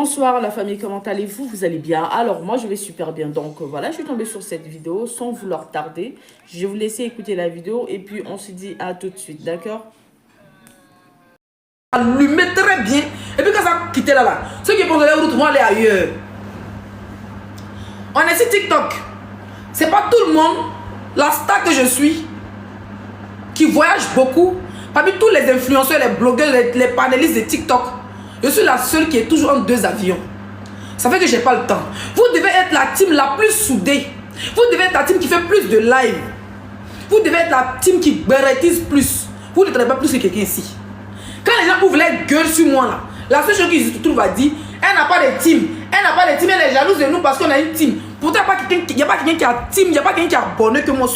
Bonsoir la famille, comment allez-vous? Vous allez bien? Alors moi je vais super bien, donc voilà, je suis tombée sur cette vidéo sans vouloir tarder. Je vais vous laisser écouter la vidéo et puis on se dit à tout de suite, d'accord? Allumé très bien, et puis quand ça quittait là, ceux qui prennent la route vont aller ailleurs. On est sur TikTok, c'est pas tout le monde, la star que je suis, qui voyage beaucoup. Parmi tous les influenceurs, les blogueurs, les panélistes de TikTok, je suis la seule qui est toujours en 2 avions. Ça fait que j'ai pas le temps. Vous devez être la team la plus soudée. Vous devez être la team qui fait plus de live. Vous devez être la team qui bérétise plus. Vous ne travaillez pas plus que quelqu'un ici. Quand les gens ouvrent les gueules sur moi là, la seule chose qu'ils se trouvent à dire, elle n'a pas de team. Elle n'a pas de team, elle est jalouse de nous parce qu'on a une team. Pourtant, il n'y a pas quelqu'un qui a team, il n'y a pas quelqu'un qui a abonné que moi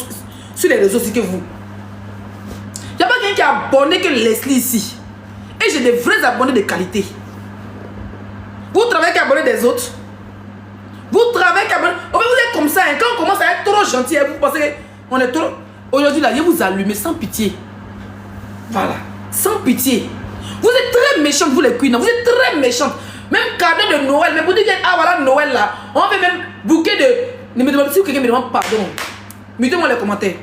sur les réseaux aussi que vous. Il n'y a pas quelqu'un qui a abonné que Leslie ici. Et j'ai des vrais abonnés de qualité. Vous travaillez qu'à abonner des autres. Vous travaillez qu'à abonner. Vous êtes comme ça. Hein. Quand on commence à être trop gentil, vous pensez qu'on est trop. Aujourd'hui, là, je vous allume sans pitié. Voilà. Sans pitié. Vous êtes très méchantes, vous les queens. Vous êtes très méchantes. Même cadeau de Noël. Mais vous dites, ah voilà, Noël là. On fait même bouquet de. Ne me demandez si quelqu'un me demande pardon. Mettez-moi les commentaires.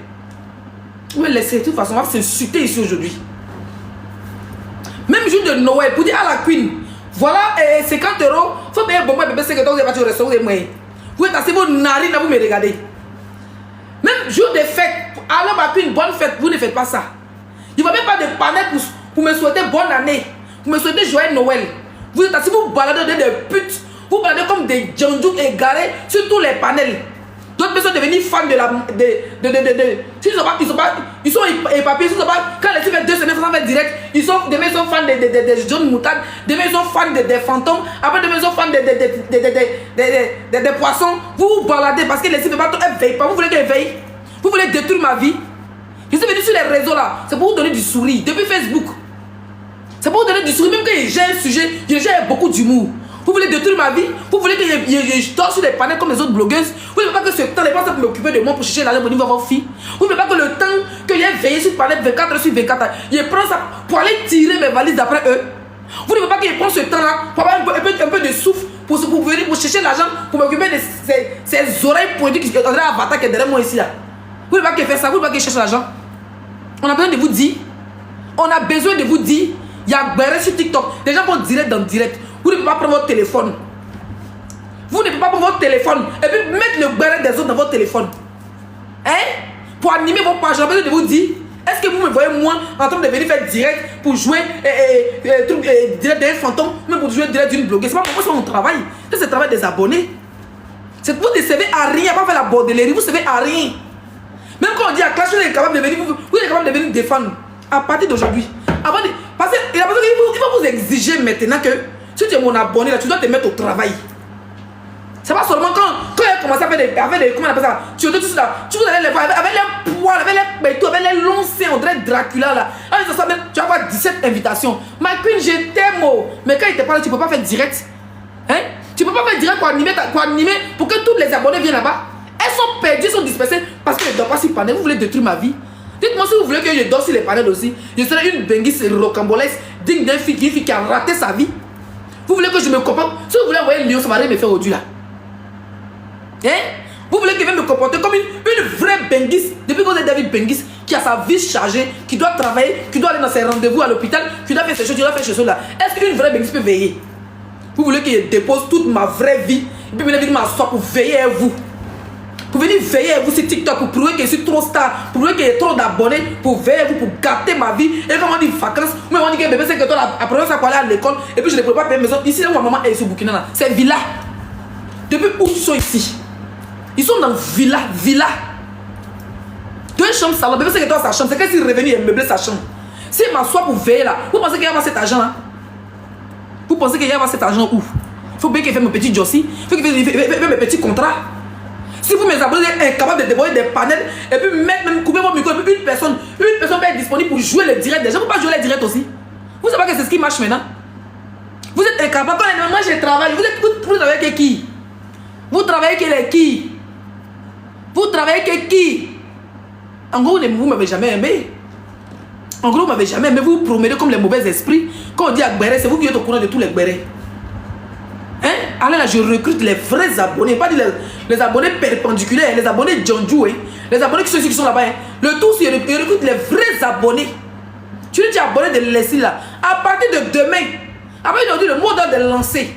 Vous me laissez. De toute façon, on va s'insulter ici aujourd'hui. Même jour de Noël, pour dire à la queen, voilà 50 €, faut payer bon bébé 5 €, vous êtes parti au restaurant, vous êtes assis, vos narines, vous me regardez. Même jour de fête, alors ma queen, bonne fête, vous ne faites pas ça. Il ne va même pas de panel pour me souhaiter bonne année, pour me souhaiter joyeux Noël. Vous êtes assis, vous baladez des putes, vous baladez comme des djandjouks égarés sur tous les panels. D'autres personnes sont devenues fans de la. Ils sont éparpillés. Quand les filles fait 2 semaines, ça fait direct. Demain, ils sont fans des jaunes moutades. Demain, ils sont fans des fantômes. Après, demain, ils sont fans des poissons. Vous vous baladez parce que les filles ne veillent pas. Vous voulez qu'elles veillent? Vous voulez détruire ma vie? Je suis venu sur les réseaux là. C'est pour vous donner du sourire. Depuis Facebook. C'est pour vous donner du sourire. Même quand j'ai un sujet, j'ai beaucoup d'humour. Vous voulez détruire ma vie? Vous voulez que je dors sur les panels comme les autres blogueuses? Vous ne voulez pas que ce temps, les gens pour m'occuper de moi pour chercher l'argent pour niveau vos filles? Vous ne voulez pas que le temps que j'ai veillé sur le panel 24 heures sur 24 heures, je prends ça pour aller tirer mes valises d'après eux? Vous ne voulez pas que je prenne ce temps-là pour avoir un peu de souffle pour venir pour chercher l'argent pour m'occuper de ces oreilles pointues qui sont en avatar qui est derrière moi ici là? Vous ne voulez pas que je fasse ça? Vous ne voulez pas que je cherche l'argent? On a besoin de vous dire. On a besoin de vous dire. Il y a Béré sur TikTok. Les gens vont direct dans direct. Vous ne pouvez pas prendre votre téléphone. Vous ne pouvez pas prendre votre téléphone et puis mettre le béret des autres dans votre téléphone. Hein? Pour animer vos pages, j'ai besoin de vous dire, est-ce que vous me voyez moi en train de venir faire direct pour jouer direct d'un fantôme, même pour jouer direct d'une blogueuse? C'est pas pour moi, c'est mon travail. C'est le travail des abonnés. C'est que vous ne servez à rien, pas faire la bordellerie, vous ne servez à rien. Même quand on dit à Clash, vous êtes capable de venir, vous êtes capable de venir défendre. À partir d'aujourd'hui. Parce qu'il va vous exiger maintenant que si tu es mon abonné, là, tu dois te mettre au travail. C'est pas seulement quand il a commencé à faire des comment on appelle ça? Tu allais les voir avec les poils, avec les longs seins, on dirait Dracula là. Tu vas avoir 17 invitations. Ma queen, je t'aime. Mais quand il te parle, tu peux pas faire direct. Hein? Tu peux pas faire direct pour animer pour que tous les abonnés viennent là-bas. Elles sont perdues, elles sont dispersées parce qu'elles ne dorment pas sur le panel. Vous voulez détruire ma vie? Dites-moi si vous voulez que je dors sur les panels aussi. Je serai une benguisse rocambolaise digne d'une fille qui a raté sa vie. Vous voulez que je me comporte? Si vous voulez envoyer le lion, ça va rien me faire aujourd'hui là. Hein? Vous voulez que je me comporte comme une vraie benguisse? Depuis que vous êtes David Benguisse, qui a sa vie chargée, qui doit travailler, qui doit aller dans ses rendez-vous à l'hôpital, qui doit faire ces choses, qui doit faire ces choses là. Est-ce qu'une vraie benguisse peut veiller? Vous voulez que je dépose toute ma vraie vie et puis venir m'asseoir pour veiller à vous? Pour venir veiller à vous sur TikTok, pour prouver que je suis trop star, pour prouver qu'il y a trop d'abonnés, pour veiller à vous, pour gâter ma vie. Et quand on dit vacances, mais on dit que bébé, c'est que toi, après ça, pour aller à l'école, et puis je ne peux pas payer maison. Ici, là où ma maman est sur Burkina, c'est villa. Depuis où ils sont ici? Ils sont dans villa. 2 chambres, salon. Bébé, c'est que toi, sa chambre, c'est que s'il est revenu et meubler sa chambre. S'il m'assoit pour veiller là, vous pensez qu'il va avoir cet argent là? Vous pensez qu'il va avoir cet argent où? Il faut bien qu'il fasse mon petit Jossi, il faut qu'il fasse mes petits contrats. Si vous, mes abonnés, êtes incapables de débrouiller des panels et puis même couper vos micros, et puis une personne peut être disponible pour jouer le direct des gens, vous ne pouvez pas jouer le direct aussi. Vous savez que c'est ce qui marche maintenant. Vous êtes incapables. Quand moi je travaille, vous travaillez avec qui? Vous travaillez avec qui? Vous travaillez avec qui? En gros, vous ne m'avez jamais aimé. En gros, vous ne m'avez jamais aimé. Vous vous promenez comme les mauvais esprits. Quand on dit à Gbéré, c'est vous qui êtes au courant de tous les Gbéré. Hein? allez là, je recrute les vrais abonnés. Pas dire les abonnés perpendiculaires, les abonnés Djandjou, hein. Les abonnés qui sont là-bas. Hein. Le tout, c'est je recrute les vrais abonnés. Tu es abonné de Leslie là. À partir de demain, après aujourd'hui, le mot d'ordre est lancé.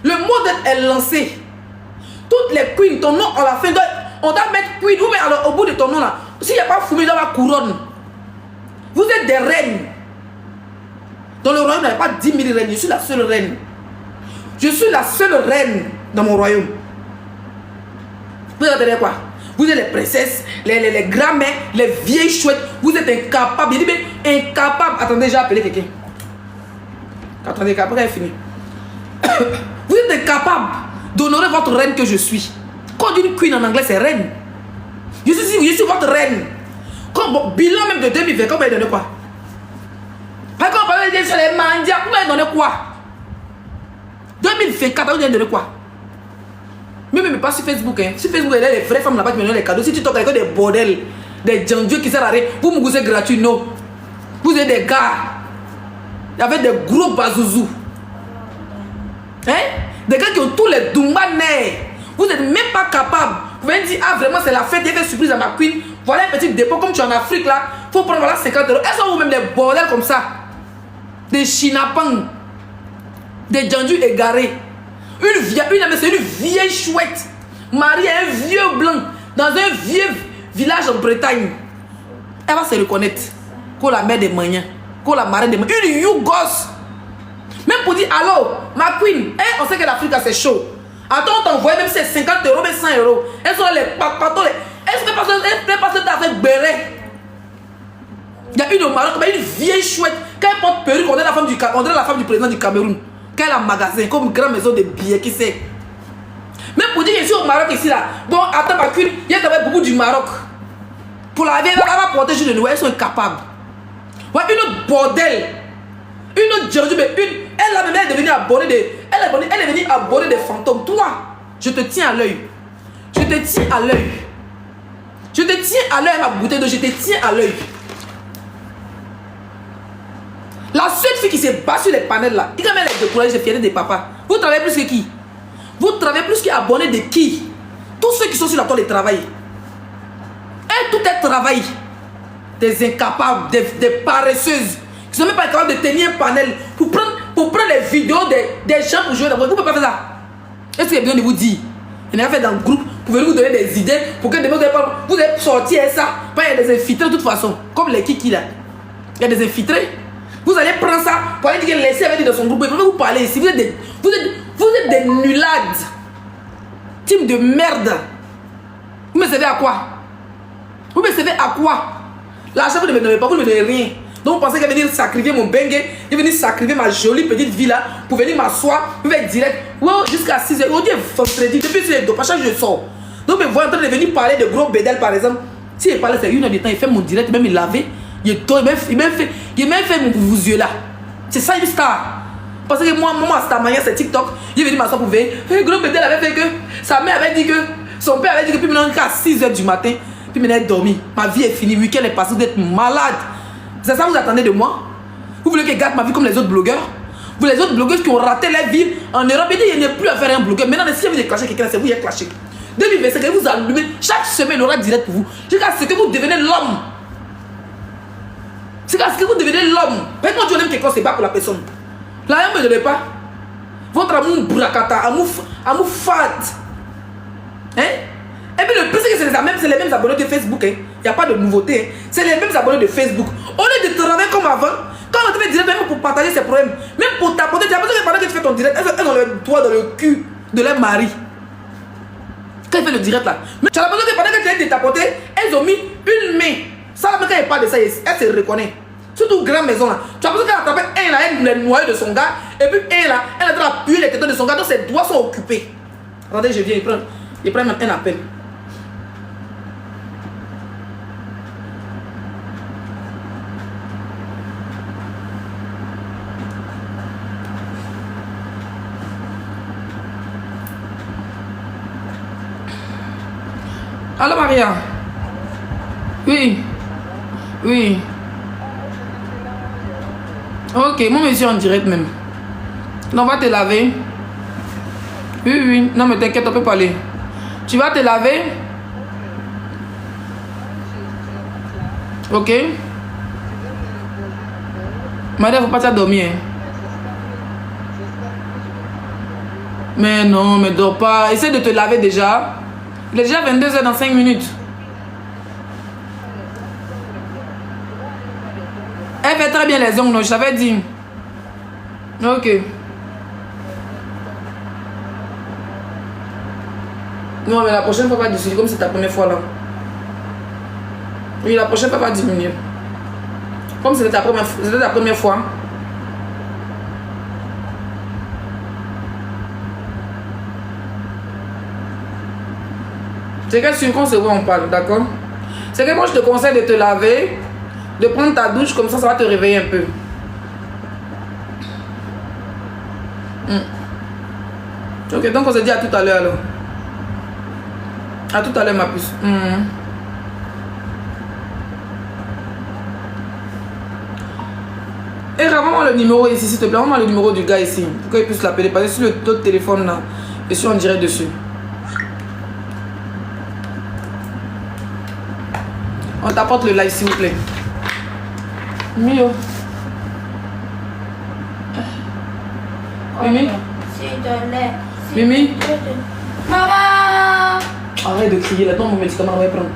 Le mot d'ordre est lancé. Toutes les queens, ton nom à la fin, on doit mettre queen. Ou bien alors au bout de ton nom là, s'il n'y a pas Fumi dans la couronne, vous êtes des reines. Dans le royaume, il n'y a pas 10 000 reines. Je suis la seule reine. Je suis la seule reine dans mon royaume. Vous attendez quoi? Vous êtes les princesses, les grands-mères, les vieilles chouettes. Vous êtes incapables. Il dit bien incapable. Attendez, j'ai appelé quelqu'un. Attendez, après elle est finie. Vous êtes incapable d'honorer votre reine que je suis. Quand on dit une queen en anglais, c'est reine. Je suis votre reine. Comme bon, bilan même de 2020, comment elle donne quoi? Quand on parle de sur les mandias, comment elle donne quoi? 2024, vous donne quoi? Même pas sur Facebook. Hein. Sur Facebook, il y a les vraies femmes là-bas qui me donnent les cadeaux. Si tu toques avec des bordels, des djandjeux qui servent à rien, vous me goûtez gratuit, non. Vous êtes des gars avec des gros bazouzous. Hein? Des gars qui ont tous les dumbanais. Vous n'êtes même pas capable. Vous pouvez dire, ah vraiment, c'est la fête, il y a une surprise à ma queen. Voilà un petit dépôt, comme tu es en Afrique là. Il faut prendre voilà 50 euros. Elles sont vous-même des bordels comme ça. Des chinapans. Des djandjus égarés. C'est une vieille chouette mariée à un vieux blanc dans un vieux village en Bretagne. Elle va se reconnaître. Qu'on la mère des maniens, qu'on la marraine des maniens. Une yougos. Même pour dire allô, ma queen, eh, on sait que l'Afrique c'est chaud. Attends, on t'envoie même si c'est 50 euros, mais 100 euros. Elles sont les papatons. Elles sont pas avec béret. Il y a une au Maroc, une vieille chouette. Quand elle porte perruque, on est la femme du président du Cameroun. Quel magasin, comme une grande maison de billets, qui sait. Même pour dire que je suis au Maroc ici là. Bon, attends ma queen, il y a quand même beaucoup du Maroc. Pour la vie, elle va protéger de nous, elles sont incapables. Ouais, une autre bordel. Une autre Djandjou, mais elle est devenue abonnée elle est venue abonner des fantômes. Toi, je te tiens à l'œil. Je te tiens à l'œil. Je te tiens à l'œil, ma bouteille d'eau, je te tiens à l'œil. La seule fille qui s'est basse sur les panels là, il a même les découragés, c'est fierté des papas. Vous travaillez plus que qui? Vous travaillez plus qu'abonnés de qui? Tous ceux qui sont sur la toile de travail. Et tout est travail. Des incapables, des paresseuses. Qui ne sont même pas capables de tenir un panel pour prendre les vidéos des gens pour jouer. Vous ne pouvez pas faire ça. Est-ce qu'il y a besoin de vous dire? Il y a fait dans le groupe, vous pouvez vous donner des idées pour que demain vous allez sortir ça. Il y a des infiltrés de toute façon. Comme les kiki là. Il y a des infiltrés. Vous allez prendre ça pour aller dire que laissez avec dans son groupe. Vous parlez ici. Vous êtes des nulades. Team de merde. Vous me servez à quoi? Vous me servez à quoi? L'argent, vous ne me donnez pas, vous ne me donnez rien. Donc vous pensez qu'elle va venir sacrifier mon bengue, il va venir sacrifier ma jolie petite vie là pour venir m'asseoir, vous êtes direct. Wow, jusqu'à 6h. Aujourd'hui est vendredi, depuis ce jour, chaque jour je sors. Donc me voit en train de venir parler de gros bédel par exemple. Si il parle, c'est 1 heure de temps, il fait mon direct, même il lavé. Il même fait mon yeux là. C'est ça une star. Parce que moi, star manière c'est TikTok. Il est venu m'asseoir pour veiller. Le gros bédel avait fait que sa mère avait dit que son père avait dit que puis maintenant à 6h du matin, puis maintenant elle dormi. Ma vie est finie, le week-end est passé, vous êtes malade. C'est ça que vous attendez de moi? Vous voulez que je garde ma vie comme les autres blogueurs? Vous les autres blogueuses qui ont raté leur vie en Europe, il n'y a plus à faire un blogueur. Maintenant, si vous avez clasher quelqu'un, c'est vous qui avez clashé. 2025, vous allumez, chaque semaine, il y aura direct pour vous. Jusqu'à ce que vous devenez l'homme. C'est parce que vous devenez l'homme. Quand tu aimes quelqu'un, c'est pas pour la personne. Là, ne me donnez pas. Votre amour bracata, amour fat. Hein? Et puis le plus, c'est que c'est les mêmes abonnés de Facebook. Il n'y a pas de nouveauté. Hein? C'est les mêmes abonnés de Facebook. Au lieu de travailler comme avant, quand on te fait direct, même pour partager ses problèmes, même pour t'apporter, tu as besoin que pendant que tu fais ton direct, elles ont le doigt dans le cul de leur mari. Quand il fait le direct là. Mais tu as besoin que pendant que tu as été t'apporter, elles ont mis une main. Ça, même quand elle parle de ça, elle se reconnaît. Surtout grande maison là. Tu as besoin qu'elle attrape un là, elle est noyée de son gars. Et puis un là, elle est en train d'appuyer les tétons de son gars. Donc ses doigts sont occupés. Attendez, je viens, il prend un appel. Allô Maria? Oui. Oui. Ok, moi je suis en direct même. On va te laver. Oui, oui. Non, mais t'inquiète, on peut parler. Tu vas te laver? Ok. Madame, faut pas t'endormir. Mais non, mais dors pas. Essaie de te laver déjà. Il est déjà 22h dans 5 minutes. Elle fait très bien les ongles, je t'avais dit. Ok. Non, mais la prochaine fois, pas diminuer, comme c'est ta première fois là. Oui, la prochaine fois, pas diminuer. Comme c'était ta première fois. C'est que sur quand c'est où on parle, d'accord? C'est que moi, je te conseille de te laver, de prendre ta douche, comme ça va te réveiller un peu. Ok, donc on se dit à tout à l'heure alors. À tout à l'heure, ma puce. Et ramène-moi le numéro ici, s'il te plaît. Ramène-moi le numéro du gars ici. Pour qu'il puisse l'appeler. Parce que sur l'autre téléphone là, je suis en direct dessus. On t'apporte le live, s'il vous plaît. Mio. Mimi? Mimi? Maman! Arrête de crier, là-dedans mon médicament va prendre.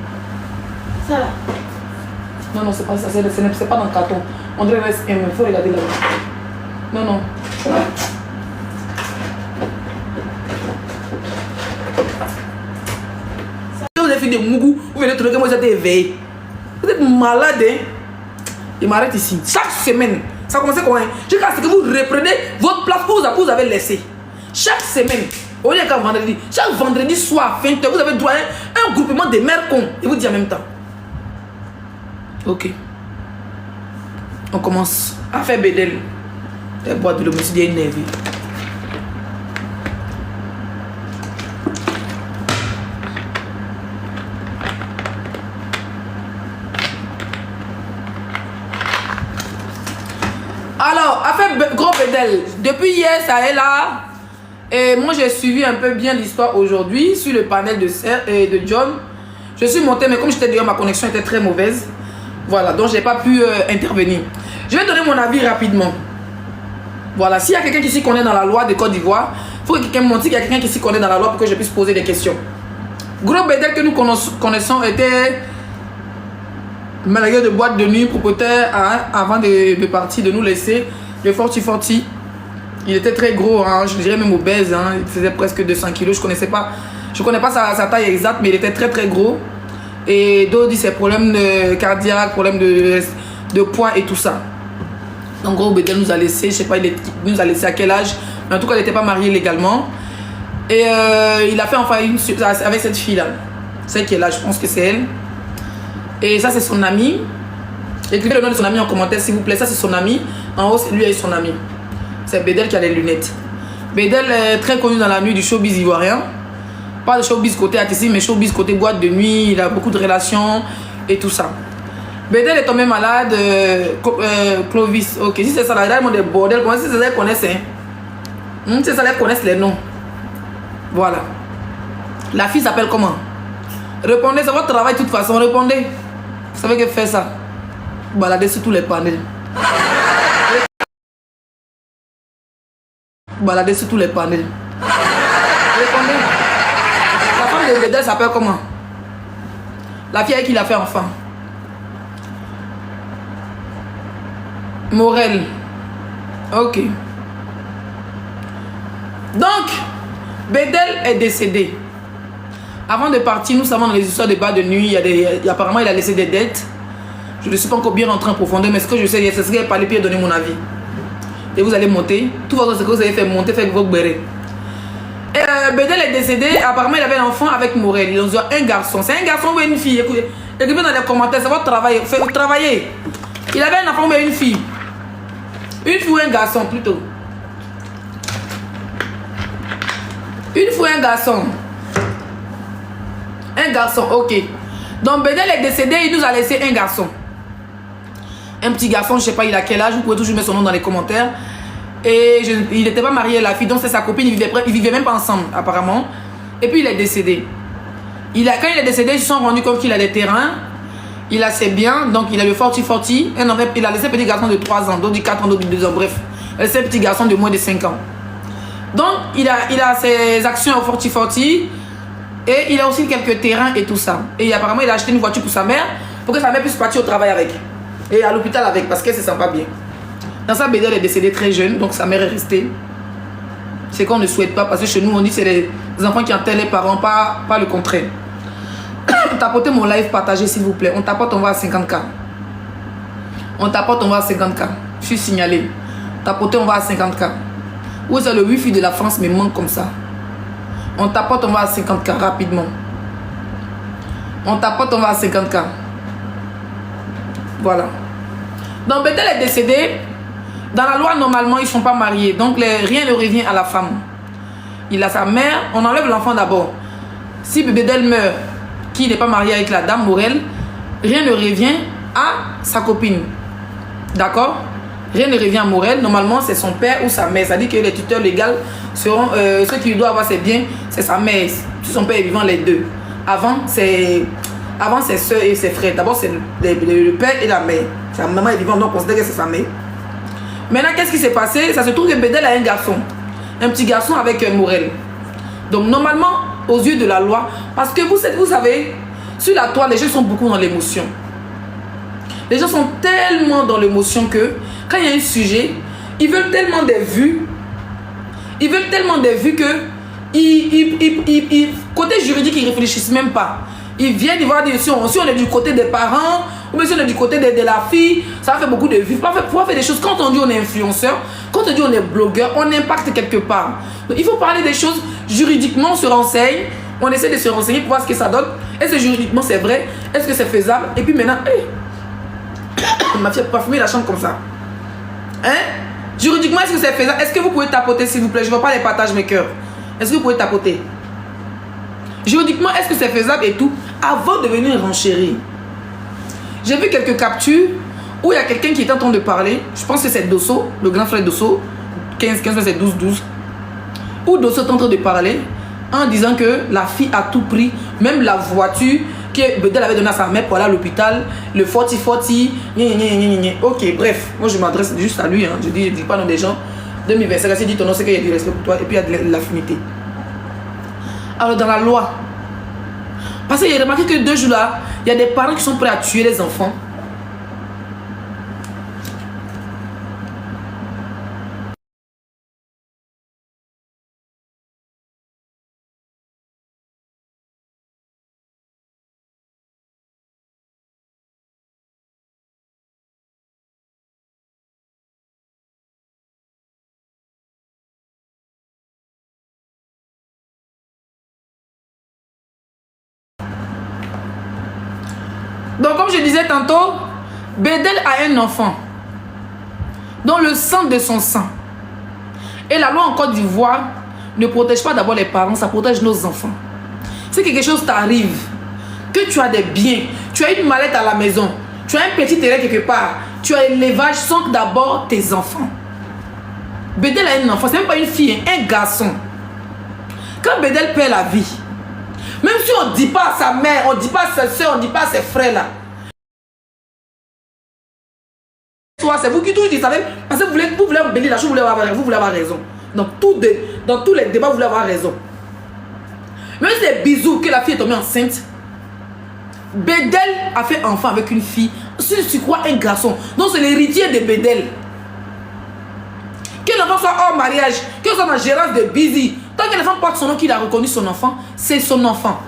Ça là. Non, non, c'est pas ça, c'est pas dans le carton. On dirait reste il faut regarder là-bas. Non, non. Vous avez fait des mougous, vous venez trouver que moi j'étais éveillé. Vous êtes malade, hein? Il m'arrête ici. Chaque semaine, ça commence comment? Jusqu'à ce que vous reprenez votre place que vous avez laissée. Chaque semaine, au lieu qu'un vendredi, chaque vendredi soir, 20h, vous avez droit à un groupement de mères cons. Et vous dit en même temps. Ok. On commence à faire bédel. Les boîtes de l'eau, je me suis dit énervé. Alors, à faire gros bédel. Depuis hier, ça est là. Et moi, j'ai suivi un peu bien l'histoire aujourd'hui sur le panel de John. Je suis montée, mais comme j'étais dehors, ma connexion était très mauvaise. Voilà, donc je n'ai pas pu intervenir. Je vais donner mon avis rapidement. Voilà, s'il y a quelqu'un qui s'y connaît dans la loi de Côte d'Ivoire, il faut que quelqu'un me montre qu'il y a quelqu'un qui s'y connaît dans la loi pour que je puisse poser des questions. Gros bédel que nous connaissons était manager de boîte de nuit, propriétaire, hein, avant de partir, de nous laisser, le Forti. Il était très gros, hein, je dirais même obèse, hein, il faisait presque 200 kilos, je connais pas sa taille exacte, mais il était très très gros. Et d'autres disent ses problèmes cardiaques, problèmes de poids et tout ça. Donc gros bédel nous a laissé, je sais pas, il nous a laissé à quel âge, mais en tout cas il n'était pas marié légalement. Et il a fait enfin avec cette fille là, celle qui est là, je pense que c'est elle. Et ça c'est son ami. Écrivez le nom de son ami en commentaire s'il vous plaît, ça c'est son ami. En haut c'est lui et son ami. C'est Bédel qui a les lunettes. Bédel est très connu dans la nuit du showbiz ivoirien. Pas de showbiz côté artistique, mais showbiz côté boîte de nuit. Il a beaucoup de relations et tout ça. Bédel est tombé malade. Clovis. Ok, si c'est ça, là, il y a des bordels. Comment c'est ça, ils connaissent, hein? C'est ça, ils connaissent les noms. Voilà. La fille s'appelle comment? Répondez, c'est votre travail de toute façon. Répondez. Vous savez que faire ça? Baladez sur tous les panels. Balader sur tous les panels. Répondez. La femme de Bédel s'appelle comment? La fille avec qui il a fait enfant. Morel. Ok. Donc, Bédel est décédé. Avant de partir, nous savons dans les histoires de bas de nuit, apparemment il a laissé des dettes. Je ne suis pas encore bien rentré en profondeur, mais ce que je sais, c'est ce qu'il a parlé puis donner mon avis. Et vous allez monter. Tout ce que vous allez faire monter, faire votre béret. Et Bédel est décédé. Apparemment, il avait un enfant avec Morel. Ils ont un garçon. C'est un garçon ou une fille? Écoutez dans les commentaires, c'est votre travail. Faites travailler. Il avait un enfant ou une fille? Une fille ou un garçon plutôt? Une fille ou un garçon? Un garçon, ok. Donc Bédel est décédé, il nous a laissé un garçon. Un petit garçon, je ne sais pas il a quel âge, vous pouvez toujours mettre son nom dans les commentaires. Et il n'était pas marié à la fille, donc c'est sa copine, ils vivaient même pas ensemble apparemment. Et puis il est décédé. Quand il est décédé, ils se sont rendus compte qu'il a des terrains, il a ses biens, donc il a le forti-forti. Il a laissé un petit garçon de 3 ans, d'autres de 4 ans, d'autres de 2 ans, bref. Il a laissé un petit garçon de moins de 5 ans. Donc il a ses actions au forti-forti et il a aussi quelques terrains et tout ça. Et apparemment il a acheté une voiture pour sa mère, pour que sa mère puisse partir au travail avec. Et à l'hôpital avec, parce qu'elle se sent pas bien. Dans sa Bédel est décédée très jeune, donc sa mère est restée. C'est qu'on ne souhaite pas, parce que chez nous on dit que c'est les enfants qui enterrent les parents, pas le contraire. Tapotez mon live, partagez s'il vous plaît. On tapote, on va à 50K. On tapote, on va à 50K. Je suis signalé. Tapotez, on va à 50K. Où est-ce que le wifi de la France me manque comme ça? On tapote, on va à 50K rapidement. On tapote, on va à 50K. Voilà. Donc Bédel est décédé. Dans la loi, normalement, ils ne sont pas mariés. Donc rien ne revient à la femme. Il a sa mère. On enlève l'enfant d'abord. Si Bédel meurt, qui n'est pas marié avec la dame Morel, rien ne revient à sa copine. D'accord? Rien ne revient à Morel. Normalement, c'est son père ou sa mère. Ça dit que les tuteurs légaux seront ceux qui doivent avoir ses biens, c'est sa mère. Si son père est vivant, les deux. Avant, c'est ses soeurs et ses frères. D'abord, c'est le père et la mère. Sa maman est vivante, donc on considère que c'est sa mère. Maintenant, qu'est-ce qui s'est passé? Ça se trouve que Bédel a un garçon. Un petit garçon avec Morel. Donc, normalement, aux yeux de la loi, parce que vous savez, sur la toile, les gens sont beaucoup dans l'émotion. Les gens sont tellement dans l'émotion que, quand il y a un sujet, ils veulent tellement des vues. Ils veulent tellement des vues que, côté juridique, ils ne réfléchissent même pas. Ils viennent voir des si on est du côté des parents, ou bien si on est du côté de la fille, ça fait beaucoup de vues. Pour pouvoir faire des choses, quand on dit on est influenceur, quand on dit on est blogueur, on impacte quelque part. Donc, il faut parler des choses juridiquement, on se renseigne, on essaie de se renseigner pour voir ce que ça donne. Est-ce que juridiquement c'est vrai? Est-ce que c'est faisable? Et puis maintenant, ma fille a parfumé la chambre comme ça. Hein? Juridiquement, est-ce que c'est faisable? Est-ce que vous pouvez tapoter s'il vous plaît? Je ne vois pas les partages mes cœurs. Est-ce que vous pouvez tapoter? Juridiquement, est-ce que c'est faisable et tout? Avant de venir renchérir. J'ai vu quelques captures où il y a quelqu'un qui est en train de parler. Je pense que c'est Dosso, le grand frère Dosso. 15, c'est 12, 12. Où Dosso est en train de parler en disant que la fille a tout pris, même la voiture que Bédel avait donnée à sa mère pour aller à l'hôpital, le forti-forti, ok, bref, moi je m'adresse juste à lui, hein. Je dis pas non des gens. 2025, si dit ton nom, c'est qu'il y a du respect pour toi et puis il y a de l'affinité. Alors dans la loi, parce qu'il y a remarqué que 2 jours là, il y a des parents qui sont prêts à tuer les enfants. Donc comme je disais tantôt, Bédel a un enfant dont le sang de son sang. Et la loi en Côte d'Ivoire ne protège pas d'abord les parents, ça protège nos enfants. Si quelque chose t'arrive, que tu as des biens, tu as une mallette à la maison, tu as un petit terrain quelque part, tu as l'élevage, sont d'abord tes enfants. Bédel a un enfant, c'est même pas une fille, un garçon. Quand Bédel perd la vie, même si on ne dit pas à sa mère, on ne dit pas à sa soeur, on ne dit pas à ses frères là. C'est vous qui toujours dites, parce que vous voulez embellir la chose, vous voulez avoir raison. Dans tous les débats, vous voulez avoir raison. Même si c'est bisous que la fille est tombée enceinte, Bédel a fait enfant avec une fille, c'est quoi un garçon. Donc c'est l'héritier de Bédel. Que l'enfant soit hors mariage, que soit dans la gérance de Busy, tant que l'enfant porte son nom, qu'il a reconnu son enfant, c'est son enfant.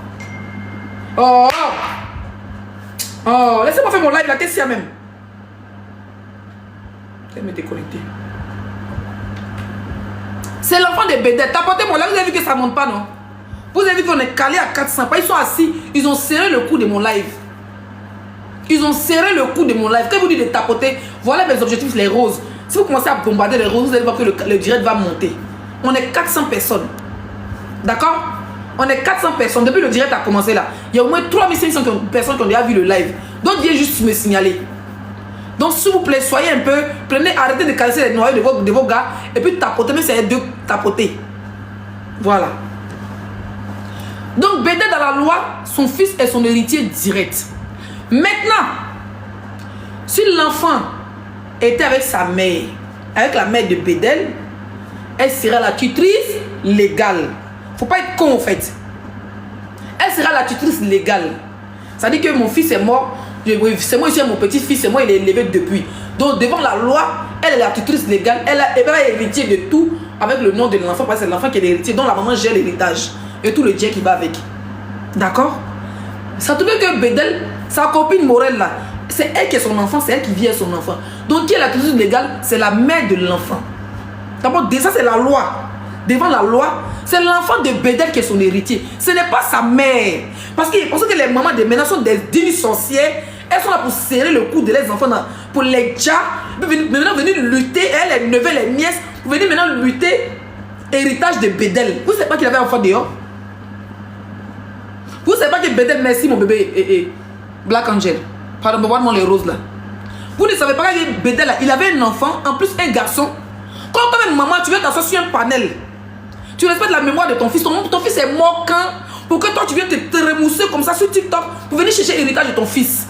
Oh, laissez-moi faire mon live, la tête même. Je vais me déconnecter. C'est l'enfant de Bédel. Tapotez mon live, vous avez vu que ça ne monte pas, non? Vous avez vu qu'on est calé à 400 pas. Ils sont assis, ils ont serré le cou de mon live. Ils ont serré le cou de mon live. Quand vous dites de tapoter, voilà mes objectifs, les roses. Si vous commencez à bombarder les roses, vous allez voir que le direct va monter. On est 400 personnes. D'accord? On est 400 personnes. Depuis le direct a commencé là, il y a au moins 3500 personnes qui ont déjà vu le live. D'autres viennent juste me signaler. Donc, s'il vous plaît, soyez un peu, arrêtez de caresser les noyaux de vos gars et puis tapotez, mais c'est de tapoter. Voilà. Donc, Bédel dans la loi, son fils est son héritier direct. Maintenant, si l'enfant était avec sa mère, avec la mère de Bédel, elle sera la tutrice légale. Faut pas être con en fait. Elle sera la tutrice légale. Ça dit que mon fils est mort. C'est moi ici, mon petit-fils, c'est moi, il est élevé depuis. Donc devant la loi, elle est la tutrice légale. Elle va héritier de tout avec le nom de l'enfant. Parce que c'est l'enfant qui est l'héritier. Donc la maman gère l'héritage. Et tout le jet qui va avec. D'accord? Ça trouve que Bédel, sa copine Morel là, c'est elle qui est son enfant, c'est elle qui vit avec son enfant. Donc qui est la tutrice légale? C'est la mère de l'enfant. D'abord, ça c'est la loi. Devant la loi, c'est l'enfant de Bédel qui est son héritier. Ce n'est pas sa mère. Parce qu'ils pensent que les mamans de maintenant sont des dignes sorcières. Elles sont là pour serrer le cou de leurs enfants, pour les déjà. Maintenant venir lutter, elles, les neveux, les nièces, pour venir maintenant lutter héritage de Bédel. Vous ne savez pas qu'il avait un enfant dehors? Vous ne savez pas que Bédel, merci mon bébé, Black Angel. Pardon, voir les roses là. Vous ne savez pas que Bédel, il avait un enfant, en plus un garçon. Quand toi-même, maman, tu viens t'asseoir sur un panel, tu respectes la mémoire de ton fils. Ton fils est mort quand? Pour que toi, tu viennes te remousser comme ça sur TikTok pour venir chercher l'héritage de ton fils.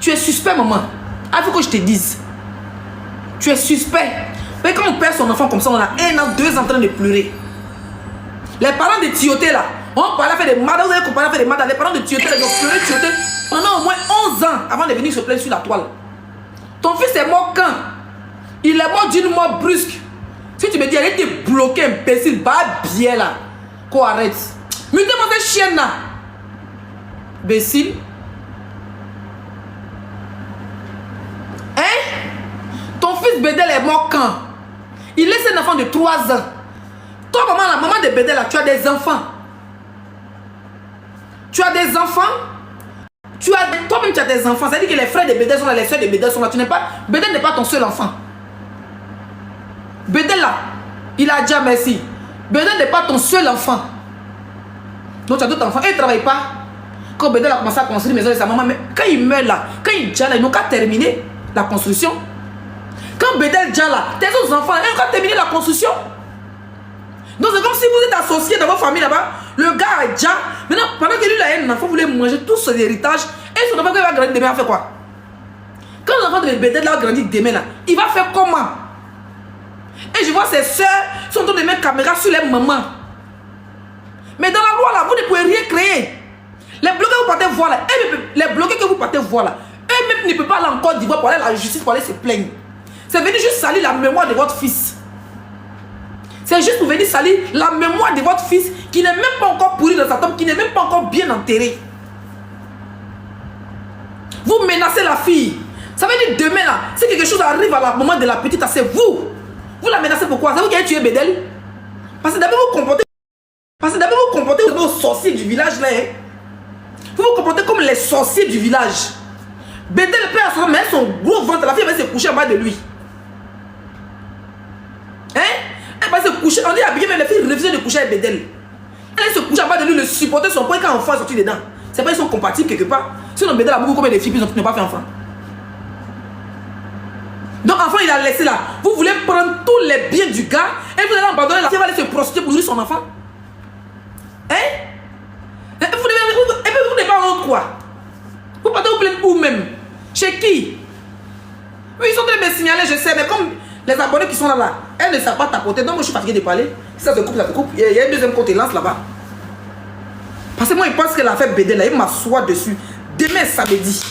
Tu es suspect, maman. Il faut que je te dise. Tu es suspect. Mais quand on perd son enfant comme ça, on a 1 an, 2 ans en train de pleurer. Les parents de Tioté là, on parlait à faire des madas, vous avez comparé à faire des madas. Les parents de Tioté là, ils ont pleuré Tioté pendant au moins 11 ans avant de venir se plaindre sur la toile. Ton fils est mort quand? Il est mort d'une mort brusque. Si tu me dis, elle était bloquée, imbécile, bah bien là. Qu'on arrête. Mutez-moi cette chienne là. Imbécile. Hein? Ton fils Bédel est mort quand? Il laisse un enfant de 3 ans. Toi, maman, la maman de Bédel là, tu as des enfants. Tu as des enfants. Toi-même, tu as des enfants. Ça veut dire que les frères de Bédel sont là, les soeurs de Bédel sont là. Bédel n'est pas ton seul enfant. Bédel là, il a déjà merci. Bédel n'est pas ton seul enfant. Donc tu as d'autres enfants. Et il ne travaille pas. Quand Bédel a commencé à construire la maison de sa maman, mais quand il meurt là, quand il déjà là, ils n'ont qu'à terminer la construction. Quand Bédel déjà là, tes autres enfants, ils n'ont qu'à terminer la construction. Donc c'est comme si vous êtes associés dans votre famille là-bas. Le gars a déjà. Maintenant, pendant que lui là, un enfant voulait manger tout son héritage. Et son enfant quand il va grandir demain, il va faire quoi? Quand l'enfant de Bédel là grandit demain là, il va faire comment? Et je vois ses soeurs sont en train de mettre caméra sur les mamans. Mais dans la loi là, vous ne pouvez rien créer. Les bloqués que vous partez voir là, les bloqués que vous partez voir là, eux-mêmes ne peuvent pas aller en Côte d'Ivoire pour aller à la justice, pour aller se plaindre. C'est venir juste salir la mémoire de votre fils. C'est juste pour venir salir la mémoire de votre fils qui n'est même pas encore pourri dans sa tombe, qui n'est même pas encore bien enterré. Vous menacez la fille. Ça veut dire demain là, si quelque chose arrive à la maman de la petite, c'est vous. Vous la menacez pourquoi? C'est vous qui avez tué Bédel? Parce que d'abord vous comportez. Comme les sorciers du village là. Hein? Vous vous comportez comme les sorciers du village. Bédel peut à mettre son gros ventre, la fille va se coucher en bas de lui. Hein? Elle va se coucher, on dit habillé, mais les filles refusaient de coucher avec Bédel. Elle se couche en bas de lui, le supporter son point quand l'enfant est sorti dedans. C'est pas qu'ils sont compatibles quelque part. Sinon Bédel a beaucoup combien de filles qui n'ont pas fait enfant. Donc enfant il a laissé là. Vous voulez prendre tous les biens du gars et vous allez abandonner la fille, elle va aller se prostituer pour nourrir son enfant. Hein? Et vous n'êtes pas honte quoi? Vous partez vous plaindre où même? Chez qui? Oui, ils sont en train de me signaler, je sais, mais comme les abonnés qui sont là, elles ne savent pas tapoter. Donc moi je suis fatigué de parler. Si ça se coupe, ça se coupe. Il y a un deuxième côté lance là-bas. Parce que moi, il pense que la fête BD là, il m'assoit dessus. Demain samedi,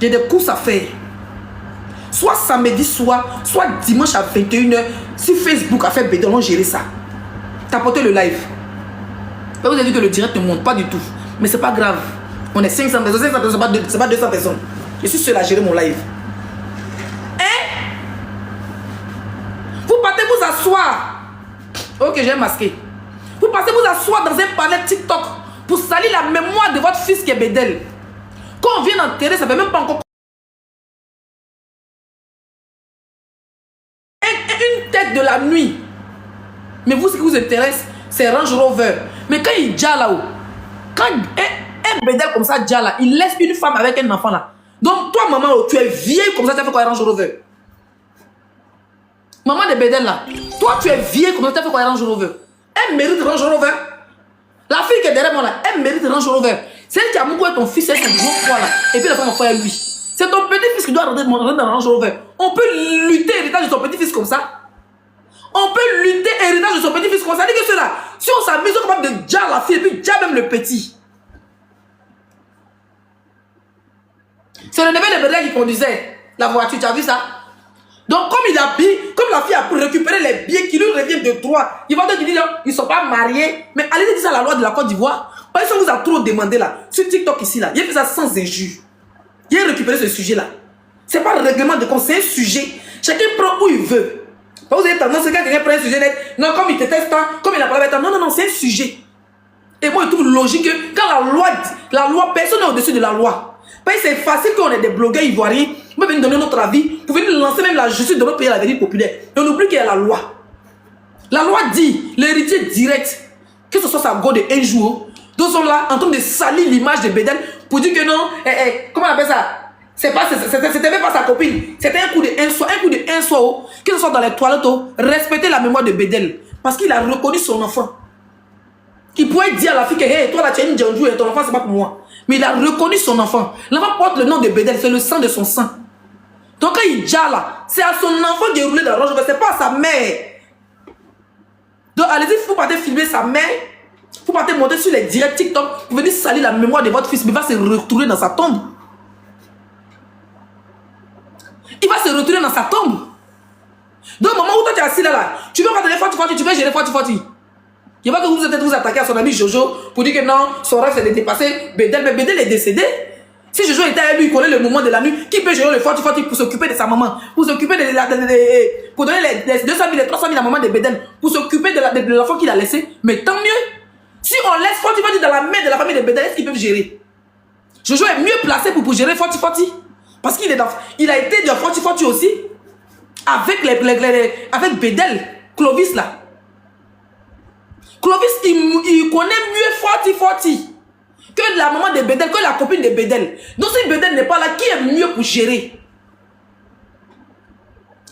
j'ai des courses à faire. Soit samedi soir, soit dimanche à 21h, sur Facebook à faire BD, on va gérer ça. Tapotez le live. Vous avez vu que le direct ne monte pas du tout. Mais c'est pas grave. On est 500 personnes, 500 personnes, c'est pas 200 personnes. Je suis seul à gérer mon live. Hein? Vous partez vous asseoir. Ok, j'ai masqué. Vous partez vous asseoir dans un panel TikTok pour salir la mémoire de votre fils qui est Bédel. Quand on vient d'enterrer, ça ne fait même pas encore une tête de la nuit. Mais vous, ce qui vous intéresse, c'est Range Rover. Mais quand il déjà là-haut, quand un Bédel comme ça déjà là, il laisse une femme avec un enfant là. Donc, toi, maman, tu es vieille comme ça, tu as fait quoi, Range Rover? Maman de Bédel, là. Toi, tu es vieille comme ça, tu as fait quoi, Range Rover? Elle mérite Range Rover. La fille qui est derrière moi, là, elle mérite Range Rover. C'est elle qui a mon ton fils, elle s'est dit, là. Et puis, la femme a fait lui. C'est ton petit-fils qui doit rentrer dans Range Rover. On peut lutter l'héritage de son petit-fils comme ça. On peut lutter l'héritage de son petit-fils comme ça. Dit que cela, si on s'amuse, on est capable de dire la fille et puis dire même le petit. C'est le neveu de Bédel qui conduisait la voiture, tu as vu ça? Donc comme il a pris, comme la fille a pu récupérer les biens qui lui reviennent de droit, il va te dire ils ne sont pas mariés. Mais allez dire ça à la loi de la Côte d'Ivoire. Parce qu'on vous a trop demandé là, sur TikTok ici là, il a fait ça sans injure. Il a récupéré ce sujet là. C'est pas le règlement de compte, c'est un sujet. Chacun prend où il veut. Vous avez tendance, c'est quand quelqu'un prend un sujet net, non, comme il te teste, comme il a parlé avec toi, non, non, non, c'est un sujet. Et moi je trouve logique que quand la loi, personne n'est au-dessus de la loi. C'est facile qu'on ait des blogueurs ivoiriens, vous venir donner notre avis, vous venir lancer même la justice de notre pays à l'avenir populaire. Et on oublie qu'il y a la loi. La loi dit, l'héritier direct, que ce soit sa go de un jour, deux sont là en train de salir l'image de Bédel pour dire que non, comment on appelle ça? C'était même pas sa copine, c'était un coup de un soir, que ce soit dans les toilettes, respecter la mémoire de Bédel. Parce qu'il a reconnu son enfant. Il pourrait dire à la fille que hey, toi là tu es une djandjou et ton enfant c'est pas pour moi. Mais il a reconnu son enfant. L'enfant porte le nom de Bédel, c'est le sang de son sang. Donc quand il dit là, c'est à son enfant qui est roulé dans la roche, c'est pas à sa mère. Donc allez-y, vous partez filmer sa mère, vous partez monter sur les directs TikTok, vous venez salir la mémoire de votre fils, mais il va se retrouver dans sa tombe. Il va se retrouver dans sa tombe. Donc au moment où toi tu es assis là, tu veux pas donner forti, tu veux gérer forti. Il va que vous êtes vous attaquer à son ami Jojo pour dire que non, son rêve c'est de dépasser Bédel, mais Bédel est décédé. Si Jojo était à lui, il connaît le moment de la nuit, qui peut gérer le forti pour s'occuper de sa maman, pour s'occuper pour donner les 200 000, les 300 000 à la maman de Bédel, pour s'occuper de l'enfant qu'il a laissé. Mais tant mieux. Si on laisse forti dans la main de la famille de Bédel, est-ce qu'ils peuvent gérer? Jojo est mieux placé pour gérer forti. Parce qu'il a été de forti aussi avec avec Bédel, Clovis là. Clovis, il connaît mieux forti que la maman de Bédel, que la copine de Bédel. Donc si Bédel n'est pas là, qui est mieux pour gérer?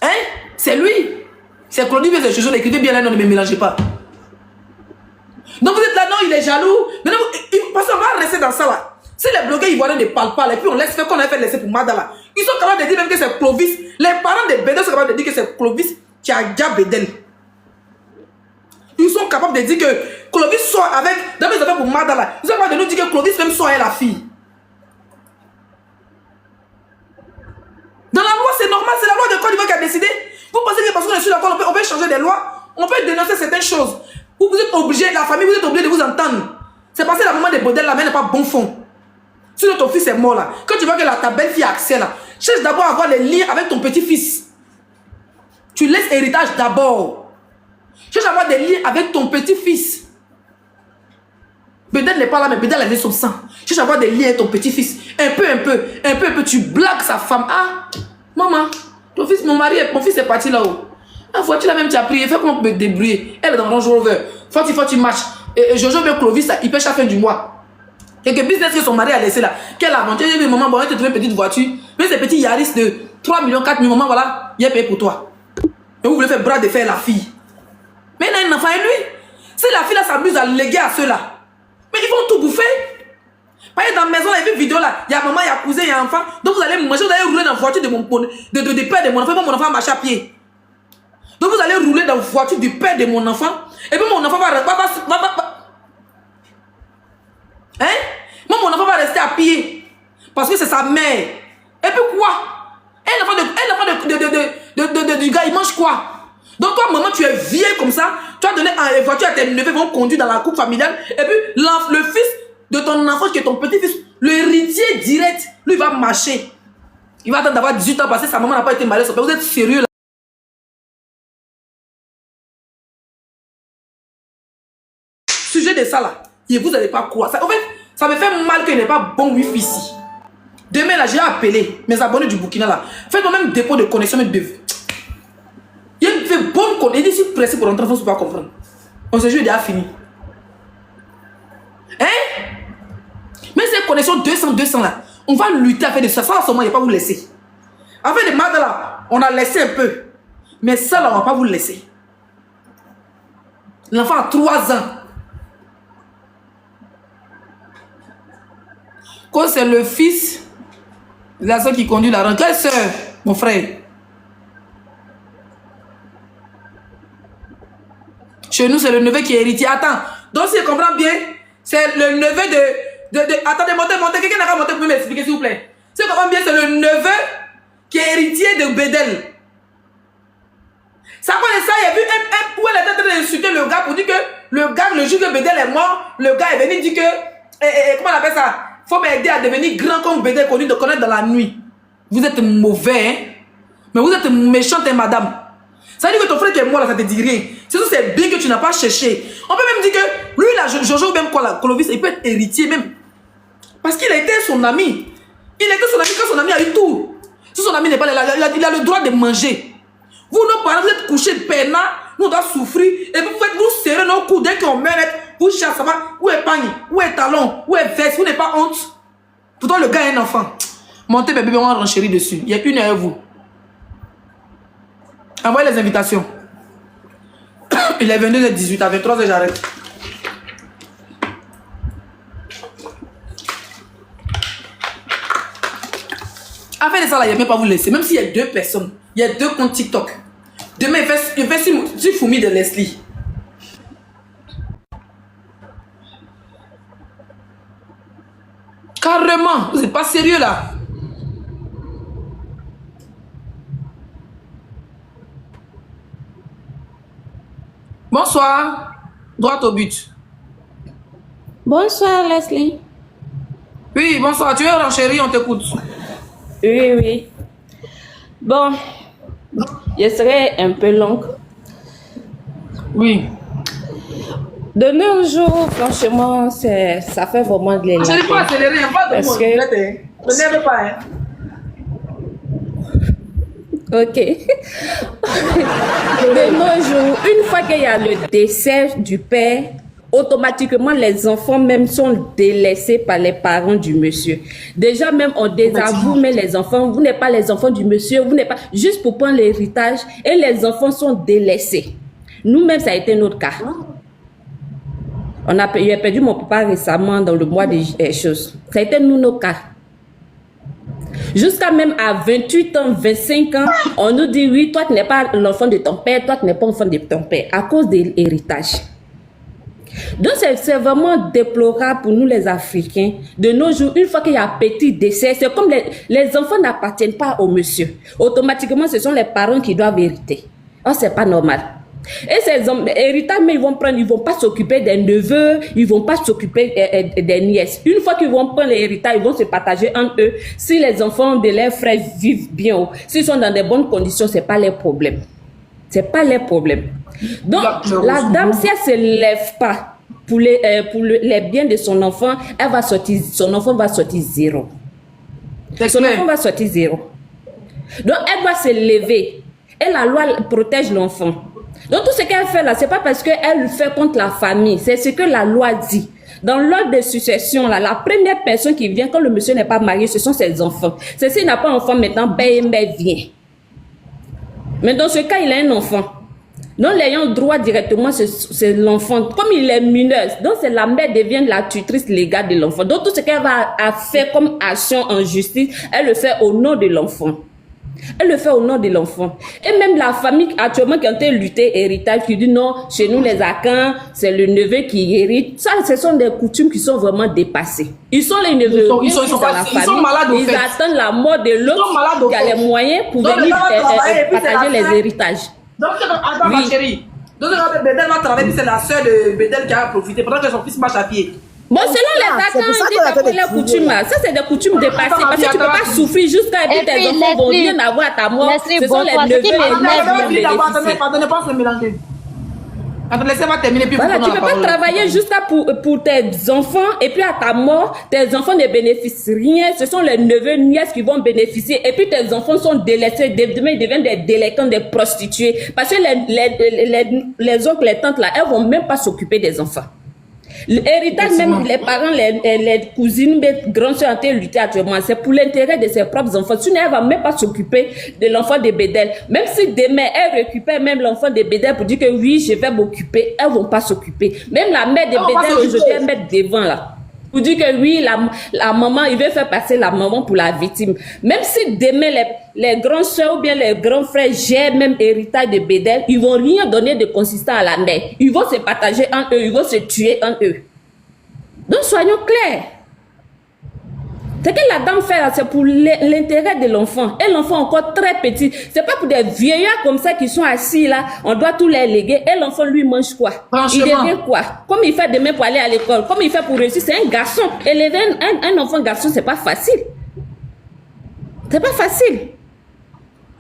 Hein? C'est lui. C'est Clovis, c'est Jojo, l'écrivez bien là, non, ne me mélangez pas. Donc vous êtes là, non, il est jaloux. Maintenant, parce qu'on va rester dans ça là. Si les blogueurs ivoiriens ne parlent pas, et puis on laisse faire qu'on a fait laisser pour Madala, ils sont capables de dire même que c'est Clovis. Les parents de Bédel sont capables de dire que c'est Clovis qui a déjà Bédel. Ils sont capables de dire que Clovis sort avec, dans les affaires pour Madala, ils sont capables de nous dire que Clovis même sort avec la fille. Dans la loi, c'est normal, c'est la loi de Côte d'Ivoire qui a décidé. Vous pensez que parce qu'on est sur la loi, on peut changer des lois, on peut dénoncer certaines choses. Vous êtes obligé, la famille, vous êtes obligé de vous entendre. C'est parce que la maman de Bédel, la mère n'est pas bon fond. Si ton fils est mort là, quand tu vois que ta belle-fille a accès là, cherche d'abord à avoir les liens avec ton petit-fils. Tu laisses héritage d'abord. Cherche à avoir des liens avec ton petit-fils. Bédel n'est pas là, mais Bédel a mis son sang. Cherche à avoir des liens avec ton petit-fils. Un peu, tu blagues sa femme. Ah, maman, ton fils, mon fils est parti là-haut. Ah, voiture là même, tu as prié, fais comment me débrouiller. Elle est dans Range Rover. Faut tu marches. Et Jojo veut Clovis, il pêche à la fin du mois. Et que business que son mari a laissé là. Quelle aventure. Il dit, maman, bon, on va te trouver une petite voiture. Mais ces petits Yaris de 3 millions, 4 millions, maman, voilà, il est payé pour toi. Et vous voulez faire bras de fer la fille. Mais il a un enfant et lui. Si la fille là s'amuse à léguer à ceux-là, mais ils vont tout bouffer. Par exemple, dans la maison, là, il y a une vidéo là, il y a maman, il y a cousin, il y a enfant. Donc vous allez manger, vous allez rouler dans la voiture de père de mon enfant. Mon enfant marche à pied. Donc vous allez rouler dans la voiture du père de mon enfant. Et puis mon enfant va hein? Moi, mon enfant va rester à pied. Parce que c'est sa mère. Et puis quoi? Du gars, il mange quoi? Donc toi, maman, tu es vieille comme ça. Tu as donné une voiture à tes neveux, vont conduire dans la coupe familiale. Et puis le fils de ton enfant, qui est ton petit-fils, le héritier direct, lui, il va marcher. Il va attendre d'avoir 18 ans parce que sa maman n'a pas été mariée. Vous êtes sérieux là? Sujet de ça là. Et vous n'allez pas croire. En fait, ça me fait mal qu'il n'ait pas bon wifi ici. Demain là, j'ai appelé mes abonnés du Burkina là. Faites-moi même dépôt de connexion. Il fait bonne connexion. Il est ici pressé pour rentrer en France pour pas comprendre. On se joue, il a fini. Hein? Mais ces connexions 200 là, On va lutter avec de ça. Ça, en ce moment, il n'y a pas vous laisser. Avec les maths là, on a laissé un peu. Mais ça, là, on ne va pas vous laisser. L'enfant a 3 ans. Quand c'est le fils de la soeur qui conduit la rente. Quelle soeur, mon frère? Chez nous, c'est le neveu qui est héritier. Attends, donc si je comprends bien, c'est le neveu de... Attendez, montez. Quelqu'un n'a pas monté pour m'expliquer, s'il vous plaît. Si je comprends bien, c'est le neveu qui est héritier de Bédel. Ça connaît ça, il y a vu où elle était en train d'insulter le gars pour dire que le gars, le jour que Bédel est mort, le gars est venu dire que... comment on appelle ça? Faut m'aider à devenir grand comme Bédel, connu de connaître dans la nuit. Vous êtes mauvais, hein? Mais vous êtes méchante, hein, madame. Ça veut dire que ton frère qui est mort là, ça te dit rien. C'est bien que tu n'as pas cherché. On peut même dire que lui là, Jojo ou même quoi là, Clovis, il peut être héritier même. Parce qu'il a été son ami. Il était son ami quand son ami a eu tout. Si son ami n'est pas là, il a le droit de manger. Vous, nos parents, vous êtes couchés de peine, nous on doit souffrir. Et vous faites vous serrer nos coups dès qu'on meurt, vous chassez, où est pagne, où est talon, où est veste, vous n'avez pas honte. Pourtant le gars est un enfant. Montez bébé, on va renchérir dessus. Il y a une à vous. Envoyez les invitations. Il est 22h18, à 23h j'arrête. Afin de ça, là, il ne même pas vous laisser. Même s'il y a 2 personnes, il y a 2 comptes TikTok. Demain, il fait sur Foumi de Leslie. Carrément, vous n'êtes pas sérieux là. Bonsoir. Droit au but. Bonsoir, Leslie. Oui, bonsoir. Tu es renchérie, on t'écoute. Oui. Bon, je serai un peu longue. Oui. De nos jours, franchement, ça fait vraiment de l'énergie. Je n'ai pas accéléré, pas de mots. Ne n'aime pas, hein. Ok. De nos jours, une fois qu'il y a le décès du père, automatiquement les enfants même sont délaissés par les parents du monsieur. Déjà même on désavoue mais les enfants, vous n'êtes pas les enfants du monsieur, vous n'êtes pas juste pour prendre l'héritage et les enfants sont délaissés. Nous-mêmes ça a été notre cas. J'ai perdu mon papa récemment dans le mois des choses. Ça a été nous nos cas. Jusqu'à même à 28 ans, 25 ans, on nous dit oui, toi tu n'es pas l'enfant de ton père, toi tu n'es pas l'enfant de ton père à cause de l'héritage. Donc c'est vraiment déplorable pour nous les Africains. De nos jours, une fois qu'il y a un petit décès, c'est comme les enfants n'appartiennent pas au monsieur. Automatiquement, ce sont les parents qui doivent hériter. Oh, c'est pas normal. Et ces héritages, mais ils vont pas s'occuper des neveux, ils vont pas s'occuper des nièces. Une fois qu'ils vont prendre l'héritage, ils vont se partager entre eux. Si les enfants de leurs frères vivent bien, s'ils sont dans de bonnes conditions, c'est pas leur problème. C'est pas leur problème. Donc, la dame, si elle se lève pas pour les biens de son enfant, son enfant va sortir zéro. Son enfant va sortir zéro. Donc, elle doit se lever. Et la loi protège l'enfant. Donc, tout ce qu'elle fait là, c'est pas parce qu'elle le fait contre la famille. C'est ce que la loi dit. Dans l'ordre de succession, là, la première personne qui vient quand le monsieur n'est pas marié, ce sont ses enfants. S'il n'a pas d'enfant maintenant, ben vient. Mais dans ce cas, il a un enfant. Donc, l'ayant droit directement, c'est l'enfant. Comme il est mineur, donc c'est la mère devient la tutrice légale de l'enfant. Donc, tout ce qu'elle va faire comme action en justice, elle le fait au nom de l'enfant. Elle le fait au nom de l'enfant. Et même la famille actuellement qui a été lutter héritage, qui dit non, chez nous les Akans, c'est le neveu qui hérite. Ça, ce sont des coutumes qui sont vraiment dépassées. Ils sont les neveux. Ils sont malades. Ils attendent la mort de l'autre qui a les moyens pour venir partager les héritages. Donc, attends, ma chérie. Donc, Bédel va travailler, c'est la soeur de Bédel qui a profité pendant que son fils marche à pied. Bon, selon les Akans, on dit les coutumes. Ça, c'est des coutumes dépassées. Parce que tu ne peux pas souffrir jusqu'à ce que tes enfants vont rien avoir à ta mort. Ce sont les neveux et les Attendez, pas se mélanger. Attends, laissez-moi terminer. Puis voilà, tu ne peux pas travailler jusqu'à pour tes enfants et puis à ta mort, tes enfants ne bénéficient rien. Ce sont les neveux, nièces qui vont bénéficier. Et puis tes enfants sont délaissés. Demain, ils deviennent des délinquants, des prostituées. Parce que les oncles, les tantes là, elles ne vont même pas s'occuper des enfants. L'héritage, même les parents, les cousines, les grands soeurs en train de lutter actuellement, c'est pour l'intérêt de ses propres enfants. Sinon, elle ne va même pas s'occuper de l'enfant de Bédel. Même si demain, elle récupère même l'enfant de Bédel pour dire que oui, je vais m'occuper, elles ne vont pas s'occuper. Même la mère de Bédel, aujourd'hui, elle met devant là. Pour dire que oui, la maman, il veut faire passer la maman pour la victime. Même si demain, les grands soeurs ou bien les grands frères gèrent même héritage de Bédel, ils vont rien donner de consistant à la mère. Ils vont se partager entre eux, ils vont se tuer entre eux. Donc, soyons clairs. Ce que la dame fait là, c'est pour l'intérêt de l'enfant. Et l'enfant encore très petit. C'est pas pour des vieillards comme ça qui sont assis là. On doit tout les léguer. Et l'enfant, lui, mange quoi? Il devient quoi? Comme il fait demain pour aller à l'école. Comme il fait pour réussir. C'est un garçon. Élever un enfant garçon, c'est pas facile. C'est pas facile.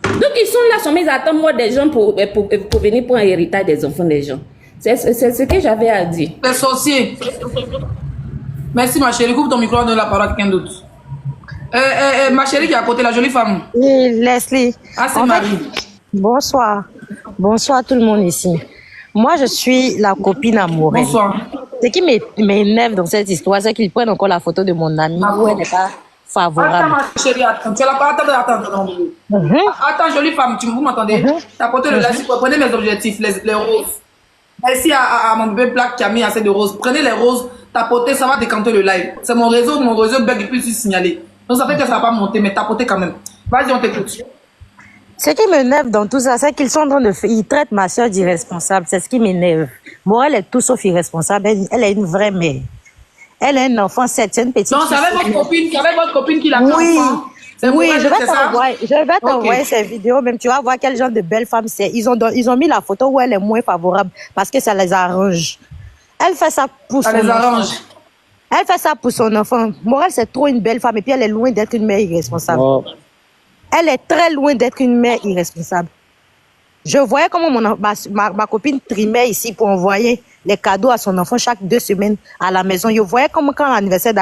Donc, ils sont là, ils attendent moi des gens pour venir pour un héritage des enfants des gens. C'est ce que j'avais à dire. Les sorciers. Merci ma chérie. Coupe ton micro, donne la parole à quelqu'un d'autre. Ma chérie qui est à côté, la jolie femme. Oui, Leslie. Ah, c'est Marie. Bonsoir. Bonsoir tout le monde ici. Moi, je suis la copine amoureuse. Bonsoir. Ce qui m'énerve dans cette histoire, c'est qu'ils prennent encore la photo de mon amie où elle n'est pas favorable. Attends, ma chérie, attends. Tu as la parole. Attends. Attends, jolie femme, vous m'entendez? Tapotez le live. Prenez mes objectifs, les roses. Merci à mon bébé Black qui a mis assez de roses. Prenez les roses, tapotez, ça va décanter le live. C'est mon réseau bug, il peut se signaler. Donc ça fait que ça va pas monter, mais tapotez quand même. Vas-y, on t'écoute. Ce qui m'énerve dans tout ça, c'est qu'ils sont en train de faire, ils traitent ma soeur d'irresponsable. C'est ce qui m'énerve. Morel est tout sauf irresponsable. Elle est une vraie mère. Elle a un enfant, c'est une petite. Non, c'est avec votre copine qui l'a fait. Oui. Oui, Morel, je vais t'envoyer ces vidéos, même tu vas voir quel genre de belle femme c'est. Ils ont mis la photo où elle est moins favorable parce que ça les arrange. Elle fait ça pour son enfant. Elle fait ça pour son enfant. Morel, c'est trop une belle femme et puis elle est loin d'être une mère irresponsable. Oh. Elle est très loin d'être une mère irresponsable. Je voyais comment ma copine trimait ici pour envoyer les cadeaux à son enfant chaque 2 semaines à la maison. Je voyais comment quand l'anniversaire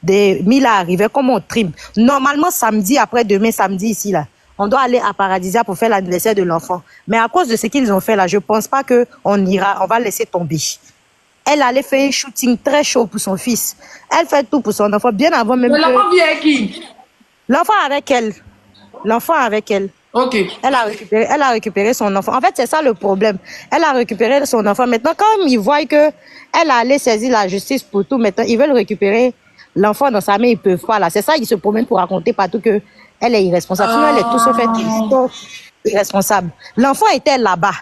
de Mila arrivait, comment on trime. Normalement, samedi, après-demain, samedi ici, là, on doit aller à Paradisia pour faire l'anniversaire de l'enfant. Mais à cause de ce qu'ils ont fait là, je pense pas qu'on ira, on va laisser tomber. Elle allait faire un shooting très chaud pour son fils. Elle fait tout pour son enfant, bien avant même. Mais l'enfant vient avec qui? L'enfant avec elle. L'enfant avec elle. Ok. Elle a récupéré son enfant. En fait, c'est ça le problème. Elle a récupéré son enfant. Maintenant, comme ils voient que elle allait saisir la justice pour tout, maintenant, ils veulent récupérer l'enfant dans sa main, ils peuvent pas là. C'est ça, ils se promènent pour raconter partout que elle est irresponsable. Sinon, elle est tout sauf irresponsable. L'enfant était là-bas.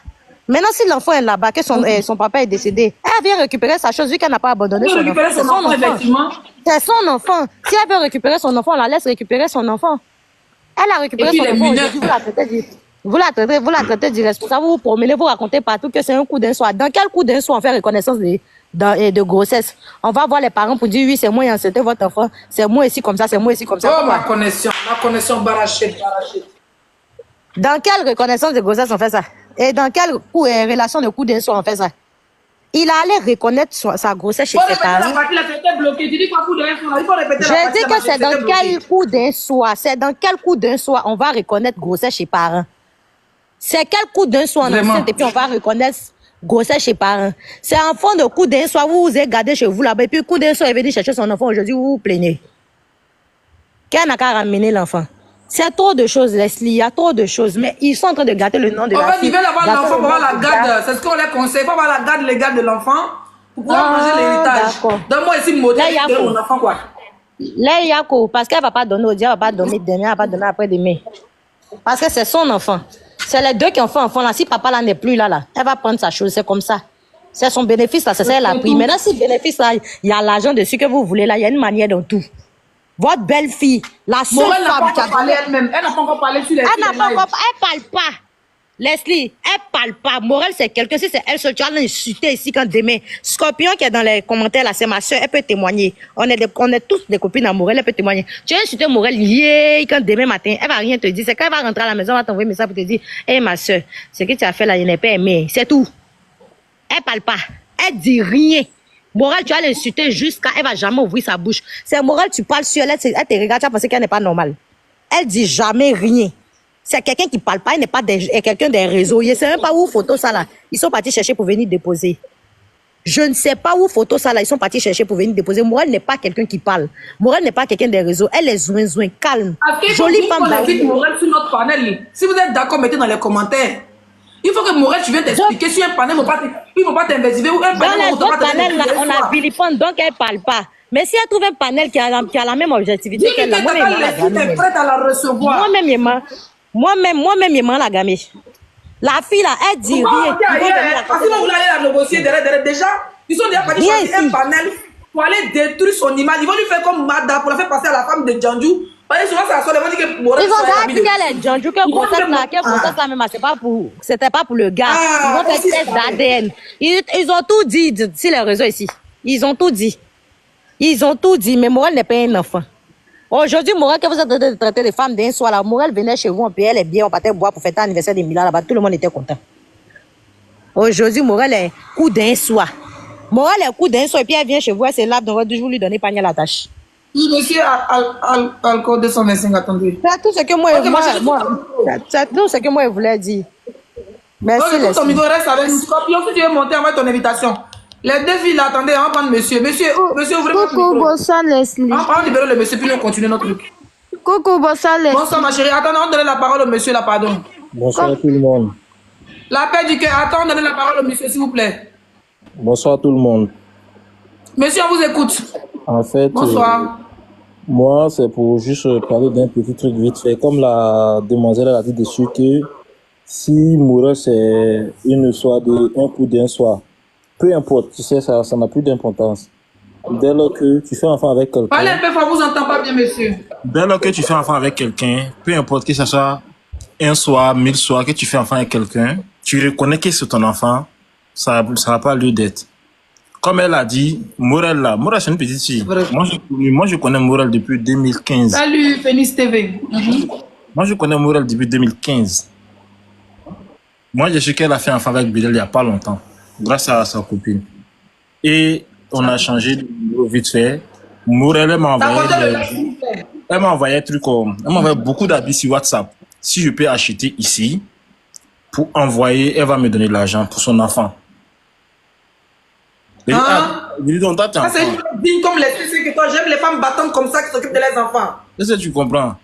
Maintenant, si l'enfant est là-bas, que son papa est décédé, elle vient récupérer sa chose vu qu'elle n'a pas abandonné son enfant. C'est son enfant. C'est son enfant. Si elle veut récupérer son enfant, on la laisse récupérer son enfant. Elle a récupéré son enfant. Vous la traitez d'irresponsable, vous vous promenez, vous racontez partout que c'est un coup d'un soir. Dans quel coup d'un soir on fait reconnaissance de grossesse? On va voir les parents pour dire oui, c'est moi, c'était votre enfant, c'est moi ici comme ça, c'est moi ici comme ça. Oh, ma connexion barachée. Dans quelle reconnaissance de grossesse on fait ça? Et dans quelle relation de coup d'un soir on fait ça? Il allait reconnaître sa grossesse chez ses parents. Je dis que c'est dans quel coup d'un soir. C'est dans quel coup d'un soir on va reconnaître grossesse chez parents. C'est quel coup d'un soir on enceinte et puis on va reconnaître grossesse chez parents. C'est en fond de coup d'un soir, vous vous êtes gardé chez vous là-bas et puis coup d'un soir est venu chercher son enfant aujourd'hui, vous vous plaignez. Qui n'a qu'à ramener l'enfant? C'est trop de choses, Leslie. Il y a trop de choses. Mais ils sont en train de gâter le nom de la fille. En fait, ils veulent avoir l'enfant pour avoir la garde. C'est ce qu'on les conseille. Il faut avoir la garde légale de l'enfant pour pouvoir manger l'héritage. Donne-moi ici le modèle de mon enfant, quoi. Là, Yako, parce qu'elle ne va pas donner au diable, elle ne va pas donner demain, elle ne va pas donner après-demain. Parce que c'est son enfant. C'est les deux qui ont fait enfant là. Si papa là n'est plus là, elle va prendre sa chose. C'est comme ça. C'est son bénéfice là. C'est ça, elle a pris. Maintenant, si bénéfice là, il y a l'argent dessus que vous voulez là, il y a une manière dans tout. Votre belle-fille, la seule femme qui a parlé elle-même. Elle n'a pas encore parlé sur les filles. Elle parle pas. Leslie, elle parle pas. Morel, c'est quelqu'un. Si c'est elle seule, tu vas l'insulter ici quand demain. Scorpion qui est dans les commentaires là, c'est ma soeur, elle peut témoigner. On est tous des copines à Morel, elle peut témoigner. Tu as insulté Morel, quand demain matin, elle va rien te dire. C'est quand elle va rentrer à la maison, elle va t'envoyer un message pour te dire, hé ma soeur, ce que tu as fait là, je n'ai pas aimé. C'est tout. Elle parle pas. Elle dit rien. Morel, tu vas l'insulter jusqu'à elle va jamais ouvrir sa bouche. C'est Morel, tu parles sur elle, elle te regarde, tu vas penser qu'elle n'est pas normale. Elle dit jamais rien. C'est quelqu'un qui parle pas, elle n'est pas quelqu'un des réseaux. Je ne sais même pas où photo ça là. Ils sont partis chercher pour venir déposer. Je ne sais pas où photo ça là, ils sont partis chercher pour venir déposer. Morel n'est pas quelqu'un qui parle. Morel n'est pas quelqu'un des réseaux. Elle est zouin, calme. Jolie femme. On invite Morel sur notre panel. Si vous êtes d'accord, mettez dans les commentaires. Il faut que Morel, tu viennes t'expliquer sur un panel, ils ne vont pas t'investiguer. Dans les autres panels, là, on a vilipende, donc elle ne parle pas. Mais si elle trouve un panel qui a la même objectivité qu'elle, moi-même, je m'en la gamme. La fille, là, elle dit rien. Parce que vous allez la négocier derrière. Déjà, ils sont déjà partis choisir un panel pour aller détruire son image. Ils vont lui faire comme Mada pour la faire passer à la femme de Djandjou. Parce que souvent, c'est la soeur, ils vont dire que Morel. Ils ont dit qu'elle est Djandjou, que grossesse là même, c'était pas pour le gars. Ils vont faire test d'ADN. Ils ont tout dit sur les réseaux ici. Ils ont tout dit. Mais Morel n'est pas un enfant. Aujourd'hui, Morel, que vous êtes en train de traiter les femmes d'un soir là, Morel venait chez vous, puis elle est bien, on partait boire pour fêter l'anniversaire de Milan là-bas, tout le monde était content. Aujourd'hui, Morel est coup d'un soir. Et puis elle vient chez vous, elle se lave dans votre douche, vous lui donnez panier à la tâche. Oui, monsieur, Alco 225, attendez. C'est tout ce que moi, je voulais dire. Merci, les ton micro reste avec nous. Scorpion, si tu veux monter, envoie ton invitation. Les deux filles, là, attendez, on va prendre monsieur. Monsieur, ouvrez votre micro. Coucou, bonsoir, Leslie. On va libérer le monsieur, puis nous continuer notre truc. Coucou, bonsoir, Leslie. Bonsoir, ma chérie. Attendez, on donne la parole au monsieur, là, pardon. Bonsoir à tout le monde. La paix du cœur. Attends, donnez la parole au monsieur, s'il vous plaît. Bonsoir à tout le monde. Monsieur, on vous écoute. En fait, bonsoir. Moi, c'est pour juste parler d'un petit truc vite fait. Comme la demoiselle a dit dessus que si Morel c'est une soirée un coup d'un soir, peu importe, tu sais, ça n'a plus d'importance. Dès lors que tu fais enfant avec quelqu'un... Parlez un peu fort, vous entend pas bien, monsieur. Dès lors que tu fais enfant avec quelqu'un, peu importe que ce soit un soir, 1000 soirs que tu fais enfant avec quelqu'un, tu reconnais que c'est ton enfant, ça n'a pas lieu d'être. Comme elle a dit, Morel là, Morel c'est une petite fille. Moi je connais Morel depuis 2015. Salut, Phoenix TV. Moi je connais Morel depuis 2015. Moi je sais qu'elle a fait enfant avec Bidel il n'y a pas longtemps, grâce à sa copine. Et on a changé de numéro vite fait. Morel, elle m'a envoyé un truc comme... Elle m'a envoyé beaucoup d'habits sur WhatsApp. Si je peux acheter ici, pour envoyer, elle va me donner de l'argent pour son enfant. C'est une digne comme les filles que toi, j'aime les femmes battantes comme ça qui s'occupent de leurs enfants. Est-ce que tu comprends?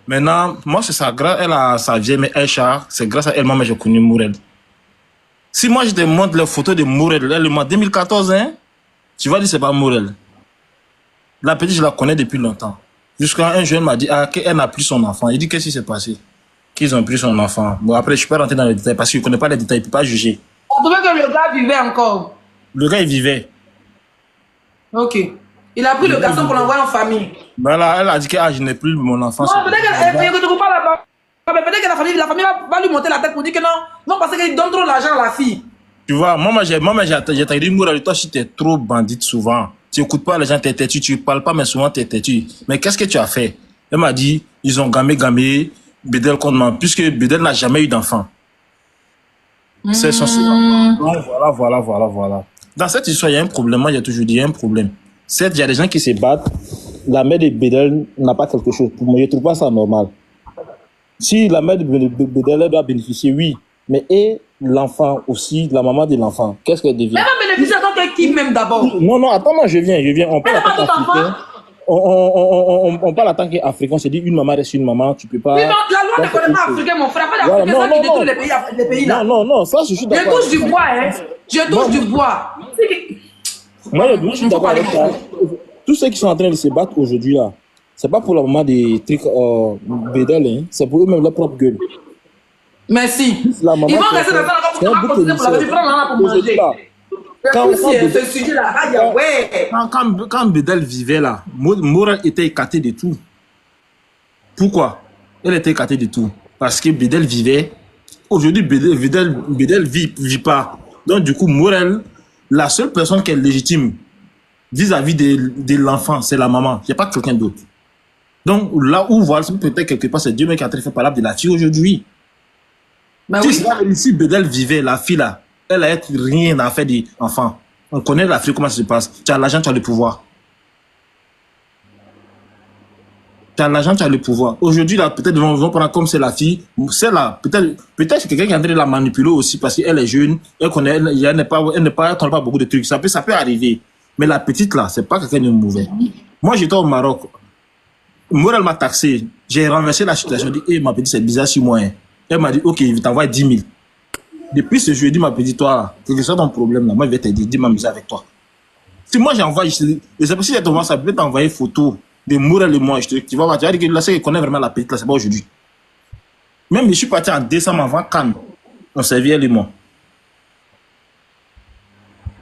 Maintenant, moi c'est ça, elle a sa vieille, mais Aïcha, c'est grâce à elle-même que j'ai connu Morel. Si moi je te montre les photos de Morel, elle le mois 2014, hein, tu vas dire c'est pas Morel. La petite, je la connais depuis longtemps. Jusqu'à un jeune m'a dit qu'elle n'a plus son enfant. Il dit qu'est-ce qui s'est passé? Qu'ils ont pris son enfant. Bon, après, je peux rentrer dans les détails parce que je ne connais pas les détails, il ne peut pas juger. On trouvait que le gars vivait encore. Le gars, il vivait. Ok. Il a pris le garçon pour l'envoyer en famille. Ben là, elle a dit que je n'ai plus mon enfant. Non, peut-être que la famille va lui monter la tête pour dire que non, parce qu'il donne trop d'argent à la fille. Tu vois, moi j'ai dit, Morel, toi, si tu es trop bandite souvent, tu n'écoutes pas les gens, tu es têtu, tu ne parles pas, mais souvent tu es têtu. Mais qu'est-ce que tu as fait? Elle m'a dit, ils ont gamé, Bidel contre moi, puisque Bidel n'a jamais eu d'enfant. C'est son voilà. Dans cette histoire, il y a un problème. Moi, j'ai toujours dit, il y a un problème. Certes, il y a des gens qui se battent. La mère de Bidel n'a pas quelque chose. Pour moi, je ne trouve pas ça normal. Si la mère de Bidel doit bénéficier, oui. Mais et l'enfant aussi, la maman de l'enfant, qu'est-ce qu'elle devient? Elle va bénéficier en tant que qui même d'abord? Non, attends, je viens. On parle en tant qu'Africain. On parle en tant qu'Africain. On se dit une maman reste une maman, tu peux pas. Oui, mais la loi ne connaît pas africain, mon frère. Pas d'Africain, ça qui détruit les pays là. Non, ça, je suis d'accord. Je touche du bois, hein. Je touche du bois. Moi, je suis d'accord avec ça. Tous ceux qui sont en train de se battre aujourd'hui là, c'est pas pour la maman des trucs Bidel, hein. C'est pour eux-mêmes leur propre gueule. Merci. Ils vont rester dans ça pour la pour manger. Quand Bidel vivait là, Morel était écarté de tout. Pourquoi? Elle était écartée de tout. Parce que Bidel vivait. Aujourd'hui, Bidel vit pas. Donc du coup, Morel, la seule personne qui est légitime vis-à-vis de l'enfant, c'est la maman. Il n'y a pas quelqu'un d'autre. Donc là où voilà, peut-être quelque part, c'est Dieu même qui a fait parler de la fille aujourd'hui. Si Bidel vivait, la fille là, elle a rien à faire d'enfant. On connaît l'Afrique, comment ça se passe. Tu as l'argent, tu as le pouvoir. tu as l'argent, tu as le pouvoir. Aujourd'hui, là, peut-être, ils vont prendre comme c'est la fille, celle-là, peut-être c'est quelqu'un qui est en train de la manipuler aussi parce qu'elle est jeune, elle connaît, elle connaît pas beaucoup de trucs. Ça peut arriver. Mais la petite, là, c'est pas quelqu'un de mauvais. Moi, j'étais au Maroc. Moi, elle m'a taxé. J'ai renversé la situation. J'ai dit, hey, ma petite, c'est bizarre sur moi. Hein. Elle m'a dit, ok, je vais t'envoyer 10 000. Depuis ce jeudi, ma petite, toi, quel que soit ton problème, là, moi, je vais te dire, dis m'amuser avec toi. Si moi, j'envoie, et c'est possible que tu ça peut t'envoyer photo de Mourel et moi. Tu vas voir, tu vas dire que là, c'est qu'elle connaît vraiment la petite, là, c'est pas aujourd'hui. Même, je suis parti en décembre avant Cannes. On s'est vu, elle et moi.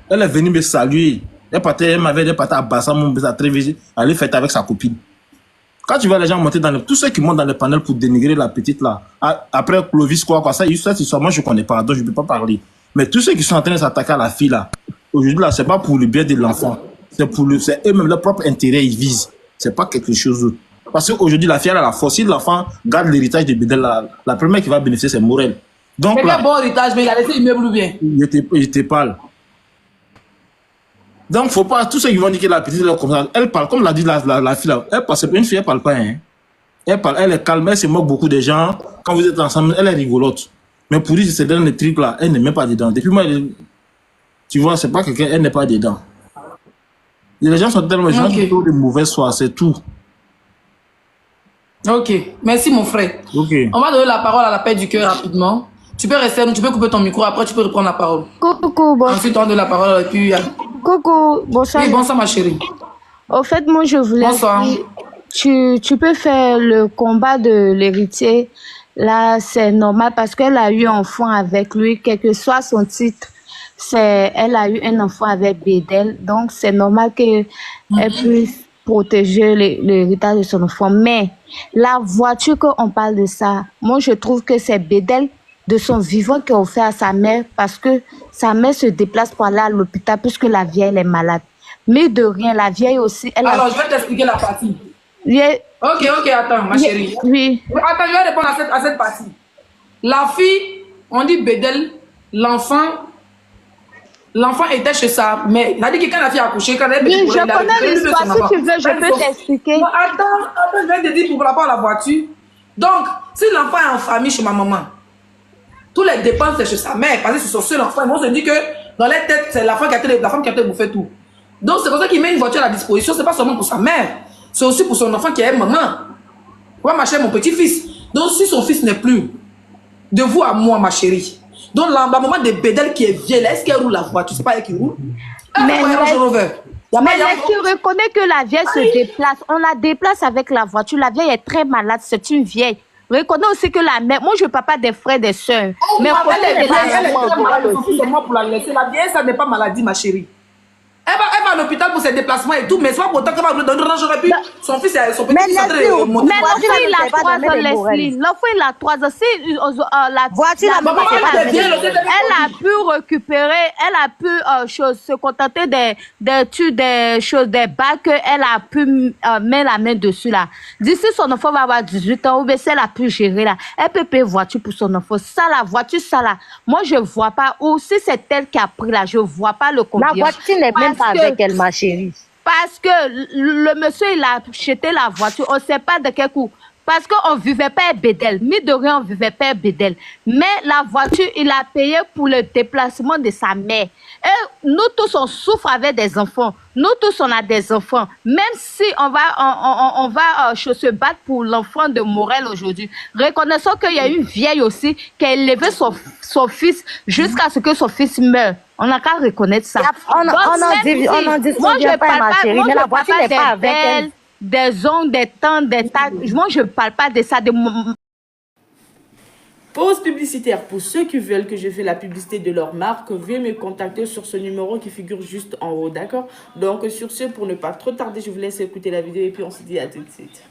Elle est venue me saluer. Elle m'avait parti à Bassam, à Tréviso, aller fêter avec sa copine. Quand tu vois les gens monter tous ceux qui montent dans le panel pour dénigrer la petite là, après Clovis, quoi, ça, moi je connais pas, donc je peux pas parler. Mais tous ceux qui sont en train de s'attaquer à la fille là, aujourd'hui là, c'est pas pour le bien de l'enfant, c'est eux-mêmes leur propre intérêt, ils visent. C'est pas quelque chose d'autre. Parce qu'aujourd'hui, la fille elle a la force. Si l'enfant garde l'héritage de Bédel, la première qui va bénéficier, c'est Morel. Donc c'est un bon héritage, mais il a laissé l'immeuble ou bien? Il était pâle. Donc, faut pas, tous ceux qui vont dire que la petite, elle parle, comme l'a dit la fille là, elle parle, c'est une fille, elle parle pas, hein. Elle est calme, elle se moque beaucoup des gens. Quand vous êtes ensemble, elle est rigolote. Mais pour dire, c'est dans les trucs là, elle n'est même pas dedans. Depuis moi, tu vois, c'est pas quelqu'un, elle n'est pas dedans. Et les gens sont tellement, gens qui ont de mauvaises soirs, c'est tout. Ok, merci mon frère. Ok. On va donner la parole à la paix du cœur rapidement. Tu peux rester, tu peux couper ton micro, après tu peux reprendre la parole. Coucou, bon. Ensuite, on donne la parole et puis... Coucou, bonsoir. Oui, bonsoir ma chérie. Au fait, moi je voulais... Bonsoir. Tu peux faire le combat de l'héritier. Là, c'est normal parce qu'elle a eu un enfant avec lui, quel que soit son titre. Elle a eu un enfant avec Bédel. Donc, c'est normal qu'elle puisse protéger l'héritage de son enfant. Mais la voiture qu'on parle de ça, moi je trouve que c'est Bédel de son vivant qui a offert à sa mère parce que sa mère se déplace pour aller à l'hôpital puisque la vieille elle est malade. Mais de rien, la vieille aussi... Alors, je vais t'expliquer la partie. Ok, attends, ma chérie. Oui. Attends, je vais répondre à cette partie. La fille, on dit Bédel, l'enfant était chez sa mère. Il a dit que quand la fille a accouché, quand elle je connais l'histoire, si tu veux, je peux t'expliquer. Attends, je vais te dire pour rapport à la voiture. Donc, si l'enfant est en famille chez ma maman, tous les dépenses c'est chez sa mère, parce que c'est son seul enfant. On se dit que dans les têtes, c'est la femme qui a été bouffée tout. Donc, c'est pour ça qu'il met une voiture à la disposition, c'est pas seulement pour sa mère, c'est aussi pour son enfant qui est maman. Ouais, ma chère, mon petit-fils. Donc, si son fils n'est plus, de vous à moi, ma chérie. Donc, la maman de Bédel qui est vieille, est-ce qu'elle roule la voiture? C'est pas elle qui roule. Mais tu reconnais que la vieille se déplace. On la déplace avec la voiture. La vieille est très malade, c'est une vieille. Reconnais aussi que la mère, moi je ne parle pas des frères, des soeurs. Mais elle est très malade, c'est moi pour la laisser. La vieille, ça n'est pas maladie, ma chérie. Elle va à l'hôpital pour ses déplacements et tout, mais c'est pas pour autant qu'elle va dans le range. Son fils et son petit fils sont en train de monter. Mais l'enfant il a 3 ans, Leslie. L'enfant il a 3 ans. Si la voiture, elle a pu récupérer, elle a pu se contenter des choses, des bacs qu'elle a pu mettre la main dessus là. D'ici son enfant va avoir 18 ans, ou bien si elle a pu gérer là, elle peut payer voiture pour son enfant. Ça la voiture, ça là. Moi je vois pas, ou si c'est elle qui a pris là, je vois pas le combien. La voiture n'est même pas avec elle, ma chérie. Parce que le monsieur, il a acheté la voiture, on ne sait pas de quel coup. Parce qu'on ne vivait pas à Bédel. Mis de rien, on ne vivait pas à Bédel. Mais la voiture, il a payé pour le déplacement de sa mère. Et nous tous, on souffre avec des enfants. Nous tous, on a des enfants. Même si on va se battre pour l'enfant de Morel aujourd'hui, reconnaissons qu'il y a une vieille aussi qui a élevé son fils jusqu'à ce que son fils meure. On n'a qu'à reconnaître ça. On en dit moi, je pas, ma chérie, mais la voiture n'est pas avec elle. Des ongles, des temps, des tags. Moi, je ne parle pas de ça. Pause publicitaire. Pour ceux qui veulent que je fasse la publicité de leur marque, veuillez me contacter sur ce numéro qui figure juste en haut, d'accord? Donc, sur ce, pour ne pas trop tarder, je vous laisse écouter la vidéo et puis on se dit à tout de suite.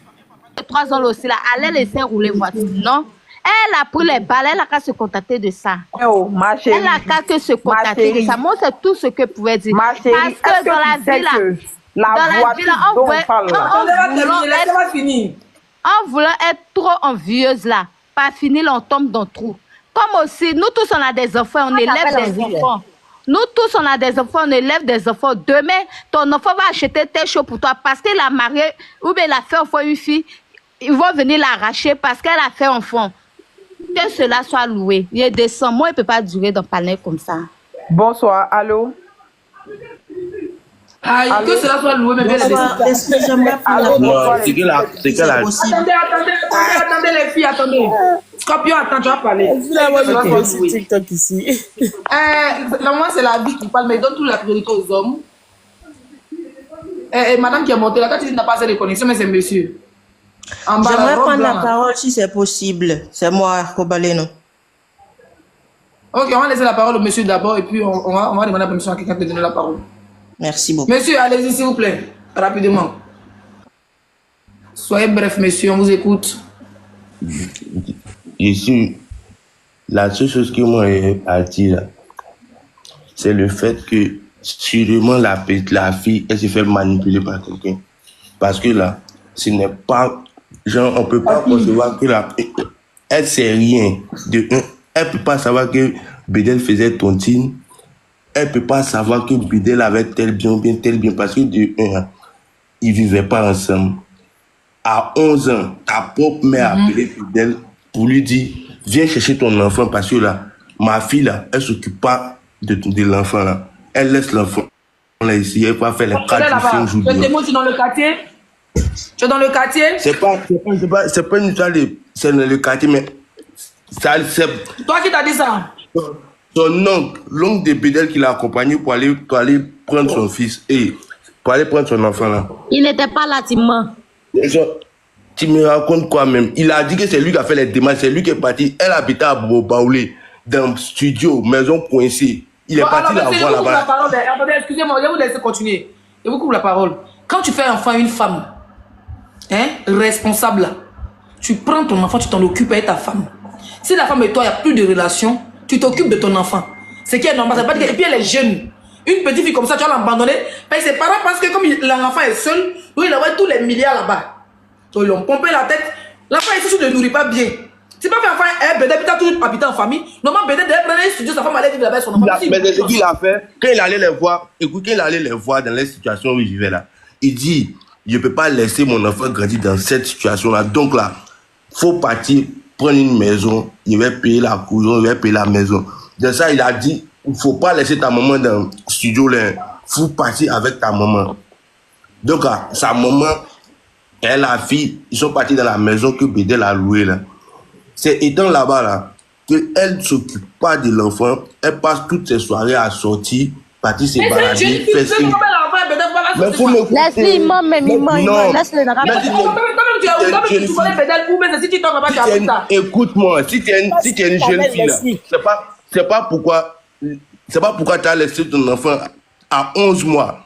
3 ans aussi, là, allez laisser rouler voiture. Non? Elle a pris les balles, elle a qu'à se contenter de ça. Oh, ma chérie. Elle a qu'à que se contenter de ça. Moi, c'est tout ce que je pouvais dire. Ma chérie, parce que dans la vie, là, on voulait être trop envieuse là, pas fini, là, on tombe dans le trou. Comme aussi, nous tous on a des enfants, on élève des enfants. Nous tous on a des enfants, on élève des enfants. Demain, ton enfant va acheter tes choses pour toi parce qu'il a marié ou bien il a fait enfant une fille. ils vont venir l'arracher parce qu'elle a fait enfant. Que cela soit loué. Il est décent. Moi, il ne peut pas durer dans le palais comme ça. Bonsoir, allô? Ah, que cela soit loué, mais bien les Est-ce que j'aimerais C'est qu'elle a... Attendez les filles, attendez. Scorpion, attends, tu vas parler. TikTok ici. Moi, c'est la vie qui parle, mais donne toute la priorité aux hommes. Et madame qui est montée là, toi tu dis que tu n'as pas assez de connexion, mais c'est monsieur. J'aimerais prendre la parole si c'est possible. C'est moi, Kobaleno. Ok, on va laisser la parole au monsieur d'abord et puis on va demander la permission à quelqu'un de donner la parole. Merci beaucoup. Monsieur, allez-y s'il vous plaît, rapidement. Soyez bref, monsieur, on vous écoute. Ici, la seule chose que moi j'ai à dire, c'est le fait que sûrement la fille, elle se fait manipuler par quelqu'un. Parce que là, ce n'est pas, genre, on peut pas concevoir que elle sait rien. Elle peut pas savoir que Bédel faisait tontine. Elle peut pas savoir que Bédel avait tel bien, parce que ils vivaient pas ensemble. À 11 ans, ta propre mère a appelé Bédel pour lui dire, viens chercher ton enfant parce que là, ma fille là, elle s'occupe pas de l'enfant là. Elle laisse l'enfant là ici, elle va faire les 4 jours. Tu es dans le quartier? Tu es dans le quartier? C'est pas une histoire c'est dans le quartier, mais ça, c'est... Toi qui t'as dit ça? Son oncle, l'oncle de Bédel qui l'a accompagné pour aller prendre son fils et pour aller prendre son enfant là. Il n'était pas là, Timon. Tu me racontes quoi même? Il a dit que c'est lui qui a fait les démarches, c'est lui qui est parti. Elle habitait à Bobaoulé, dans le studio, maison coincée. Il est parti la voir là-bas. Attendez, excusez-moi, je vais vous laisser continuer. Je vous coupe la parole. Quand tu fais enfant à une femme, responsable, tu prends ton enfant, tu t'en occupes avec ta femme. Si la femme et toi, il n'y a plus de relation, tu t'occupes de ton enfant. Ce qui est normal, pas dire, et puis elle est jeune. Une petite fille comme ça, tu vas l'abandonner. Mais ses parents pensent que comme l'enfant est seul, donc il a tous les milliards là-bas. Donc ils l'ont pompé la tête. L'enfant ici, tu ne le nourris pas bien. C'est pas fait enfant, Bédel, tu as toujours habité en famille. Normalement, Bédel devait prendre un studio, sa femme allait vivre là-bas avec son enfant. Mais c'est ce qu'il a fait. Quand il allait les voir, écoute, quand il allait les voir dans les situations où il vivait là, il dit, je ne peux pas laisser mon enfant grandir dans cette situation-là. Donc là, il faut partir, prendre une maison, il va payer la cour, il va payer la maison. De ça, il a dit, il ne faut pas laisser ta maman dans le studio là. Il faut partir avec ta maman. Donc là, sa maman et la fille, ils sont partis dans la maison que Bédel a louée là. C'est étant là-bas là, qu'elle ne s'occupe pas de l'enfant, elle passe toutes ses soirées à sortir, partir se balader, faire ce... Mais faut me Laisse-le, maman, laisse-le. Écoute-moi, si tu es une jeune fille là, c'est pas pourquoi tu as laissé ton enfant à 11 mois.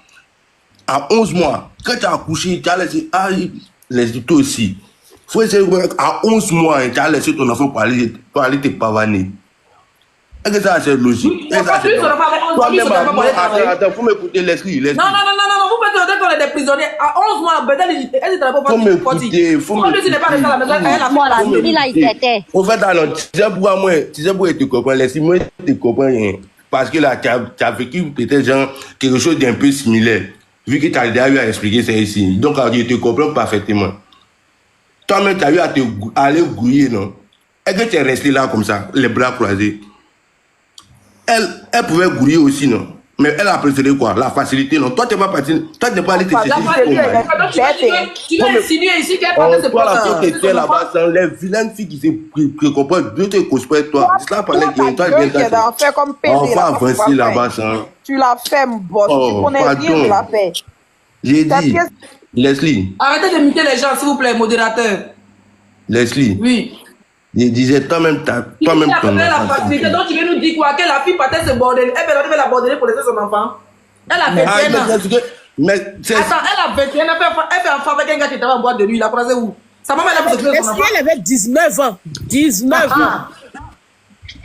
À 11 mois, quand tu as accouché, tu as laissé, toi aussi. Faut essayer à 11 mois, tu as laissé ton enfant pour aller te pavaner. Est-ce que ça c'est logique? Attends, faut m'écouter, Leslie. Non, vous faites dire qu'on est des prisonniers. À 11 mois, Bédel, elle était là pour faut m'écouter, faut m'écouter. Il a été. Au fait, alors, tu sais pourquoi tu comprends, Leslie, moi, tu comprends rien. Parce que là, tu as vécu peut-être genre quelque chose d'un peu similaire. Vu que tu as déjà eu à expliquer ça ici. Donc, je te comprends parfaitement. Toi-même, tu as eu à aller grouiller, non? Est-ce que tu es resté là comme ça, les bras croisés? Elle pouvait grouiller aussi, non? Mais elle a préféré quoi? La facilité, non? Toi, tu n'es pas parti. Toi, tu n'es pas allé te chercher. Tu vas insinuer ici qu'elle parle de ce toi, la tu étais là-bas, les vilaines filles qui comprennent, Dieu te construit, toi. Cela parlait bien, toi, bien. On va avancer là-bas, ça. Tu l'as fait, mon boss. Tu connais bien, tu l'as fait. J'ai dit, Leslie. Arrêtez de muter les gens, s'il vous plaît, modérateur. Leslie. Oui. Je disais, toi-même ton enfant. La facilité, donc tu veux nous dire quoi? Que la fille partait se border. Elle devait la border pour laisser son enfant. Elle a 21 ans. Attends, elle a 21 ans. Elle fait enfant avec un gars qui était en boîte de nuit. Il a croisé où? Sa maman, elle a pris son enfant. Est-ce qu'elle avait 19 ans? 19 ans.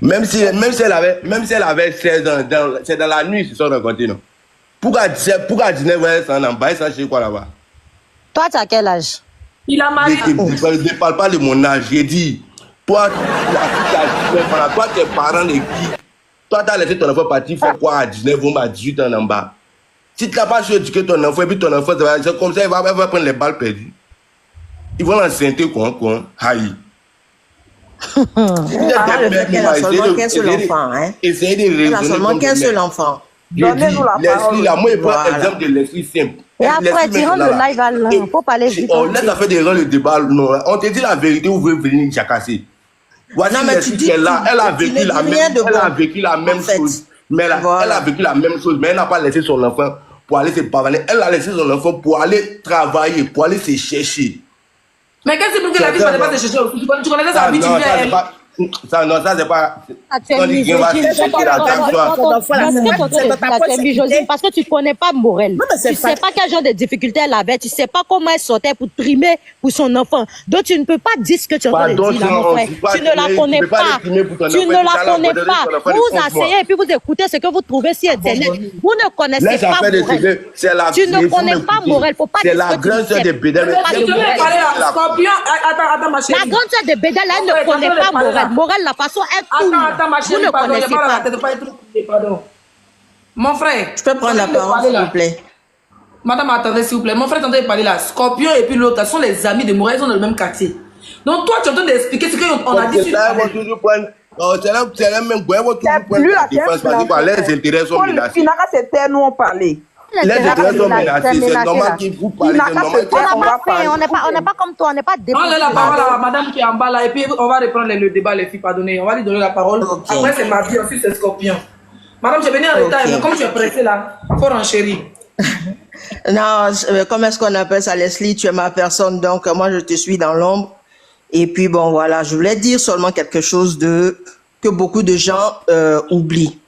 Même si elle avait 16 ans, c'est dans la nuit qu'ils se sont rencontrés, non? Pourquoi à 19 ans, elle s'en emballe, ça chez quoi là-bas? Toi, tu as quel âge? Il a marié. Ne parle pas de mon âge, j'ai dit. Toi, toi, tes parents de qui? Toi, tu as laissé ton enfant partir faire quoi à 19 ans, à 18 ans en bas? Si tu n'as pas su éduquer ton enfant, et puis ton enfant, c'est comme ça, il va prendre les balles perdues. Ils vont l'enceinte quoi, aïe. Elle a seulement qu'un seul enfant, hein. Essayez de raisonner. Elle a seulement qu'un seul enfant. Donnez-nous la parole. Leslie, moi, je prends l'exemple de Leslie simple. Et après, tu rentres le live à l'un. Il ne faut pas aller vite. On laisse affaire de rendre le débat. Non, on te dit la vérité, vous voulez venir jacasser. Voici Leslie qui est là. Elle a vécu la même chose. Mais elle a vécu la même chose, mais elle n'a pas laissé son enfant pour aller se pavaner. Elle a laissé son enfant pour aller travailler, pour aller se chercher. Mais qu'est-ce que la vie ne pas se chercher? Tu connaissais sa vie, tu viens à elle. Ça, c'est pas. Tu es misogyne parce que tu ne connais pas Morel. Tu ne sais pas quel genre de difficultés elle avait. Tu ne sais pas comment elle sortait pour trimer pour son enfant. Donc, tu ne peux pas dire ce que tu es en train de dire, là, mon frère. Tu ne la connais pas. Tu ne la connais pas. Vous vous asseyez et puis vous écoutez ce que vous trouvez sur Internet. Vous ne connaissez pas Morel. Tu ne connais pas Morel. Il ne faut pas dire ce que tu sais. C'est la grande sœur de Bédel. La scorpion, attends, ma chérie. La grande sœur de Bédel, elle ne connaît pas Morel. Morel, la façon, elle tourne. Attends, ma chérie, vous ne connaissez pas. Pardon. Mon frère. Je peux prendre la parole, s'il vous plaît. Madame, attendez, s'il vous plaît. Mon frère est en train de parler là. Scorpion et puis l'autre, ce sont les amis de Morel, ils sont dans le même quartier. Donc, toi, tu es en train d'expliquer ce qu'on a dit sur c'est la même boîte, Plus la les intérêts sont menacés. Finaka, c'était nous on parlait. Les intérêts sont menacés. C'est normal qu'il vous parle. On n'est pas comme toi, on n'est pas député. On a la parole à madame qui est en bas là et puis on va reprendre le débat, les filles, pardonnez. On va lui donner la parole. Après, c'est ma vie, ensuite c'est Scorpion. Madame, je venais en retard, mais comme tu es pressée là, il faut renchérir. Non, comment est-ce qu'on appelle ça, Leslie? Tu es ma personne, donc moi je te suis dans l'ombre. Et puis bon, voilà, je voulais dire seulement quelque chose que beaucoup de gens oublient.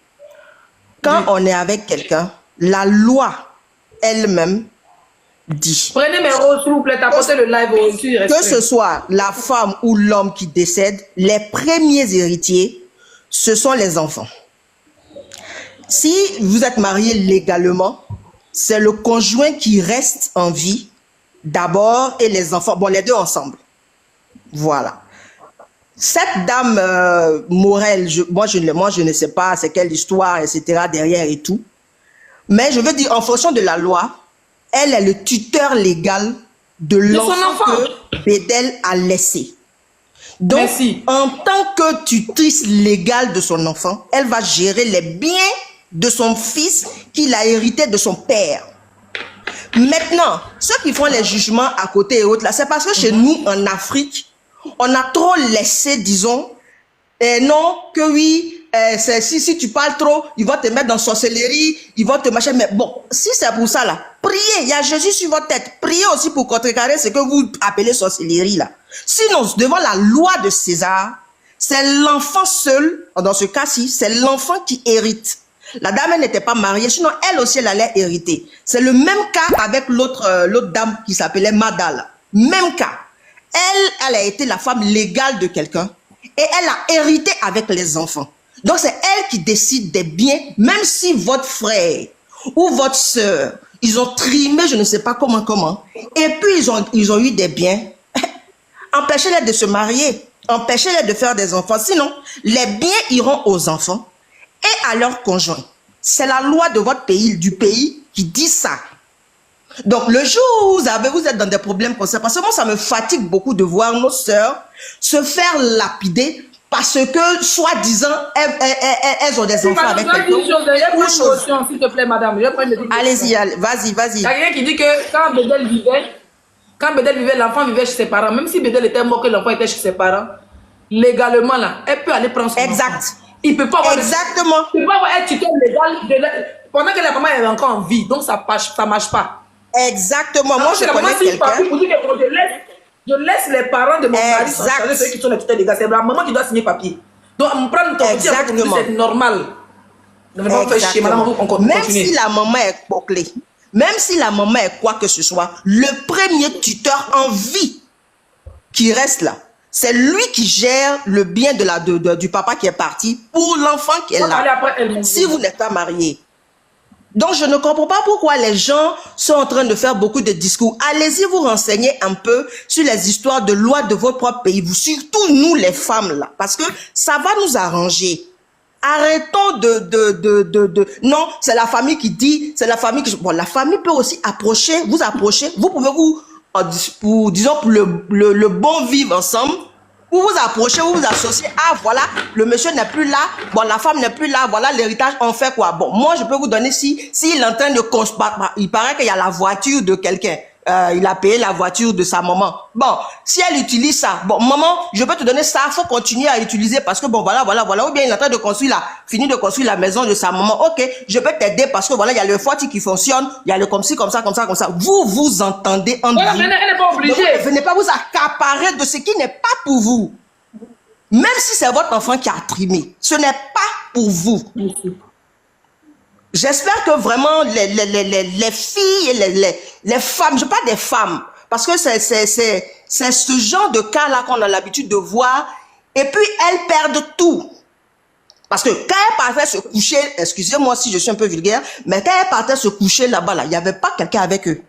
Quand on est avec quelqu'un, la loi elle-même dit. Prenez mes roses, s'il vous plaît, tapotez le live aussi. Que ce soit la femme ou l'homme qui décède, les premiers héritiers, ce sont les enfants. Si vous êtes marié légalement, c'est le conjoint qui reste en vie d'abord et les enfants, bon, les deux ensemble. Voilà. Cette dame Morel, moi je ne sais pas c'est quelle histoire, etc. derrière et tout. Mais je veux dire, en fonction de la loi, elle est le tuteur légal de l'enfant que Bédel a laissé. Donc, en tant que tutrice légale de son enfant, elle va gérer les biens de son fils qu'il a hérité de son père. Maintenant, ceux qui font les jugements à côté et autres, là, c'est parce que chez nous, en Afrique, on a trop laissé, disons, non, que oui, si tu parles trop, ils vont te mettre dans sorcellerie, ils vont te machin. Mais bon, si c'est pour ça là, priez, il y a Jésus sur votre tête. Priez aussi pour contrecarrer ce que vous appelez sorcellerie là. Sinon, devant la loi de César, c'est l'enfant seul, dans ce cas-ci, c'est l'enfant qui hérite. La dame, elle n'était pas mariée, sinon elle aussi, elle allait hériter. C'est le même cas avec l'autre dame qui s'appelait Madala. Même cas. Elle a été la femme légale de quelqu'un et elle a hérité avec les enfants. Donc, c'est elle qui décide des biens, même si votre frère ou votre soeur, ils ont trimé, je ne sais pas comment, et puis ils ont eu des biens. Empêchez-les de se marier, empêchez-les de faire des enfants. Sinon, les biens iront aux enfants et à leurs conjoints. C'est la loi de votre pays, du pays, qui dit ça. Donc, le jour où vous êtes dans des problèmes comme ça, parce que moi, ça me fatigue beaucoup de voir nos sœurs se faire lapider parce que, soi-disant, elles ont des enfants avec quelqu'un. S'il te plaît, madame. Allez-y, vas-y. Il y a quelqu'un qui dit que quand Bédel vivait, l'enfant vivait chez ses parents. Même si Bédel était mort, que l'enfant était chez ses parents, légalement, là, elle peut aller prendre son enfant. Il peut pas avoir exactement. Il peut pas avoir un tuteur légal pendant que la maman est encore en vie. Donc, ça marche pas. Exactement. Moi, je connais quelqu'un. Je laisse les parents de mon mari changer ceux qui sont les tuteurs légaux. C'est la maman qui doit signer papier. Donc, on prend ton petit enfant, c'est normal. Même si la maman est bouclée, même si la maman est quoi que ce soit, le premier tuteur en vie qui reste là, c'est lui qui gère le bien du papa qui est parti pour l'enfant qui est là. Si vous n'êtes pas marié. Donc, je ne comprends pas pourquoi les gens sont en train de faire beaucoup de discours. Allez-y vous renseigner un peu sur les histoires de loi de votre propre pays. Surtout nous, les femmes, là. Parce que ça va nous arranger. Arrêtons non, c'est la famille qui dit, c'est la famille qui... Bon, la famille peut aussi vous approcher. Vous pouvez disons, pour le bon vivre ensemble, vous vous approchez, vous vous associez. Ah, voilà, le monsieur n'est plus là. Bon, la femme n'est plus là. Voilà, l'héritage, on fait quoi? Bon, moi, je peux vous donner s'il est en train de construire. Il paraît qu'il y a la voiture de quelqu'un. Il a payé la voiture de sa maman. Bon, si elle utilise ça, bon, maman, je peux te donner ça, faut continuer à utiliser parce que bon, voilà. Ou bien il est en train de construire finir de construire la maison de sa maman. Ok, je peux t'aider parce que voilà, il y a le forti qui fonctionne, il y a le comme ci, comme ça. Vous vous entendez en voilà, elle n'est pas obligée. Ne venez pas vous accaparer de ce qui n'est pas pour vous. Même si c'est votre enfant qui a trimé, ce n'est pas pour vous. J'espère que vraiment les filles et les femmes, je parle des femmes, parce que c'est ce genre de cas-là qu'on a l'habitude de voir, et puis elles perdent tout. Parce que quand elles partaient se coucher, excusez-moi si je suis un peu vulgaire, mais quand elles partaient se coucher là-bas, il n'y avait pas quelqu'un avec eux.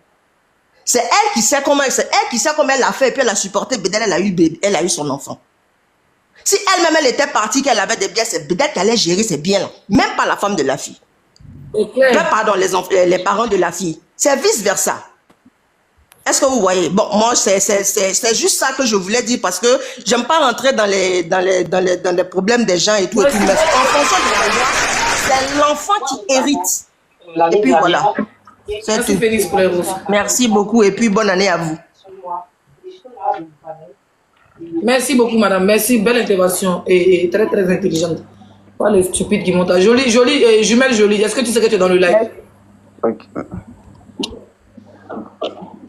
C'est elle qui sait comment elle l'a fait, et puis elle a supporté Bédel, elle a eu son enfant. Si elle-même elle était partie, qu'elle avait des biens, c'est Bédel qui allait gérer ses biens-là, même pas la femme de la fille. Pardon, les parents de la fille. C'est vice-versa. Est-ce que vous voyez? Bon, moi, c'est juste ça que je voulais dire parce que j'aime pas rentrer dans les problèmes des gens et tout. Mais en fonction de la loi, c'est l'enfant qui hérite. Et puis voilà. C'est tout. Merci beaucoup et puis bonne année à vous. Merci beaucoup, madame. Merci. Belle intervention et très, très intelligente. Pas les stupides qui montent. Jolie, jumelle jolie. Est-ce que tu sais que tu es dans le live?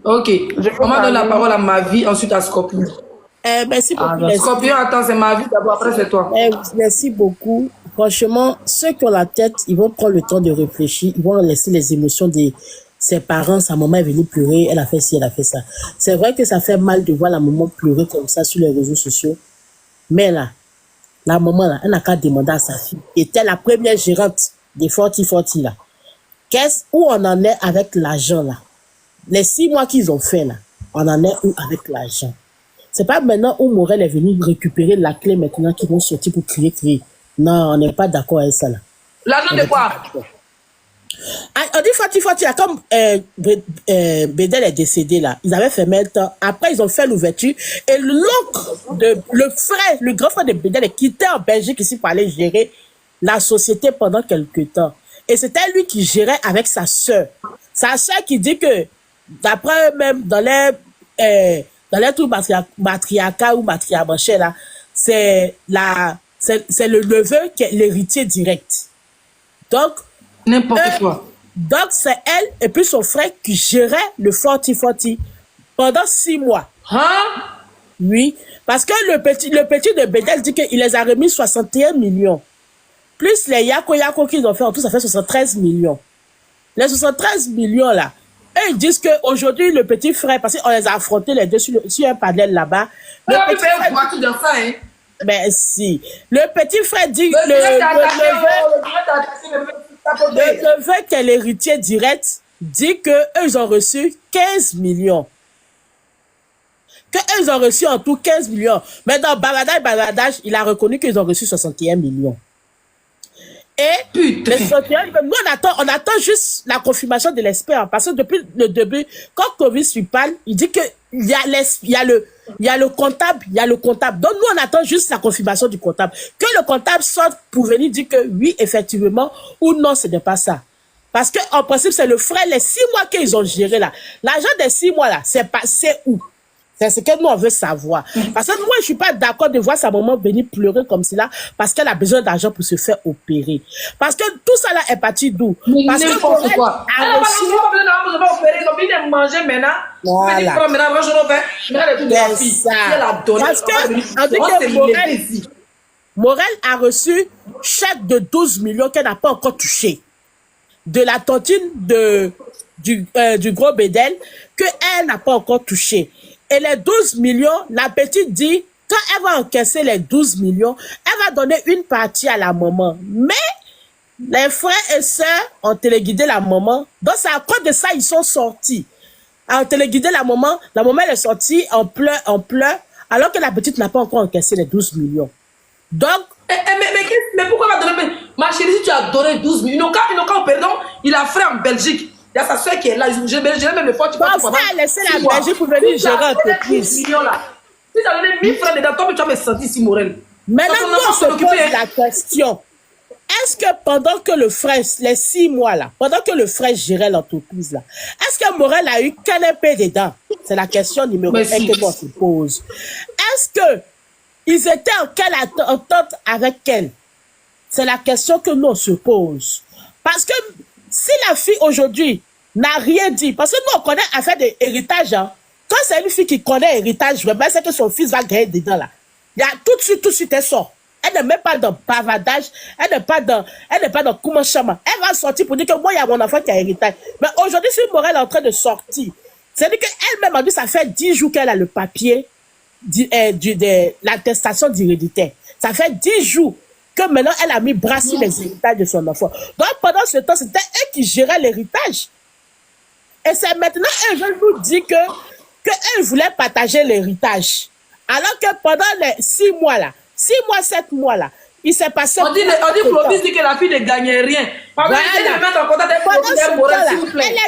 Ok. On va donner la parole à Mavi, ensuite à Scorpion. Merci beaucoup. Scorpion, attends, c'est Mavi d'abord, après c'est toi. Merci beaucoup. Franchement, ceux qui ont la tête, ils vont prendre le temps de réfléchir. Ils vont laisser les émotions de ses parents. Sa maman est venue pleurer. Elle a fait ci, elle a fait ça. C'est vrai que ça fait mal de voir la maman pleurer comme ça sur les réseaux sociaux. Mais là, la maman, là, elle n'a qu'à demander à sa fille. Était la première gérante des Forti là. Où on en est avec l'argent, là? Les 6 mois qu'ils ont fait, là, on en est où avec l'argent? C'est pas maintenant où Morel est venu récupérer la clé maintenant qu'ils vont sortir pour crier. Non, on n'est pas d'accord avec ça, là. L'argent de quoi? On dit Forti, là, comme Bédel est décédé, là, ils avaient fait un temps. Après, ils ont fait l'ouverture. Et le grand frère de Bédel est quitté en Belgique ici pour aller gérer la société pendant quelques temps. Et c'était lui qui gérait avec sa sœur. Sa sœur qui dit que, d'après même dans les trucs matriarcat ou matriarché, là, c'est le neveu qui est l'héritier direct. Donc, n'importe quoi. Donc, c'est elle et puis son frère qui gérait le Forti pendant 6 mois. Hein? Oui. Parce que le petit de Bédel dit qu'il les a remis 61 millions. Plus les Yako qu'ils ont fait en tout, ça fait 73 millions. Les 73 millions là, eux ils disent qu'aujourd'hui le petit frère, parce qu'on les a affrontés les deux sur un panel là-bas. Le petit frère dit le neveu qui est l'héritier direct dit que eux ils ont reçu 15 millions. Ils ont reçu en tout 15 millions. Mais dans Baladage, il a reconnu qu'ils ont reçu 61 millions. Et les 61, nous on attend juste la confirmation de l'expert. Parce que depuis le début, quand Covid lui parle, il dit que il y a le comptable. Donc nous on attend juste la confirmation du comptable. Que le comptable sorte pour venir dire que oui, effectivement, ou non, ce n'est pas ça. Parce que en principe, c'est le frère, les 6 mois qu'ils ont géré là. L'argent des 6 mois là, c'est passé où? C'est ce que nous, on veut savoir. Parce que moi, je suis pas d'accord de voir sa maman venir pleurer comme cela parce qu'elle a besoin d'argent pour se faire opérer. Parce que tout ça là est parti d'où? Parce que Morel a reçu... Parce que Morel a reçu chèque de 12 millions qu'elle n'a pas encore touché. De la tontine du gros Bédel qu'elle n'a pas encore touché. Et les 12 millions, la petite dit, quand elle va encaisser les 12 millions, elle va donner une partie à la maman. Mais les frères et sœurs ont téléguidé la maman. Donc c'est à cause de ça ils sont sortis. Ont téléguidé la maman elle est sortie en pleurs, alors que la petite n'a pas encore encaissé les 12 millions. Donc... Mais pourquoi va donner... Ma chérie, si tu as donné 12 millions, ils n'ont qu'à perdre, il a fait en Belgique. Il y a sa soeur qui est là. Je vais même le fort. Tu Ton frère a laissé la Belgique pour venir gérer l'entreprise. Si tu as donné 1000 francs dedans, toi, tu vas me sentir si Morel. Maintenant, nous, on se pose la question. Est-ce que pendant que le frère, les 6 mois là, pendant que le frère gérait l'entreprise là, est-ce que Morel a eu qu'un épée dedans? C'est la question numéro 1 que l'on se pose. Est-ce que ils étaient en quelle entente avec elle? C'est la question que nous on se pose. Parce que si la fille aujourd'hui n'a rien dit, parce que nous on connaît affaire d'héritage, hein. Quand c'est une fille qui connaît l'héritage, vraiment, c'est que son fils va gagner dedans là. Il y a tout de suite, elle sort. Elle n'est même pas dans bavardage, elle n'est pas dans Koumachama. Elle va sortir pour dire que moi, il y a mon enfant qui a héritage. Mais aujourd'hui, si Morel est en train de sortir, c'est-à-dire qu'elle-même a dit, ça fait 10 jours qu'elle a le papier de l'attestation d'héréditaire. Ça fait 10 jours que maintenant, elle a mis bras sur les héritages de son enfant. Donc, pendant ce temps, c'était elle qui gérait l'héritage. Et c'est maintenant, elle veut nous dire qu'elle voulait partager l'héritage. Alors que pendant les 6 mois là, 6 mois, 7 mois là, il s'est passé... On dit Clovis dit que la fille ne gagnait rien. Pendant elle a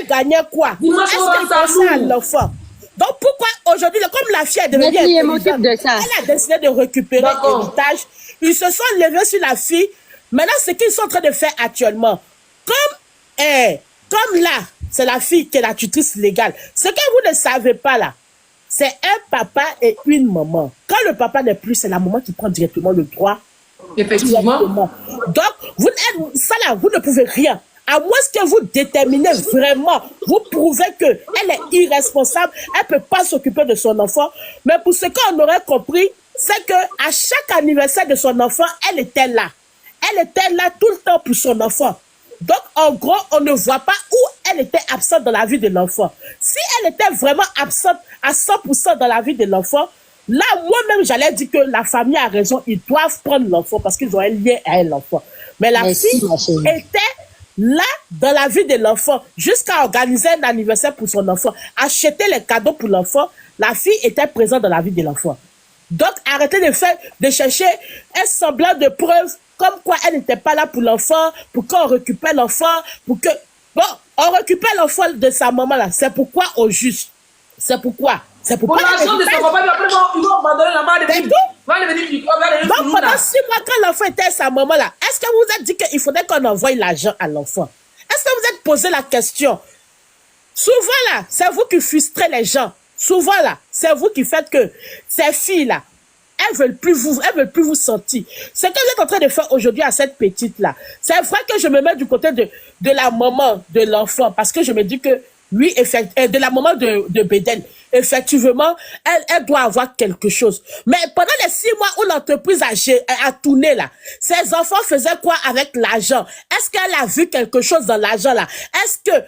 gagné quoi? Est-ce qu'elle pensait à l'enfant? Donc pourquoi aujourd'hui, comme la fille est devenue elle a décidé de récupérer l'héritage, ils se sont levés sur la fille. Maintenant, ce qu'ils sont en train de faire actuellement, comme là, c'est la fille qui est la tutrice légale. Ce que vous ne savez pas là, c'est un papa et une maman. Quand le papa n'est plus, c'est la maman qui prend directement le droit. Effectivement. Donc, vous ne pouvez rien. À moins que vous déterminez vraiment, vous prouvez qu'elle est irresponsable, elle ne peut pas s'occuper de son enfant. Mais pour ce qu'on aurait compris, c'est qu'à chaque anniversaire de son enfant, elle était là. Elle était là tout le temps pour son enfant. Donc, en gros, on ne voit pas où elle était absente dans la vie de l'enfant. Si elle était vraiment absente à 100% dans la vie de l'enfant, là, moi-même, j'allais dire que la famille a raison, ils doivent prendre l'enfant parce qu'ils ont un lien à l'enfant. Mais la fille était là dans la vie de l'enfant jusqu'à organiser un anniversaire pour son enfant, acheter les cadeaux pour l'enfant. La fille était présente dans la vie de l'enfant. Donc, arrêtez de chercher un semblant de preuve comme quoi elle n'était pas là pour l'enfant, pour qu'on récupère l'enfant, pour que... Bon, on récupère l'enfant de sa maman là. C'est pourquoi au juste. C'est pourquoi. C'est pourquoi. Pour l'argent de son papa, après, ils vont abandonner la main de vie. Donc, pendant 6 mois, quand l'enfant était à sa maman là, est-ce que vous vous êtes dit qu'il faudrait qu'on envoie l'argent à l'enfant? Est-ce que vous êtes posé la question? Souvent là, c'est vous qui frustrez les gens. Souvent là, c'est vous qui faites que ces filles là, elles veulent plus vous sentir. Ce que vous êtes en train de faire aujourd'hui à cette petite là, c'est vrai que je me mets du côté de la maman de l'enfant parce que je me dis que lui, de la maman de Bédel, effectivement, elle doit avoir quelque chose. Mais pendant les 6 mois où l'entreprise a tourné là, ses enfants faisaient quoi avec l'argent? Est-ce qu'elle a vu quelque chose dans l'argent là? Est-ce que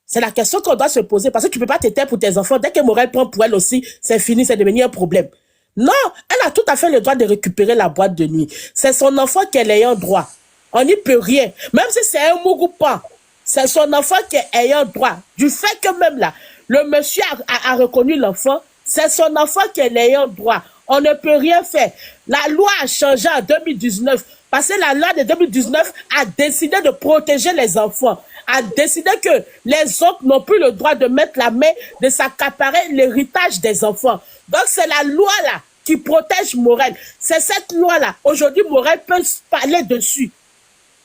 c'est la question qu'on doit se poser parce que tu peux pas t'éteindre pour tes enfants. Dès que Morel prend pour elle aussi, c'est fini, c'est devenu un problème. Non, elle a tout à fait le droit de récupérer la boîte de nuit. C'est son enfant qui est ayant droit. On n'y peut rien. Même si c'est un mougoupan, c'est son enfant qui est ayant droit. Du fait que même là, le monsieur a reconnu l'enfant, c'est son enfant qui est ayant droit. On ne peut rien faire. La loi a changé en 2019 parce que la loi de 2019 a décidé de protéger les enfants, a décidé que les oncles n'ont plus le droit de mettre la main, de s'accaparer l'héritage des enfants. Donc c'est la loi là qui protège Morel. C'est cette loi là. Aujourd'hui, Morel peut parler dessus.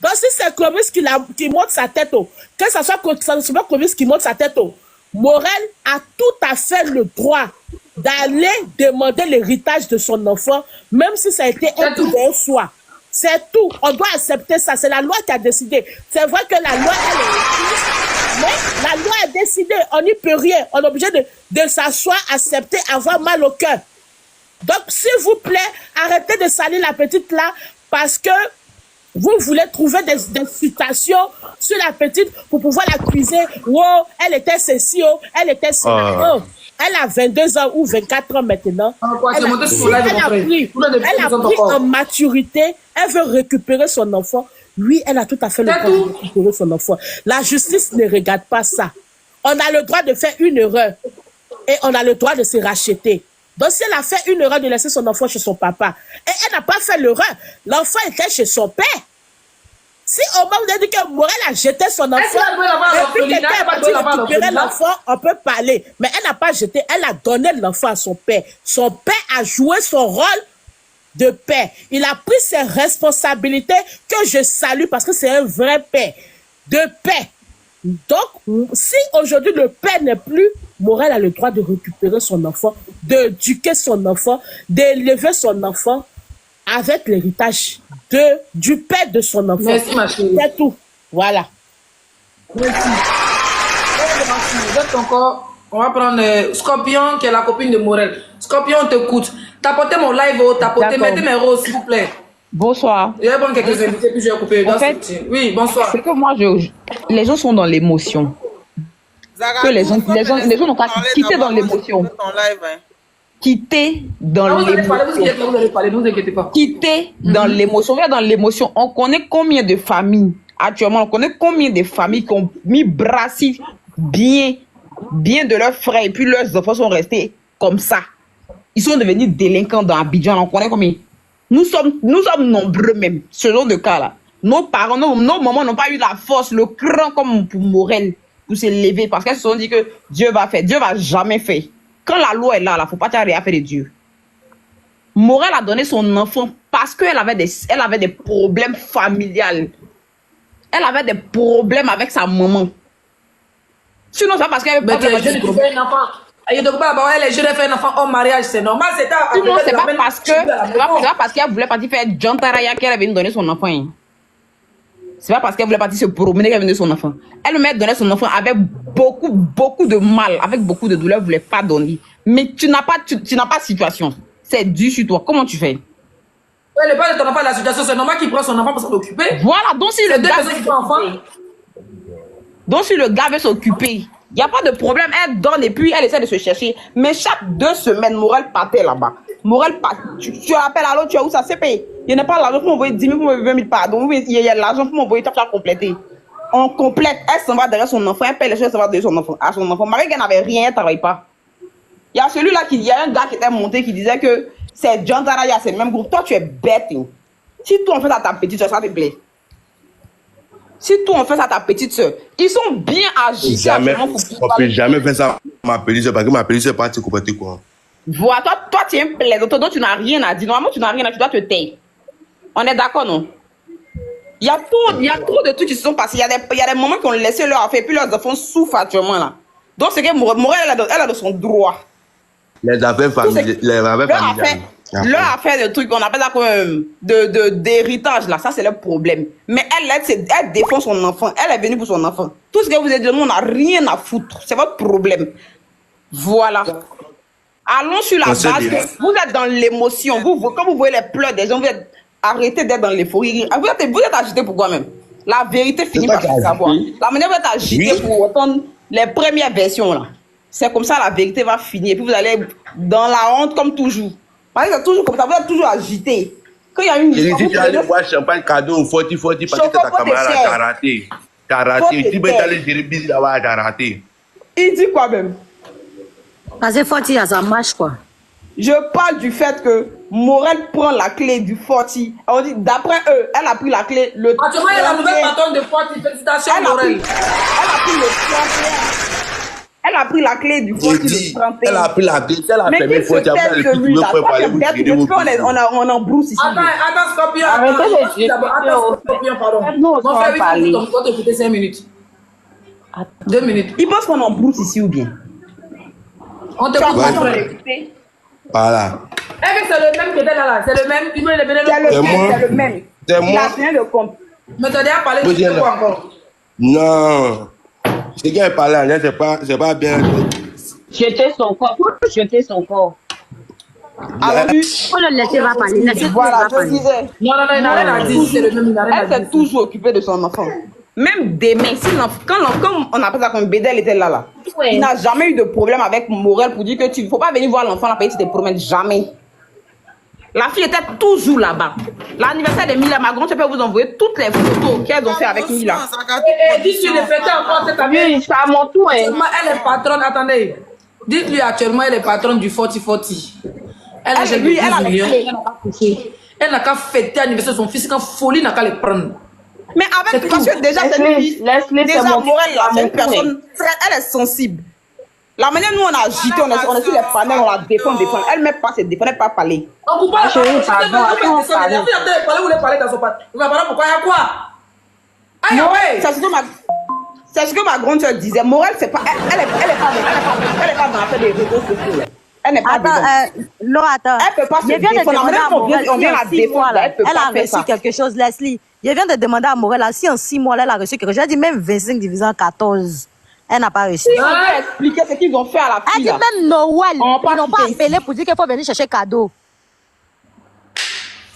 Donc si c'est Clovis qui monte sa tête haut, que ce soit Clovis qui monte sa tête haut, Morel a tout à fait le droit d'aller demander l'héritage de son enfant, même si ça a été un coup d'un soir. C'est tout. On doit accepter ça. C'est la loi qui a décidé. C'est vrai que la loi, elle est mais la loi a décidé. On n'y peut rien. On est obligé de s'asseoir, accepter, avoir mal au cœur. Donc, s'il vous plaît, arrêtez de salir la petite là parce que vous voulez trouver des citations sur la petite pour pouvoir l'accuser. Oh, elle était ceci, oh, elle était cela. Oh, elle a 22 ans ou 24 ans maintenant. Elle a pris en maturité. Elle veut récupérer son enfant. Oui, elle a tout à fait le droit de récupérer son enfant. La justice ne regarde pas ça. On a le droit de faire une erreur et on a le droit de se racheter. Donc, si elle a fait une erreur de laisser son enfant chez son papa, et elle n'a pas fait l'erreur, l'enfant était chez son père. Si au moment où vous avez dit que Morel a jeté son enfant, et puis quelqu'un est parti récupérer l'enfant, on peut parler. Mais elle n'a pas jeté, elle a donné l'enfant à son père. Son père a joué son rôle de père. Il a pris ses responsabilités que je salue parce que c'est un vrai père. De père. Donc, si aujourd'hui le père n'est plus, Morel a le droit de récupérer son enfant, d'éduquer son enfant, d'élever son enfant avec l'héritage du père de son enfant. Merci, ma chérie. C'est tout. Voilà. Merci. Vous êtes encore... On va prendre Scorpion, qui est la copine de Morel. Scorpion, on t'écoute. Tapotez mon live, tapotez, mettez mes roses, s'il vous plaît. Bonsoir. Je vais prendre quelques invités, puis je vais couper. En fait, oui, bonsoir. C'est que moi, les gens sont dans l'émotion. Que les gens n'ont pas quitté dans l'émotion. Quitter dans l'émotion. Quitter dans l'émotion. Dans l'émotion. On connaît combien de familles, actuellement, on connaît combien de familles qui ont mis Brassi bien de leurs frères et puis leurs enfants sont restés comme ça. Ils sont devenus délinquants dans Abidjan. On connaît combien. Nous sommes nombreux même, ce genre de cas-là. Nos parents, nos mamans n'ont pas eu la force, le cran comme pour Morel, pour s'élever, parce qu'elles se sont dit que Dieu va faire. Dieu va jamais faire. Quand la loi est là, il ne faut pas rien faire de Dieu. Morel a donné son enfant parce qu'elle avait des problèmes familiales. Elle avait des problèmes avec sa maman. Sinon, c'est parce qu'elle avait pas de problème. Je vais faire un enfant hors mariage, c'est normal, c'est pas parce qu'elle voulait partir faire John Taraya qu'elle avait donné son enfant. C'est pas parce qu'elle voulait partir se promener qu'elle avait donné son enfant. Elle m'a donné son enfant avec beaucoup de mal, avec beaucoup de douleur, elle voulait pas donner. Mais tu n'as pas de situation. C'est dû sur toi. Comment tu fais? Ouais, le père de ton enfant, la situation, c'est normal qu'il prend son enfant pour s'en occuper. Voilà, donc si le gars veut s'occuper, il n'y a pas de problème, elle donne et puis elle essaie de se chercher. Mais chaque 2 semaines, Morel partait là-bas. Morel part. Tu appelles à l'autre, tu as où ça s'est payé. Il n'y a pas l'argent pour m'envoyer 10 000, pour m'envoyer 20 000 pardon. Il y a l'argent pour m'envoyer, tu as complété. On complète, elle s'en va derrière son enfant, elle paye les choses, elle s'en va derrière à son enfant. Marie, elle n'avait rien, elle ne travaille pas. Il y a celui-là il y a un gars qui était monté qui disait que c'est John Taraya, c'est le même groupe. Toi, tu es bête. Hein. Si toi, on fait ça à ta petite soeur, ça te plaît. Si toi, on fait ça à ta petite soeur, ils sont bien agités. On ne peut jamais faire ça à ma petite soeur parce que ma petite soeur n'est pas te comporter quoi. Voilà, toi, tu es un plaisanteur, donc tu n'as rien à dire. Normalement, tu n'as rien à dire, tu dois te taire. On est d'accord, non? Il y a trop de trucs qui se sont passés. Il y a des moments qui ont laissé leur affaire, puis leurs enfants souffrent actuellement là. Donc, c'est que Morel, elle a de son droit. Les affaires familiales. Leur affaire de trucs, on appelle ça comme d'héritage là, ça c'est le problème. Mais elle défend son enfant, elle est venue pour son enfant. Tout ce que vous avez dit, on n'a rien à foutre, c'est votre problème. Voilà. Allons sur la base, vous êtes dans l'émotion, quand vous voyez les pleurs des gens, vous êtes arrêtez d'être dans l'euphorie. Vous êtes agité pourquoi même? La vérité finit par se savoir. La manière dont vous êtes agité pour entendre les premières versions là. C'est comme ça la vérité va finir. Et puis vous allez dans la honte comme toujours. Parce que c'est toujours comme ça, vous êtes toujours agité. Quand il y a une histoire. Si tu allais boire champagne cadeau, faut parce que ta camarade t'a raté. T'as raté. Tu peux aller gérer busy là-bas, t'as raté. Il dit quoi même? Parce que Forti, ça marche quoi. Je parle du fait que Morel prend la clé du Forti. On dit, d'après eux, elle a pris la clé le. Actuellement, il y a la nouvelle patronne de Forti. Félicitations, Morel. Elle a pris la clé du Forti le 31. Elle a pris la clé, elle a fermé le Forti. On en brousse ici. Attends, Scorpion. Attends, Scorpion, pardon. Mon frère, il faut t'écouter 5 minutes. 2 minutes. Il pense qu'on en brousse ici ou bien? On te coupe. Voilà. C'est le même qui était là. C'est le même. Il veut c'est le même. C'est moi. Il a rien de compte. Mais tu as déjà parlé de quoi encore? Non. Ce qui est parlé, c'est pas bien. Jeter son corps. Faut jeter son corps. Alors, faut le laisser va parler. Voilà, je disais. Non, il n'a rien à dire. C'est le même. Elle s'est toujours occupée de son enfant. Même demain, quand on appelle ça comme Bédel était là, il n'a jamais eu de problème avec Morel pour dire que tu ne faut pas venir voir l'enfant là, tu te promènes jamais. La fille était toujours là-bas. L'anniversaire de Mila, ma grande, je peux vous envoyer toutes les photos qu'elles ont fait avec Mila. Et dis-lui, le fêter encore cette année. Oui, ça à mon tour. Actuellement, elle est patronne. Attendez. Dites-lui actuellement, elle est patronne du Forti. Elle a gagné 12 millions. Elle n'a qu'à fêter l'anniversaire de son fils, quand folie n'a qu'à le prendre. Mais avec, parce que déjà, cette fille, déjà, Morel, là, c'est une personne, elle est sensible. La manière nous on a agité, on est sur les panels, on la défend. Elle ne met pas se défendre, elle ne peut pas parler. On peut pas parler. Vous voulez parler dans son pat. Vous allez parler pourquoi? Il y a quoi? Aïe, ouais. C'est ce que ma grande soeur disait. Morel, c'est pas. Elle est pas dans l'affaire des réseaux sociaux. Elle n'est pas dedans. Attends. Elle peut pas se défendre. On vient la défendre. Elle a reçu quelque chose, Leslie. Je viens de demander à Morel, si en 6 mois, elle a reçu quelque chose. J'ai dit même 25 divisé en 14. Elle n'a pas reçu. Si on peut expliquer ce qu'ils ont fait à la fille. Elle dit même Noël. Ils n'ont pas appelé pour dire qu'il faut venir chercher cadeau.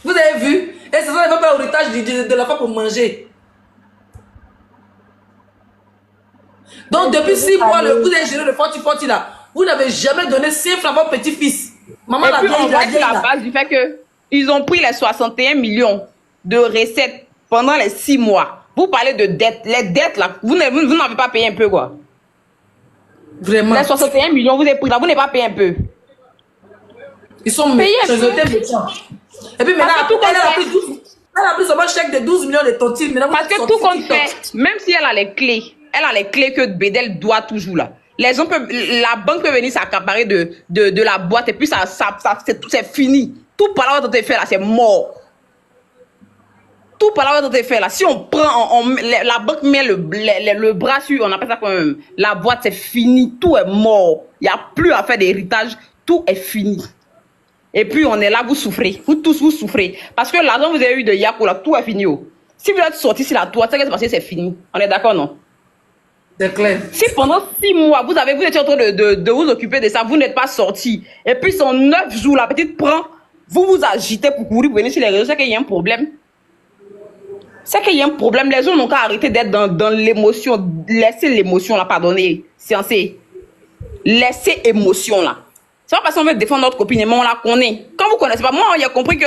Vous avez vu? Et ce sont les pas l'héritage de la femme pour manger. Donc depuis 6 mois, vous avez géré le forti là. Vous n'avez jamais donné 5 francs à votre petit-fils. Maman l'a dit. On va sur la base du fait qu'ils ont pris les 61 millions de recettes pendant les 6 mois. Vous parlez de dettes. Les dettes là, vous n'avez pas payé un peu quoi? Vraiment. Les 61 millions, vous avez pris là, vous n'avez pas payé un peu. Ils sont payés. Et puis maintenant, elle a pris son chèque de 12 millions de tontines. Parce que tout compte fait, même si elle a les clés que Bédel doit toujours là. La banque peut venir s'accaparer de la boîte et puis c'est fini. Tout par là, fait là, c'est mort. Tout par là, fait là. Si on prend, la banque met le bras sur, on appelle ça quand même, la boîte, c'est fini. Tout est mort. Il n'y a plus à faire d'héritage. Tout est fini. Et puis, on est là, vous souffrez. Vous tous, vous souffrez. Parce que l'argent que vous avez eu de Yako, là, tout est fini. Oh. Si vous êtes sorti sur la toile, ça qui s'est passé, c'est fini. On est d'accord, non? C'est clair. Si pendant 6 mois, vous étiez en train de vous occuper de ça, vous n'êtes pas sorti. Et puis, sur 9 jours, la petite prend, vous vous agitez pour courir, pour venir sur les réseaux, c'est qu'il y a un problème. C'est qu'il y a un problème. Les gens n'ont qu'à arrêter d'être dans l'émotion. Laissez l'émotion là, pardonnez. Sciencer. Laissez émotion là. C'est pas parce qu'on veut défendre notre copine, mais on la connaît. Quand vous connaissez pas, moi, il a compris que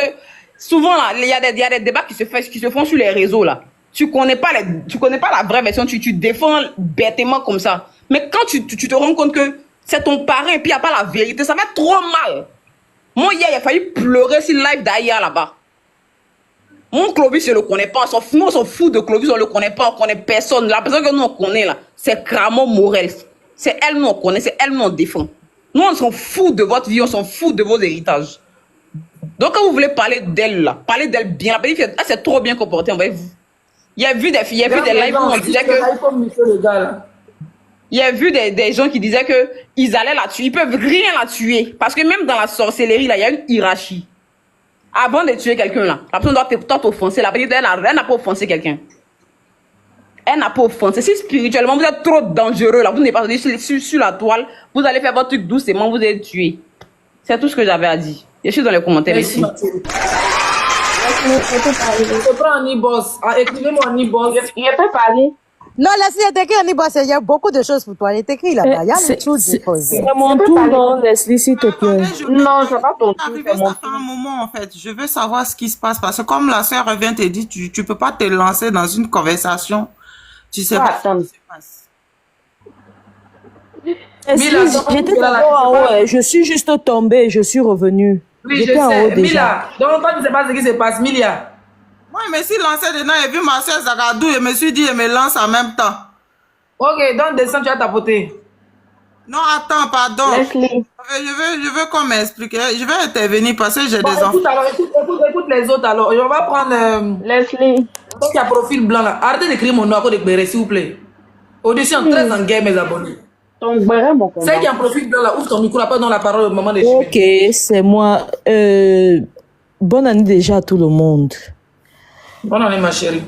souvent là, il y a des débats qui se font sur les réseaux là. Tu connais pas la vraie version, tu défends bêtement comme ça. Mais quand tu te rends compte que c'est ton parrain et puis il n'y a pas la vérité, ça fait trop mal. Moi, hier, il a failli pleurer sur le live d'Aïa là-bas. Mon Clovis, je ne le connais pas. Nous, on s'en fout de Clovis, on ne le connaît pas, on ne connaît personne. La personne que nous, on connaît là, c'est Cramo Morel. C'est elle, nous, on connaît, c'est elle, nous, on défend. Nous, on s'en fout de votre vie, on s'en fout de vos héritages. Donc, quand vous voulez parler d'elle là, parlez d'elle bien. La petite fille, elle s'est trop bien comportée, envoyez-vous. Il y a vu des filles, il y a vu des lives où on disait que... Il y a vu des gens qui disaient que ils allaient la tuer, ils peuvent rien la tuer. Parce que même dans la sorcellerie, là, il y a une hiérarchie. Avant de tuer quelqu'un là, la personne doit t'offenser. La petite, elle n'a pas offensé quelqu'un. Elle n'a pas offensé. Si spirituellement vous êtes trop dangereux là, vous n'êtes pas sur la toile, vous allez faire votre truc doucement, vous allez tuer. C'est tout ce que j'avais à dire. Je suis dans les commentaires ici. Je prends un e-boss. Écrivez-moi un e-boss. Je peux parler. Non, Leslie, elle t'écrit un e-boss. Il y a beaucoup de choses pour toi. Elle t'écrit là-bas. Il y a les choses déposées. C'est mon tour, non, Leslie, s'il te plaît. Non, c'est pas ton tour. Ça fait un moment, en fait. Je veux savoir ce qui se passe. Parce que comme la soeur revient te dire, tu peux pas te lancer dans une conversation. Tu sais pas ce qui se passe. J'étais d'abord en haut. Je suis juste tombée. Je suis revenue. Oui, je sais. Mila, donc toi, tu ne sais pas ce qui se passe, Milia. Moi, je me suis lancée dedans et vu ma soeur Zagadou, je me suis dit, je me lance en même temps. Ok, donc descends, tu vas tapoter. Non, attends, pardon. Leslie. Je veux qu'on m'explique. Je vais intervenir parce que j'ai des enfants. Écoute les autres alors. On va prendre... Leslie. Donc, il y a profil blanc là. Arrêtez d'écrire mon nom à côté de Béré, s'il vous plaît. Audition très en guerre, mes abonnés. Donc, voilà mon combat. C'est qui a un profil blanc là. Ouvre ton micro là, pas dans la parole au moment de Ok, c'est moi. Bonne année déjà à tout le monde. Bonne année, ma chérie.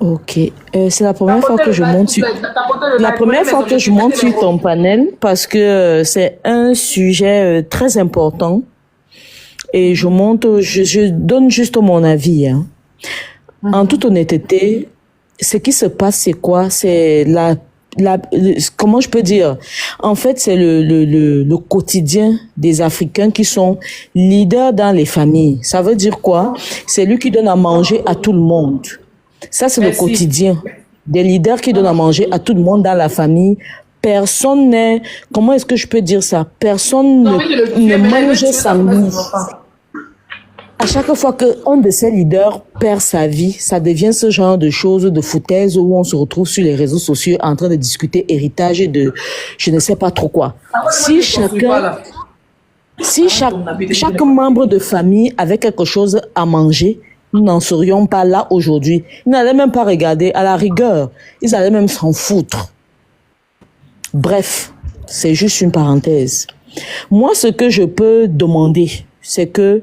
Ok, c'est la première fois que je monte sur... La première fois que je monte sur ton panel parce que c'est un sujet très important et je monte, je donne juste mon avis. Hein. En toute honnêteté, ce qui se passe, c'est quoi? C'est comment je peux dire? En fait, c'est le quotidien des Africains qui sont leaders dans les familles. Ça veut dire quoi? C'est lui qui donne à manger à tout le monde. Ça, c'est le quotidien des leaders qui donnent à manger à tout le monde dans la famille. Personne n'est... Comment est-ce que je peux dire ça? Personne ne mange sans lui. À chaque fois qu'un de ces leaders perd sa vie, ça devient ce genre de choses, de foutaise où on se retrouve sur les réseaux sociaux en train de discuter héritage et de je ne sais pas trop quoi. Si chaque membre de famille avait quelque chose à manger, nous n'en serions pas là aujourd'hui. Ils n'allaient même pas regarder, à la rigueur. Ils allaient même s'en foutre. Bref, c'est juste une parenthèse. Moi, ce que je peux demander, c'est que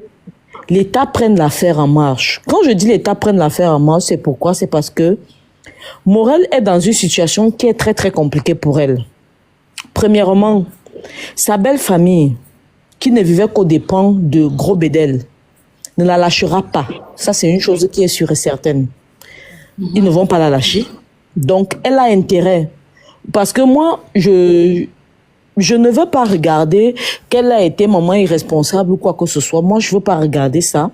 l'État prenne l'affaire en marche. Quand je dis l'État prenne l'affaire en marche, c'est pourquoi? C'est parce que Morel est dans une situation qui est très très compliquée pour elle. Premièrement, sa belle famille, qui ne vivait qu'aux dépens de Gros Bédel, ne la lâchera pas. Ça, c'est une chose qui est sûre et certaine. Ils ne vont pas la lâcher. Donc, elle a intérêt. Parce que moi, je ne veux pas regarder qu'elle a été maman irresponsable ou quoi que ce soit. Moi, je veux pas regarder ça.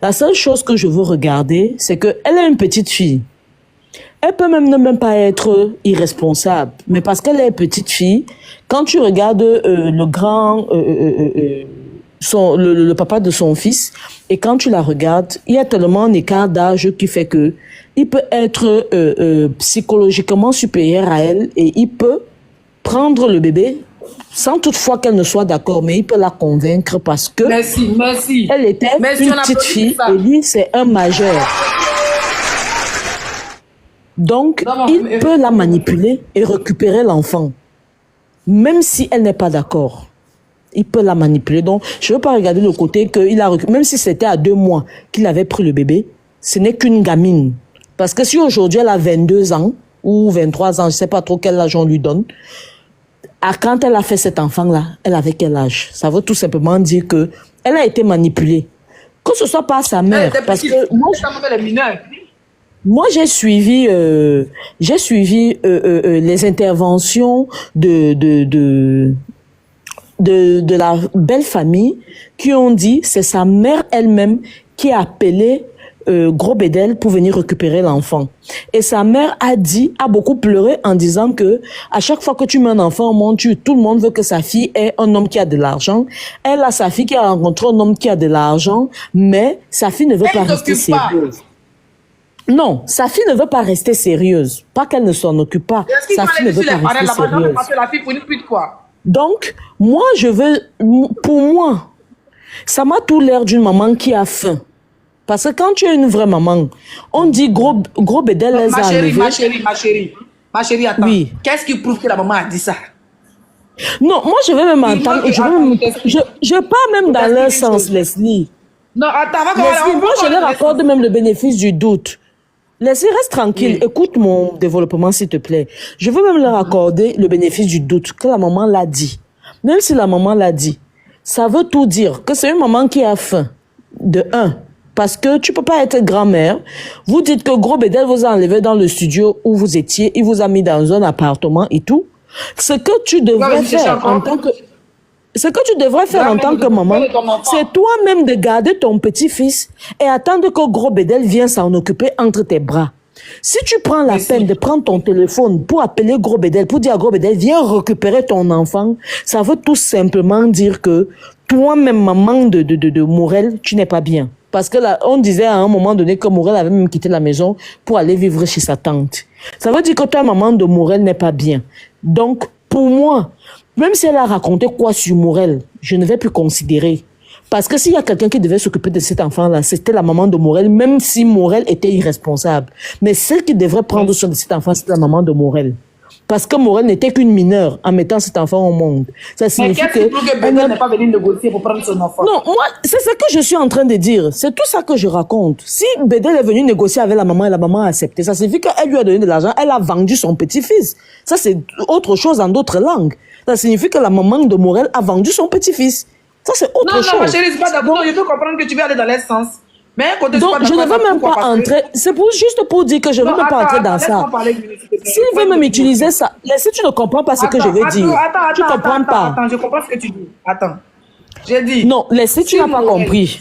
La seule chose que je veux regarder, c'est qu'elle est une petite fille. Elle peut même ne même pas être irresponsable. Mais parce qu'elle est petite fille, quand tu regardes le grand... le papa de son fils, et quand tu la regardes, il y a tellement un écart d'âge qui fait que il peut être psychologiquement supérieur à elle et il peut prendre le bébé sans toutefois qu'elle ne soit d'accord, mais il peut la convaincre parce que elle était une petite fille et lui c'est un majeur. Donc il peut la manipuler et récupérer l'enfant, même si elle n'est pas d'accord. Il peut la manipuler. Donc, je ne veux pas regarder le côté qu'il a récupéré. Même si c'était à 2 mois qu'il avait pris le bébé, ce n'est qu'une gamine. Parce que si aujourd'hui elle a 22 ans ou 23 ans, je ne sais pas trop quel âge on lui donne, quand elle a fait cet enfant-là, elle avait quel âge? Ça veut tout simplement dire que elle a été manipulée. Que ce soit par sa mère. Parce que moi, j'ai suivi les interventions de la belle famille qui ont dit c'est sa mère elle-même qui a appelé Gros Bédel pour venir récupérer l'enfant. Et sa mère a beaucoup pleuré en disant que à chaque fois que tu mets un enfant au monde, tout le monde veut que sa fille ait un homme qui a de l'argent. Elle a sa fille qui a rencontré un homme qui a de l'argent, mais sa fille ne veut pas rester sérieuse. Non, sa fille ne veut pas rester sérieuse. Pas qu'elle ne s'en occupe pas. Sa fille ne veut pas rester sérieuse. Donc, moi, pour moi, ça m'a tout l'air d'une maman qui a faim. Parce que quand tu es une vraie maman, on dit Gros Bédel les a enlevés. Ma chérie, attends. Oui. Qu'est-ce qui prouve que la maman a dit ça? Non, moi, je vais même entendre. Je pars même dans leur sens, Leslie. Non, attends, Leslie, moi, je leur accorde même le bénéfice du doute. Leslie, reste tranquille. Oui. Écoute mon développement, s'il te plaît. Je veux même leur accorder le bénéfice du doute que la maman l'a dit. Même si la maman l'a dit, ça veut tout dire que c'est une maman qui a faim. De un. Parce que tu peux pas être grand-mère. Vous dites que Gros Bédel vous a enlevé dans le studio où vous étiez. Il vous a mis dans un appartement et tout. Ce que tu devrais faire en tant que... Ce que tu devrais faire en tant que maman, c'est toi-même de garder ton petit-fils et attendre que Gros Bédel vienne s'en occuper entre tes bras. Si tu prends la peine de prendre ton téléphone pour appeler Gros Bédel, pour dire à Gros Bédel, viens récupérer ton enfant, ça veut tout simplement dire que toi-même, maman de Morel, tu n'es pas bien. Parce que là, on disait à un moment donné que Morel avait même quitté la maison pour aller vivre chez sa tante. Ça veut dire que toi, maman de Morel, n'est pas bien. Donc, pour moi, même si elle a raconté quoi sur Morel, je ne vais plus considérer. Parce que s'il y a quelqu'un qui devait s'occuper de cet enfant-là, c'était la maman de Morel, même si Morel était irresponsable. Mais celle qui devrait prendre soin de cet enfant, c'était la maman de Morel. Parce que Morel n'était qu'une mineure en mettant cet enfant au monde. Ça signifie mais qu'est-ce que Bédel n'est pas venu négocier pour prendre son enfant? Non, moi, c'est ce que je suis en train de dire. C'est tout ça que je raconte. Si Bédel est venu négocier avec la maman et la maman a accepté, ça signifie qu'elle lui a donné de l'argent, elle a vendu son petit-fils. Ça, c'est autre chose en d'autres langues. Ça signifie que la maman de Morel a vendu son petit-fils. Ça, c'est autre chose. Non, ma chérie, c'est pas d'abord. Je peux comprendre que tu veux aller dans leur sens. Mais côté, donc, je ne veux même pas entrer. C'est juste pour dire que je ne veux même pas entrer dans ça. S'il veut même utiliser ça, si tu ne comprends pas ce que je veux dire, tu ne comprends pas. Attends, je comprends ce que tu dis. Attends. J'ai dit. Non, si tu n'as pas compris.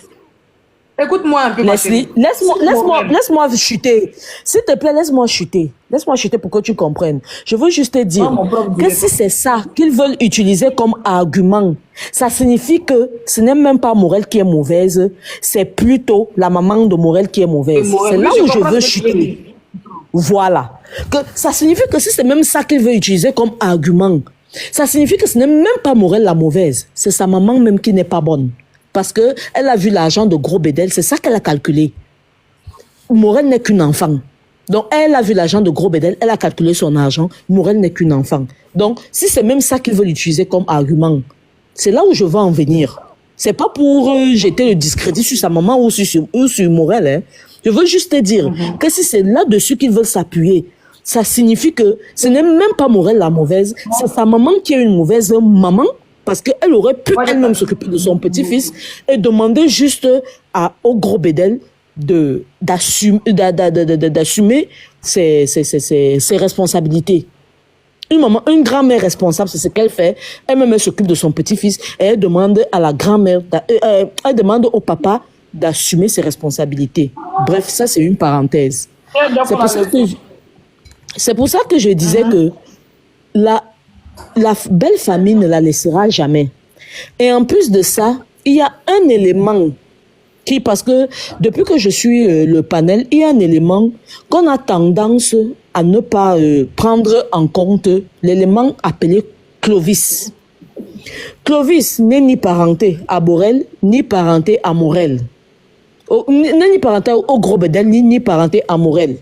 Écoute-moi un peu, Leslie, laisse-moi chuter. S'il te plaît, laisse-moi chuter. Laisse-moi chuter pour que tu comprennes. Je veux juste te dire que si c'est ça qu'ils veulent utiliser comme argument, ça signifie que ce n'est même pas Morel qui est mauvaise, c'est plutôt la maman de Morel qui est mauvaise. C'est là où je veux chuter. Voilà. Que ça signifie que si c'est même ça qu'il veut utiliser comme argument, ça signifie que ce n'est même pas Morel la mauvaise, c'est sa maman même qui n'est pas bonne. Parce que elle a vu l'argent de Gros Bédel, c'est ça qu'elle a calculé. Morel n'est qu'une enfant. Donc, elle a vu l'argent de Gros Bédel, elle a calculé son argent. Morel n'est qu'une enfant. Donc, si c'est même ça qu'ils veulent utiliser comme argument, c'est là où je veux en venir. C'est pas pour jeter le discrédit sur sa maman ou sur Morel. Hein. Je veux juste te dire que si c'est là-dessus qu'ils veulent s'appuyer, ça signifie que ce n'est même pas Morel la mauvaise, c'est sa maman qui est une mauvaise maman. Parce qu'elle aurait pu elle-même s'occuper de son petit-fils et demander juste au Gros Bédel d'assumer ses responsabilités. Une grand-mère responsable, c'est ce qu'elle fait. Elle-même, elle s'occupe de son petit-fils et elle demande à la grand-mère, elle demande au papa d'assumer ses responsabilités. Bref, ça, c'est une parenthèse. C'est pour ça que je disais que la belle famille ne la laissera jamais. Et en plus de ça, il y a un élément qui, parce que depuis que je suis le panel, il y a un élément qu'on a tendance à ne pas prendre en compte, l'élément appelé Clovis. Clovis n'est ni parenté à Borel, ni parenté à Morel. N'est ni parenté au Gros Bédel, ni parenté à Morel.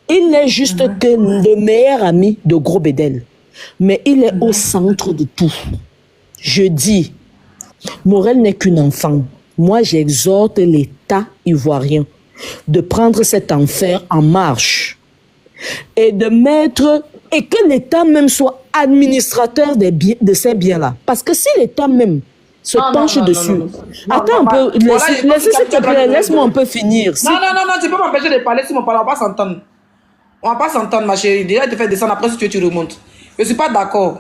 Il n'est juste que le meilleur ami de Gros Bédel. Mais il est au centre de tout. Je dis, Morel n'est qu'une enfant. Moi, j'exhorte l'État ivoirien de prendre cet enfer en marche et de mettre, et que l'État même soit administrateur de ces biens-là. Parce que si l'État même se penche dessus... Attends un peu, laisse-moi un peu finir. Non, tu peux m'empêcher de parler si on parle, on va pas s'entendre. On va pas s'entendre, ma chérie. Déjà, te faire descendre, après, si tu veux, tu remontes. Je suis pas d'accord.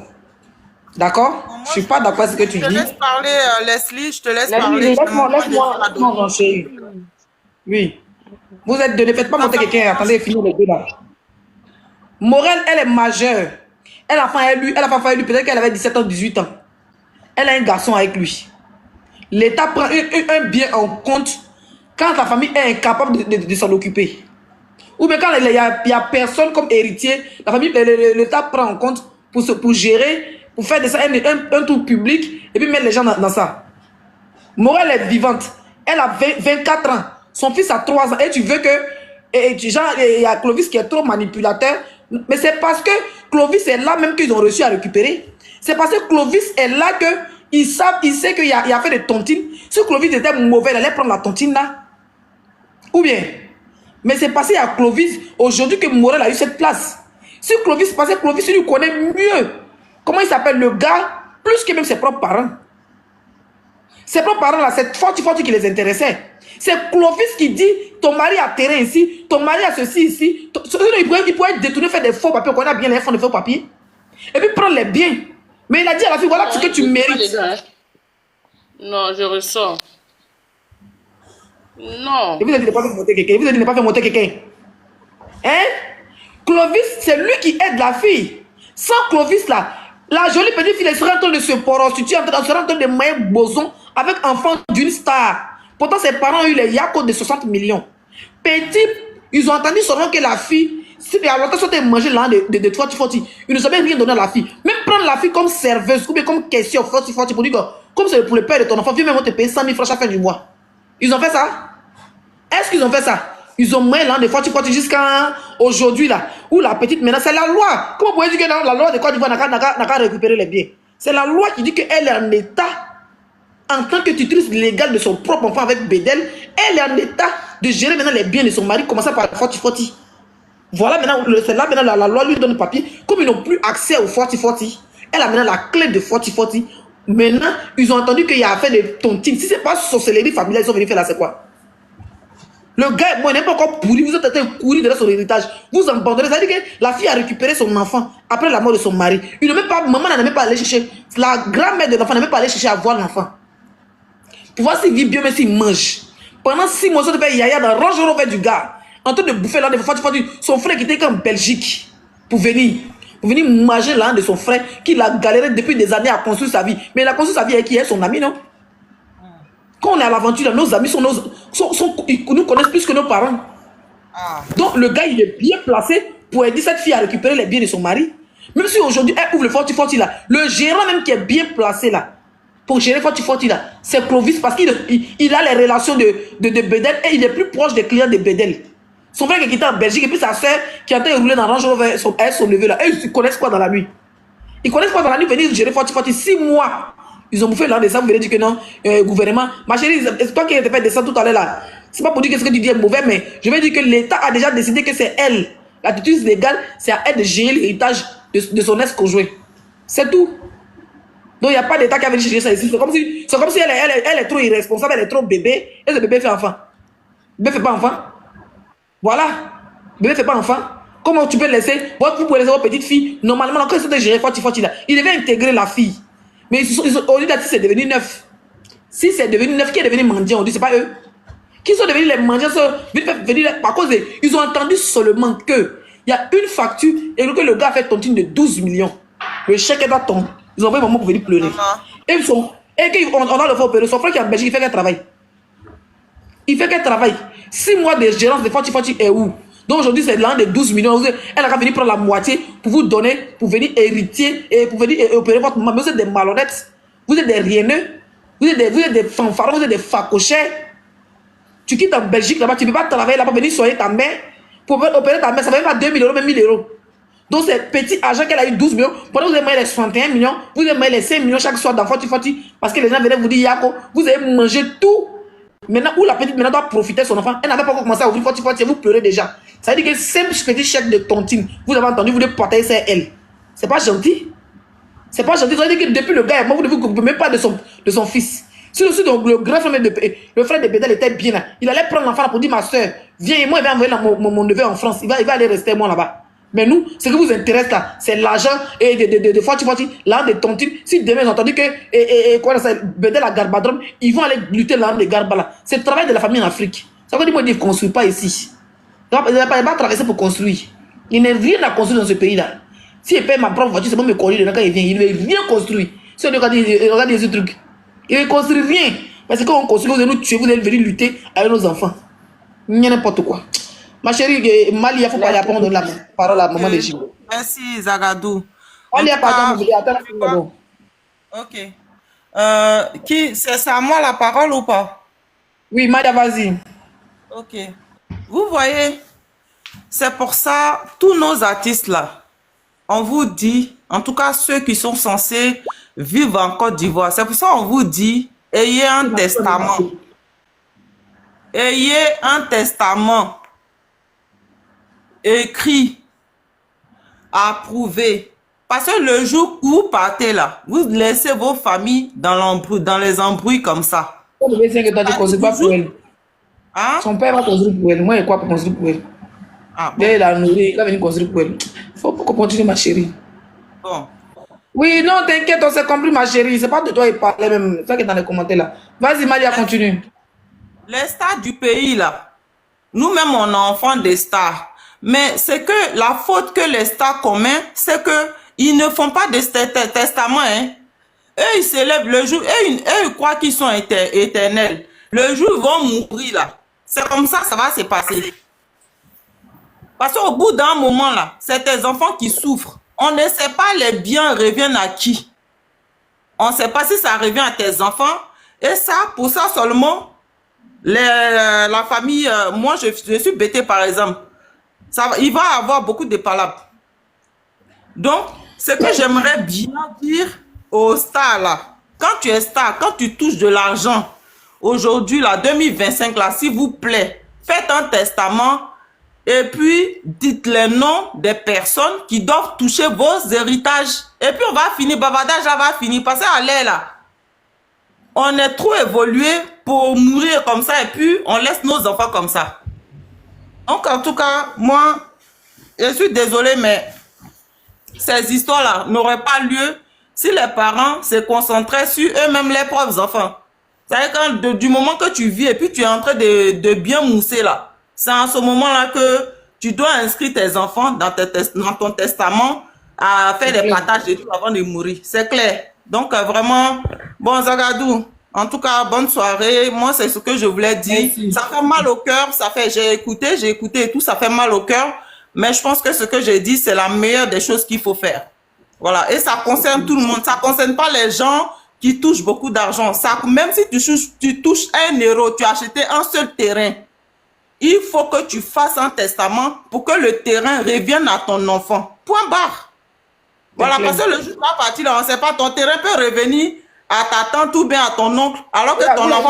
D'accord? Je suis pas d'accord avec ce que tu dis. Je te laisse parler, Leslie. Je te laisse parler. Laisse-moi, mon chéri. Oui. Vous êtes deux. Ne faites pas monter quelqu'un. Attendez, finir les deux là. Morel, elle est majeure. Elle a fait lui. Peut-être qu'elle avait 17 ans, 18 ans. Elle a un garçon avec lui. L'État prend un bien en compte quand la famille est incapable de s'en occuper. Ou bien quand il y a personne comme héritier, la famille, l'État prend en compte pour gérer, pour faire de ça un tour public et puis mettre les gens dans ça. Morel est vivante. Elle a 24 ans. Son fils a 3 ans. Et tu veux que... il y a Clovis qui est trop manipulateur. Mais c'est parce que Clovis est là même qu'ils ont réussi à récupérer. C'est parce que Clovis est là qu'il sait qu'il a fait des tontines. Si Clovis était mauvais, il allait prendre la tontine là. Ou bien... Mais c'est passé à Clovis aujourd'hui que Morel a eu cette place. Si Clovis passait, Clovis il lui connaît mieux. Comment il s'appelle le gars? Plus que même ses propres parents. Ses propres parents là, c'est Forti qui les intéressait. C'est Clovis qui dit, ton mari a terrain ici, ton mari a ceci ici. Il pourrait détourner, faire des faux papiers, qu'on a bien les fonds de faux papiers. Et puis prendre les biens. Mais il a dit à la fille, voilà ce que tu mérites. Non, je ressens. Non. Et vous n'avez pas fait monter quelqu'un. Vous n'avez pas fait monter quelqu'un. Hein? Clovis, c'est lui qui aide la fille. Sans Clovis, là, la jolie petite fille, elle serait en train de se prostituer, elle serait en train de mailler boson avec enfant d'une star. Pourtant, ses parents ont eu les yako de 60 millions. Petit, ils ont entendu seulement que la fille, si il y a longtemps, soit mangé l'an de Forti, ils ne savaient rien donner à la fille. Même prendre la fille comme serveuse ou bien comme caissière Forti pour dire que, comme c'est pour le père de ton enfant, viens même te payer 100 000 francs chaque fin du mois. Ils ont fait ça? Est-ce qu'ils ont fait ça? Ils ont mis l'an de Forti jusqu'à aujourd'hui là, où la petite maintenant, c'est la loi. Comment vous pouvez dire que la loi de Côte d'Ivoire n'a qu'à récupérer les biens? C'est la loi qui dit qu'elle est en état, en tant que tutrice légale de son propre enfant avec Bédel, elle est en état de gérer maintenant les biens de son mari, commençant par Forti. Voilà maintenant, c'est là maintenant la loi lui donne le papier. Comme ils n'ont plus accès au Forti, elle a maintenant la clé de Forti. Maintenant, ils ont entendu qu'il y a affaire de tontine. Si ce n'est pas sorcellerie familiale, ils sont venus faire là, c'est quoi? Le gars, moi, il n'est pas encore pourri. Vous êtes en train de courir derrière son héritage. Vous abandonnez. Ça veut dire que la fille a récupéré son enfant après la mort de son mari. Maman n'a même pas allé chercher. La grand-mère de l'enfant n'a même pas allé chercher à voir l'enfant. Pour voir s'il vit bien, mais s'il mange. Pendant 6 mois, ils ont fait yaya dans Range Rover du gars. En train de bouffer l'un de son frère qui était en Belgique pour venir manger l'un de son frère qui l'a galéré depuis des années à construire sa vie. Mais il a construit sa vie avec qui est son ami, non? Quand on est à l'aventure, nos amis ils nous connaissent plus que nos parents. Donc le gars, il est bien placé pour aider cette fille à récupérer les biens de son mari. Même si aujourd'hui, elle ouvre le forti là, le gérant même qui est bien placé là, pour gérer forti là, c'est Clovis parce qu'il a les relations de Bedel et il est plus proche des clients de Bedel. Son frère qui était en Belgique et puis sa soeur qui est en train de rouler dans Range Rover, son neveu là, ils connaissent quoi dans la nuit? Ils connaissent quoi dans la nuit? Venir gérer forti 6 mois. Ils ont bouffé l'un de ça, vous venez dire que non, gouvernement. Ma chérie, toi qui as fait descendre tout à l'heure là, c'est pas pour dire que ce que tu dis est mauvais, mais je veux dire que l'État a déjà décidé que c'est elle. La tutelle légale, c'est à elle de gérer l'héritage de son ex-conjoint. C'est tout. Donc il n'y a pas d'État qui a venu chercher ça ici. C'est comme si elle est trop irresponsable, elle est trop bébé, et ce bébé fait enfant. Le bébé fait pas enfant. Voilà. Le bébé fait pas enfant. Comment tu peux laisser, vous pouvez laisser votre petite fille, normalement, quand ils sont gérés forti là, il devait intégrer la fille. Mais au lieu d'être, c'est devenu neuf. Si c'est devenu neuf, qui est devenu mendiant, on dit, c'est pas eux. Qui sont devenus les mendiants, par cause ils ont entendu seulement que il y a une facture et que le gars a fait tontine de 12 millions. Le chèque doit tomber. Ils ont envoyé maman pour venir pleurer. Et on doit le faire opérer. Son frère qui est en Belgique, il fait quel travail? Il fait quel travail? 6 mois de gérance de forti est où? Donc aujourd'hui, c'est l'an de 12 millions. Elle a venu prendre la moitié pour vous donner, pour venir héritier et pour venir opérer votre maman. Mais vous êtes des malhonnêtes. Vous êtes des rienneux. Vous êtes des fanfarons. Vous êtes des facochers. Tu quittes en Belgique là-bas, tu ne peux pas travailler là-bas, venir soigner ta mère. Pour opérer ta mère, ça va même pas 2 000 €, même 1 000 €. Donc c'est petit argent qu'elle a eu 12 millions. Pendant que vous avez mangé les 61 millions, vous avez mangé les 5 millions chaque soir dans forti parce que les gens venaient vous dire Yako, vous avez mangé tout. Maintenant, où la petite doit profiter de son enfant, elle n'avait pas encore commencé à ouvrir forti et vous pleurez déjà. Ça veut dire que simple petit chèque de tontine, vous avez entendu, vous devez porter c'est elle. C'est pas gentil. C'est pas gentil. Ça veut dire que depuis le gars est mort, vous ne vous occupez même pas de son fils. Si le grand frère le frère de Bédel était bien là, il allait prendre l'enfant pour dire ma soeur, viens et moi, il va envoyer mon neveu en France. Il va aller rester moi là-bas. Mais nous, ce qui vous intéresse là, c'est l'argent et de forti, l'argent de tontine. Si demain ils ont entendu que Bédel à Garbadrom, ils vont aller lutter l'argent de Garba là. C'est le travail de la famille en Afrique. Ça veut dire qu'ils ne construisent pas ici. Il ne va pas traverser pour construire. Il n'y a rien à construire dans ce pays là. Si il paye ma propre voiture, c'est bon me conduire quand il vient. Il ne veut rien construire. Si on regarde ce truc. Il ne construit rien. Parce que quand on construit, vous allez nous tuer, vous allez venir lutter avec nos enfants. Il n'y a n'importe quoi. Ma chérie, Mali, il ne faut pas y apprendre la parole à maman de Jibo. Merci, Zagadou. On y a pas attends. Ok. C'est à moi la parole ou pas? Oui, Malia, vas-y. Ok. Vous voyez, c'est pour ça, tous nos artistes là, on vous dit, en tout cas ceux qui sont censés vivre en Côte d'Ivoire, c'est pour ça qu'on vous dit, ayez un testament. Ayez un testament écrit, approuvé. Parce que le jour où vous partez là, vous laissez vos familles dans les embrouilles comme ça. On devait dire que toi, tu ne construis pas pour elle. Hein? Son père va construire pour elle. Moi, il crois pour construire pour elle. Ah, bon. Il a nourri, il va venir construire pour elle. Il faut qu'on continue, ma chérie. Bon. Oui, non, t'inquiète, on s'est compris, ma chérie. C'est pas de toi il parlait même. C'est ça qui est dans les commentaires là. Vas-y, Malia, continue. Les stars du pays là, nous-mêmes, on est enfants des stars. Mais c'est que la faute que les stars commettent, c'est que ils ne font pas de testament. Hein. Eux, ils s'élèvent le jour. Eux, ils croient qu'ils sont éternels. Le jour où ils vont mourir là, c'est comme ça va se passer. Parce qu'au bout d'un moment là, c'est tes enfants qui souffrent. On ne sait pas les biens reviennent à qui. On ne sait pas si ça revient à tes enfants. Et ça, pour ça seulement, la famille, moi je suis bêté par exemple. Il va y avoir beaucoup de palabres. Donc, ce que j'aimerais bien dire aux stars là, quand tu es star, quand tu touches de l'argent, aujourd'hui, là, 2025, là, s'il vous plaît, faites un testament et puis dites les noms des personnes qui doivent toucher vos héritages. Et puis, on va finir, bavardage, là, va finir. Parce qu'à l'air, là, on est trop évolué pour mourir comme ça et puis on laisse nos enfants comme ça. Donc, en tout cas, moi, je suis désolé, mais ces histoires-là n'auraient pas lieu si les parents se concentraient sur eux-mêmes, leurs propres enfants. C'est-à-dire que du moment que tu vis et puis tu es en train de bien mousser là, c'est en ce moment-là que tu dois inscrire tes enfants dans ton testament à faire des partages et tout avant de mourir. C'est clair. Donc vraiment, bon Zagadou, en tout cas, bonne soirée. Moi, c'est ce que je voulais dire. Merci. Ça fait mal au cœur. J'ai écouté et tout, ça fait mal au cœur. Mais je pense que ce que j'ai dit, c'est la meilleure des choses qu'il faut faire. Voilà. Et ça concerne tout le monde. Ça concerne pas les gens qui touchent beaucoup d'argent. Même si tu touches 1 euro, tu as acheté un seul terrain, il faut que tu fasses un testament pour que le terrain revienne à ton enfant. Point barre. Voilà, parce que le jour va partir, on ne sait pas, ton terrain peut revenir à ta tante ou bien à ton oncle, alors que ton enfant...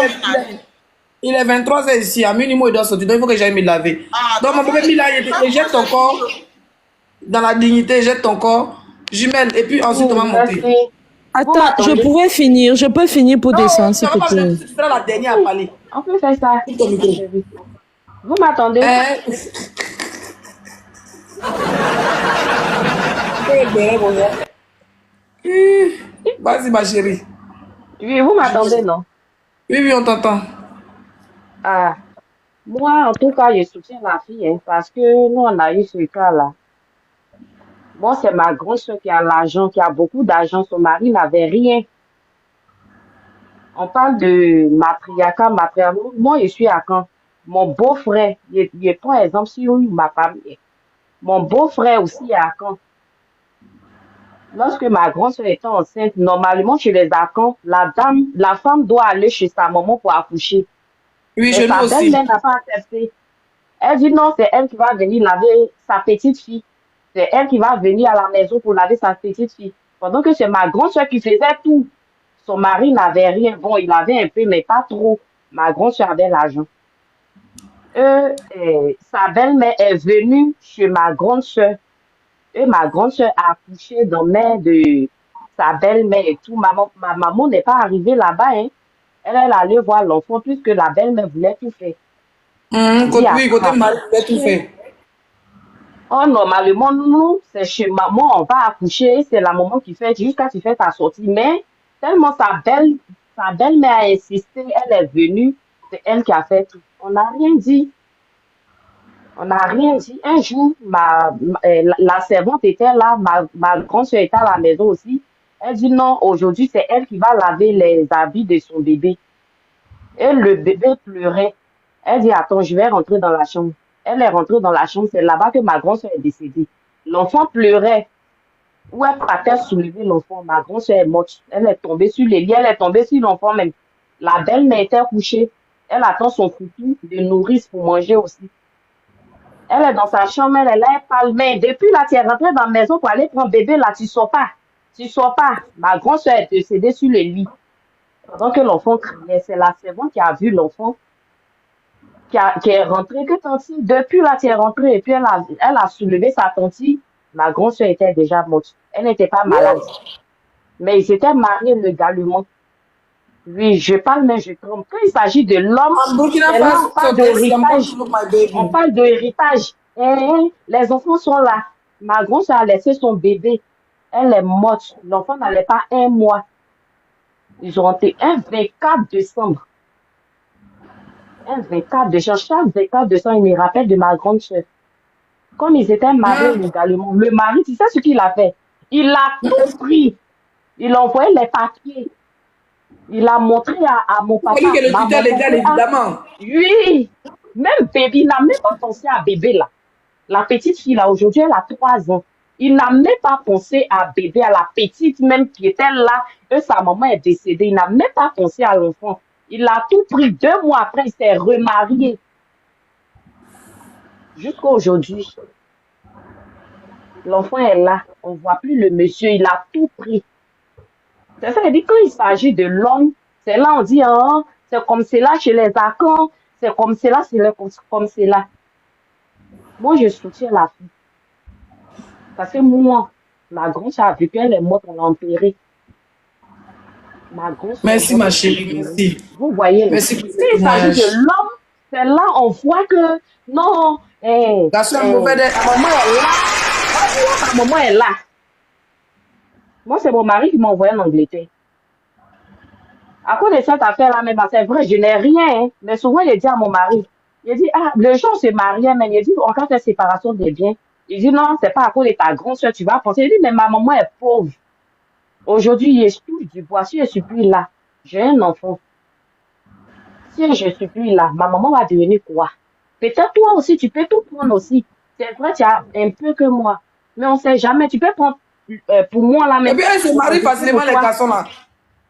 Il est 23h ici, à minimum il doit sortir, donc il faut que j'aille me laver. Donc mon bébé Mila, jette ton corps dans la dignité, jette ton corps, jumelle, et puis ensuite on va monter. Attends, je peux finir pour descendre, s'il te plaît. Tu seras la dernière à parler. On peut faire ça. Vous m'attendez? Vas-y ma chérie. Oui, vous m'attendez, non? Oui, on t'entend. Ah, moi, en tout cas, je soutiens la fille, hein, parce que nous, on a eu ce cas-là. Bon, c'est ma grande soeur qui a l'argent, qui a beaucoup d'argent. Son mari n'avait rien. On parle de matriarcat. Moi, je suis à Caen. Mon beau-frère, je prends exemple sur ma famille. Mon beau-frère aussi est à Caen. Lorsque ma grande soeur était enceinte, normalement, chez les Akans, la femme doit aller chez sa maman pour accoucher. Oui, mais sa belle-mère n'a pas accepté. Elle dit non, c'est elle qui va venir laver sa petite fille. C'est elle qui va venir à la maison pour laver sa petite fille. Pendant que c'est ma grande soeur qui faisait tout. Son mari n'avait rien. Bon, il avait un peu, mais pas trop. Ma grande soeur avait l'argent. Sa belle-mère est venue chez ma grande soeur. Et ma grande soeur a accouché dans main de sa belle-mère et tout. Ma maman n'est pas arrivée là-bas. Hein. Elle est allée voir l'enfant puisque la belle-mère voulait tout faire. Côté mari voulait tout faire. Oh, normalement, nous, c'est chez maman, on va accoucher. C'est la maman qui fait jusqu'à tu fais ta sortie. Mais tellement sa belle-mère a insisté, elle est venue. C'est elle qui a fait tout. On n'a rien dit. On n'a rien dit. Un jour, la servante était là, ma grande soeur était à la maison aussi. Elle dit non, aujourd'hui, c'est elle qui va laver les habits de son bébé. Et le bébé pleurait. Elle dit, attends, je vais rentrer dans la chambre. Elle est rentrée dans la chambre, c'est là-bas que ma grande soeur est décédée. L'enfant pleurait. Où elle partait soulever l'enfant. Ma grande soeur est morte. Elle est tombée sur les lits, elle est tombée sur l'enfant même. La belle-mère était couchée. Elle attend son foutu de nourrice pour manger aussi. Elle est dans sa chambre, elle est palmée. Depuis là, tu es rentrée dans la maison pour aller prendre bébé, là, tu sors pas. Tu sors pas. Ma grande soeur est décédée sur le lit. Pendant que l'enfant criait, c'est la servante qui a vu l'enfant, qui est rentrée. Que tanti, depuis là, tu es rentrée, et puis elle a soulevé sa tantie. Ma grande soeur était déjà morte. Elle n'était pas malade. Mais ils étaient mariés légalement. Oui, je parle, mais je trompe. Quand il s'agit de l'homme, on parle d'héritage. On parle d'héritage. Les enfants sont là. Ma grande soeur a laissé son bébé. Elle est morte. L'enfant n'allait pas 1 mois. Ils ont été un 24 décembre. Un 24 décembre. Chaque 24 décembre, il me rappelle de ma grande soeur. Comme ils étaient mariés légalement, le mari, tu sais ce qu'il a fait? Il a tout pris. Il a envoyé les papiers. Il a montré à mon papa. Il que le tuteur légal, évidemment. Oui. Même bébé, il n'a même pas pensé à bébé là. La petite fille là, aujourd'hui, elle a 3 ans. Il n'a même pas pensé à bébé, à la petite même qui était là. Et sa maman est décédée. Il n'a même pas pensé à l'enfant. Il a tout pris. 2 mois après, il s'est remarié. Jusqu'à aujourd'hui. L'enfant est là. On ne voit plus le monsieur. Il a tout pris. C'est ça, il dit, quand il s'agit de l'homme, c'est là, on dit, hein, c'est comme cela chez les Akans, c'est comme cela, comme cela. Moi, je soutiens la fille. Parce que moi, ma grand-soeur a vécu, elle est morte, on l'a enterrée. Ma grand-soeur. Merci, ma chérie, merci. Vous voyez, merci. Quand il s'agit de l'homme, c'est là, on voit que, non, maman est là. Ma maman est là. Moi, c'est mon mari qui m'a envoyé en Angleterre. À cause de cette affaire-là, même, c'est vrai, je n'ai rien. Hein. Mais souvent, il dit à mon mari, il dit, ah, le jour où on se mariait, mais il dit, on va faire séparation des biens. Il dit, non, c'est pas à cause de ta grande soeur, tu vas penser. Il dit, mais ma maman est pauvre. Aujourd'hui, je suis du bois, si je suis plus là, j'ai un enfant. Si je suis plus là, ma maman va devenir quoi? Peut-être toi aussi, tu peux tout prendre aussi. C'est vrai, tu as un peu que moi. Mais on sait jamais, tu peux prendre pour moi là même. Et puis elle se marie facilement, les garçons là.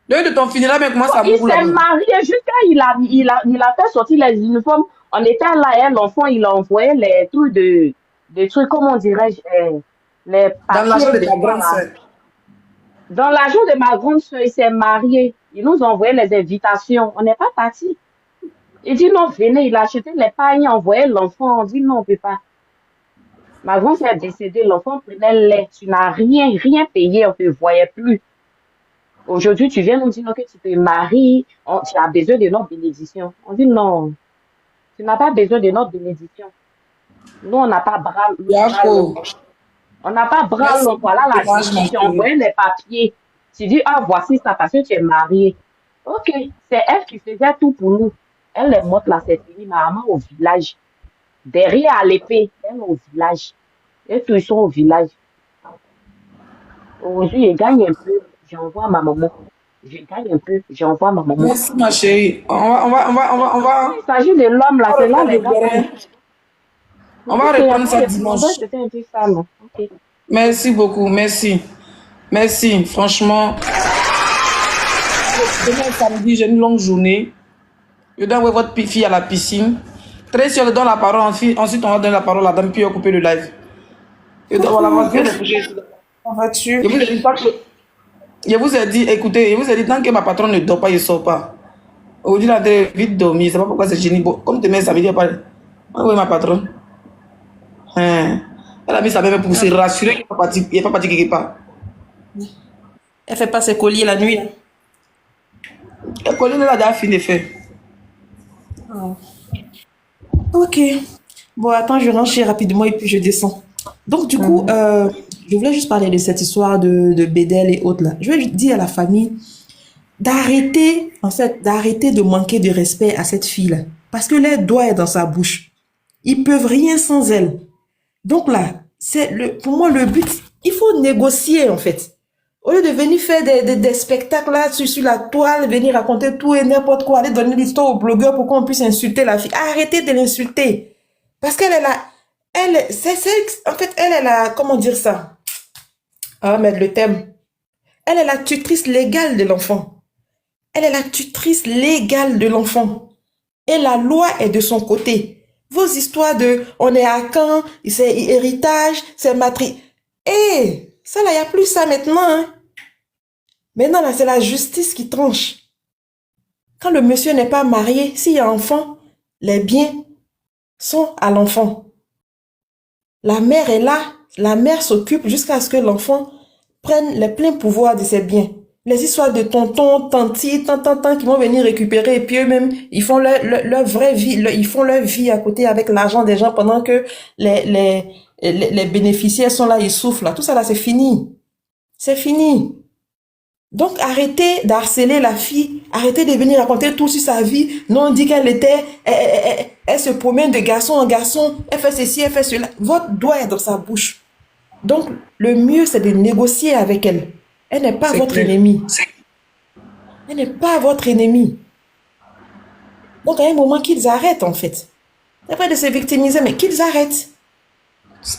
L'œil de ton funérail, mais comment ça il s'est marié jusqu'à il a fait sortir les uniformes. On était là, et l'enfant, il a envoyé les trucs des trucs, comment dirais-je, les papiers. Dans la journée de ta grande soeur. Dans la journée de ma grande soeur, il s'est marié. Il nous a envoyé les invitations. On n'est pas partis. Il dit non, venez, il a acheté les pailles, il a envoyé l'enfant. On dit non, on ne peut pas. Ma grande soeur est décédée, l'enfant prenait le lait. Tu n'as rien payé, on ne te voyait plus. Aujourd'hui, tu viens nous dire non, que tu te maries, tu as besoin de notre bénédiction. On dit non, tu n'as pas besoin de notre bénédiction. Nous, on n'a pas bras. On n'a pas bras long. Voilà la bénédiction. On voyait les papiers. Tu dis, ah, voici ça parce que tu es mariée. Ok, c'est elle qui faisait tout pour nous. Elle est morte là, c'est fini. Ma maman au village. Derrière à l'épée, elle est au village. Et tous ils sont au village. Aujourd'hui, je gagne un peu. J'envoie ma maman. Je gagne un peu. J'envoie ma maman. Merci ma chérie. On va. Il s'agit de l'homme là. C'est là les gars. On va reprendre ça dimanche. C'était un peu ça, non? Ok. Merci beaucoup. Merci. Merci. Franchement. Demain samedi, j'ai une longue journée. Je dois envoyer votre fille à la piscine. Très sûr, je donne la parole. Ensuite, on va donner la parole à la dame puis on va couper le live. Je dois la Je vous ai dit, écoutez, je vous ai dit, tant que ma patronne ne dort pas, je ne sors pas. Aujourd'hui, elle a vite dormi. C'est pas pourquoi c'est génie. Comme demain, ça veut dire pas. Oui, ma patronne. Elle a mis sa main pour se rassurer qu'il n'est pas parti quelque part. Elle fait pas ses colliers la nuit. Les colliers, elle a déjà fini de faire. Oh. Ok. Bon, attends, je range rapidement et puis je descends. Donc, du coup, je voulais juste parler de cette histoire de Bédel et autres là. Je vais dire à la famille d'arrêter de manquer de respect à cette fille-là. Parce que leur doigt est dans sa bouche. Ils peuvent rien sans elle. Donc là, pour moi, le but, il faut négocier en fait. Au lieu de venir faire des spectacles là sur la toile, venir raconter tout et n'importe quoi, aller donner l'histoire aux blogueurs pour qu'on puisse insulter la fille. Arrêtez de l'insulter. Parce qu'elle est là. En fait, elle est la, comment dire ça? Ah, mais le thème. Elle est la tutrice légale de l'enfant. Elle est la tutrice légale de l'enfant. Et la loi est de son côté. Vos histoires de, on est à Caen, c'est héritage, c'est ça là, il n'y a plus ça maintenant. Hein. Maintenant là, c'est la justice qui tranche. Quand le monsieur n'est pas marié, s'il y a enfant, les biens sont à l'enfant. La mère est là, la mère s'occupe jusqu'à ce que l'enfant prenne les pleins pouvoirs de ses biens. Les histoires de tonton, tanti, tant qui vont venir récupérer et puis eux-mêmes, ils font leur vraie vie, ils font leur vie à côté avec l'argent des gens pendant que les bénéficiaires sont là, ils souffrent là. Tout ça là, c'est fini. C'est fini. Donc, arrêtez d'harceler la fille. Arrêtez de venir raconter tout sur sa vie. Non, on dit qu'elle était, elle se promène de garçon en garçon. Elle fait ceci, elle fait cela. Votre doigt est dans sa bouche. Donc, le mieux, c'est de négocier avec elle. Elle n'est pas votre ennemie. Elle n'est pas votre ennemie. Donc, à un moment, qu'ils arrêtent, en fait. C'est pas de se victimiser, mais qu'ils arrêtent.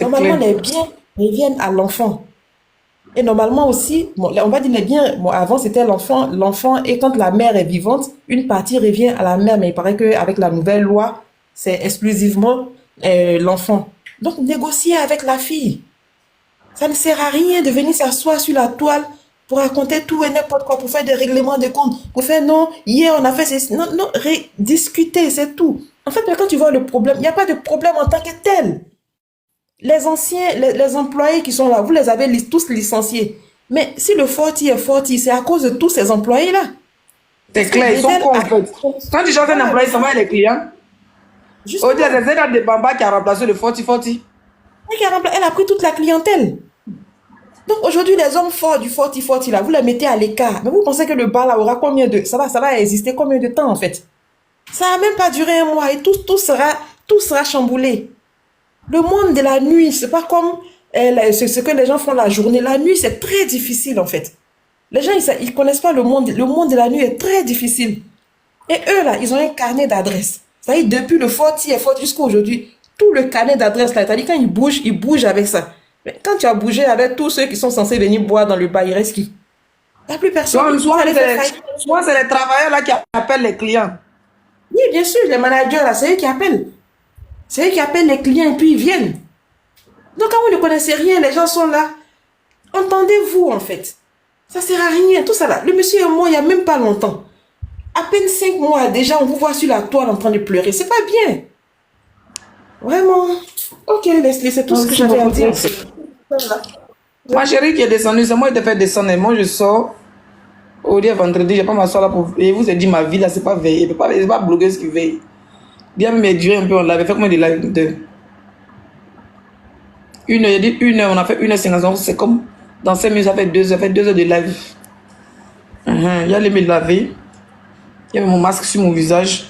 Normalement, les biens reviennent à l'enfant. Et normalement aussi, bon, on va dire les biens, bon, avant c'était l'enfant, et quand la mère est vivante, une partie revient à la mère, mais il paraît qu'avec la nouvelle loi, c'est exclusivement l'enfant. Donc, négocier avec la fille. Ça ne sert à rien de venir s'asseoir sur la toile pour raconter tout et n'importe quoi, pour faire des règlements de compte, pour faire non, hier on a fait ceci. Non, discuter, c'est tout. En fait, quand tu vois le problème, il n'y a pas de problème en tant que tel. Les anciens, les employés qui sont là, vous les avez tous licenciés. Mais si le forti est forti, c'est à cause de tous ces employés-là. C'est clair, ils sont cons en fait. Quand tu changes un employé, ça va avec les clients. On dit, c'est Zéna de Bamba qui a remplacé le forti. Elle a pris toute la clientèle. Donc aujourd'hui, les hommes forts du forti là, vous les mettez à l'écart. Mais vous pensez que le bas là aura combien de... Ça va exister combien de temps en fait? Ça n'a même pas duré un mois et tout sera chamboulé. Le monde de la nuit, c'est pas comme ce que les gens font la journée. La nuit, c'est très difficile en fait. Les gens, ils connaissent pas le monde. Le monde de la nuit est très difficile. Et eux là, ils ont un carnet d'adresses. Ça y est, depuis le forti jusqu'à aujourd'hui, tout le carnet d'adresses là, c'est-à-dire quand ils bougent avec ça. Mais quand tu as bougé avec tous ceux qui sont censés venir boire dans le bar, il reste qui? Il n'y a plus personne. Soit c'est les travailleurs là qui appellent les clients. Oui, bien sûr, les managers là, c'est eux qui appellent. C'est eux qui appellent les clients et puis ils viennent. Donc quand vous ne connaissez rien, les gens sont là. Entendez-vous en fait. Ça sert à rien, tout ça là. Le monsieur et moi, il n'y a même pas longtemps. À peine 5 mois déjà, on vous voit sur la toile en train de pleurer. C'est pas bien. Vraiment. Ok, Leslie, c'est tout ce que j'avais à dire. Ma chérie qui est descendue, c'est moi qui t'ai fait descendre. Et moi, je sors. Au dia vendredi, je vais pas m'asseoir là pour... Et vous ai dit, ma vie là, c'est pas veiller. C'est pas blogueuse qui veille. Bien me durer un peu, on l'avait fait combien de live de... Une heure, il a dit 1 heure, on a fait 1h50. C'est comme dans 5 minutes, ça fait 2 heures. Ça fait 2 heures de live. Il y a les me laver. Il y avait mon masque sur mon visage.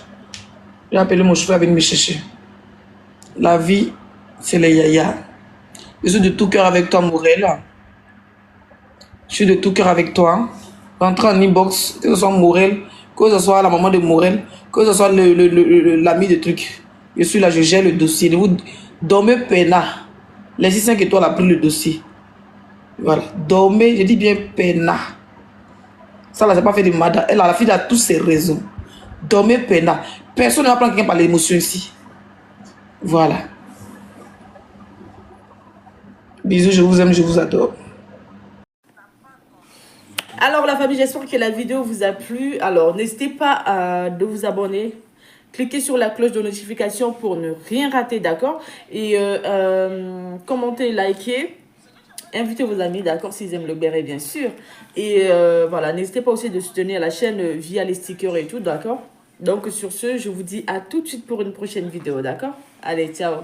J'ai appelé mon chauffeur à venir me chercher. La vie, c'est les yaya. Je suis de tout cœur avec toi, Morel. Je suis de tout cœur avec toi. Rentre en inbox, que ce soit Morel, que ce soit la maman de Morel, que ce soit l'ami de truc. Je suis là, je gère le dossier. Ne vous dormez pena. Les 5 étoiles a pris le dossier. Voilà. Dormez, je dis bien pena. Ça là, c'est pas fait de madame. Elle a la fille a toutes ses raisons. Dormez pena. Personne ne va prendre quelqu'un par l'émotion ici. Voilà. Bisous, je vous aime, je vous adore. Alors la famille, j'espère que la vidéo vous a plu. Alors n'hésitez pas de vous abonner. Cliquez sur la cloche de notification pour ne rien rater, d'accord? Et commentez, likez. Invitez vos amis, d'accord, s'ils aiment le béret, bien sûr. Et voilà, n'hésitez pas aussi de soutenir la chaîne via les stickers et tout, d'accord? Donc sur ce, je vous dis à tout de suite pour une prochaine vidéo, d'accord? Allez, ciao!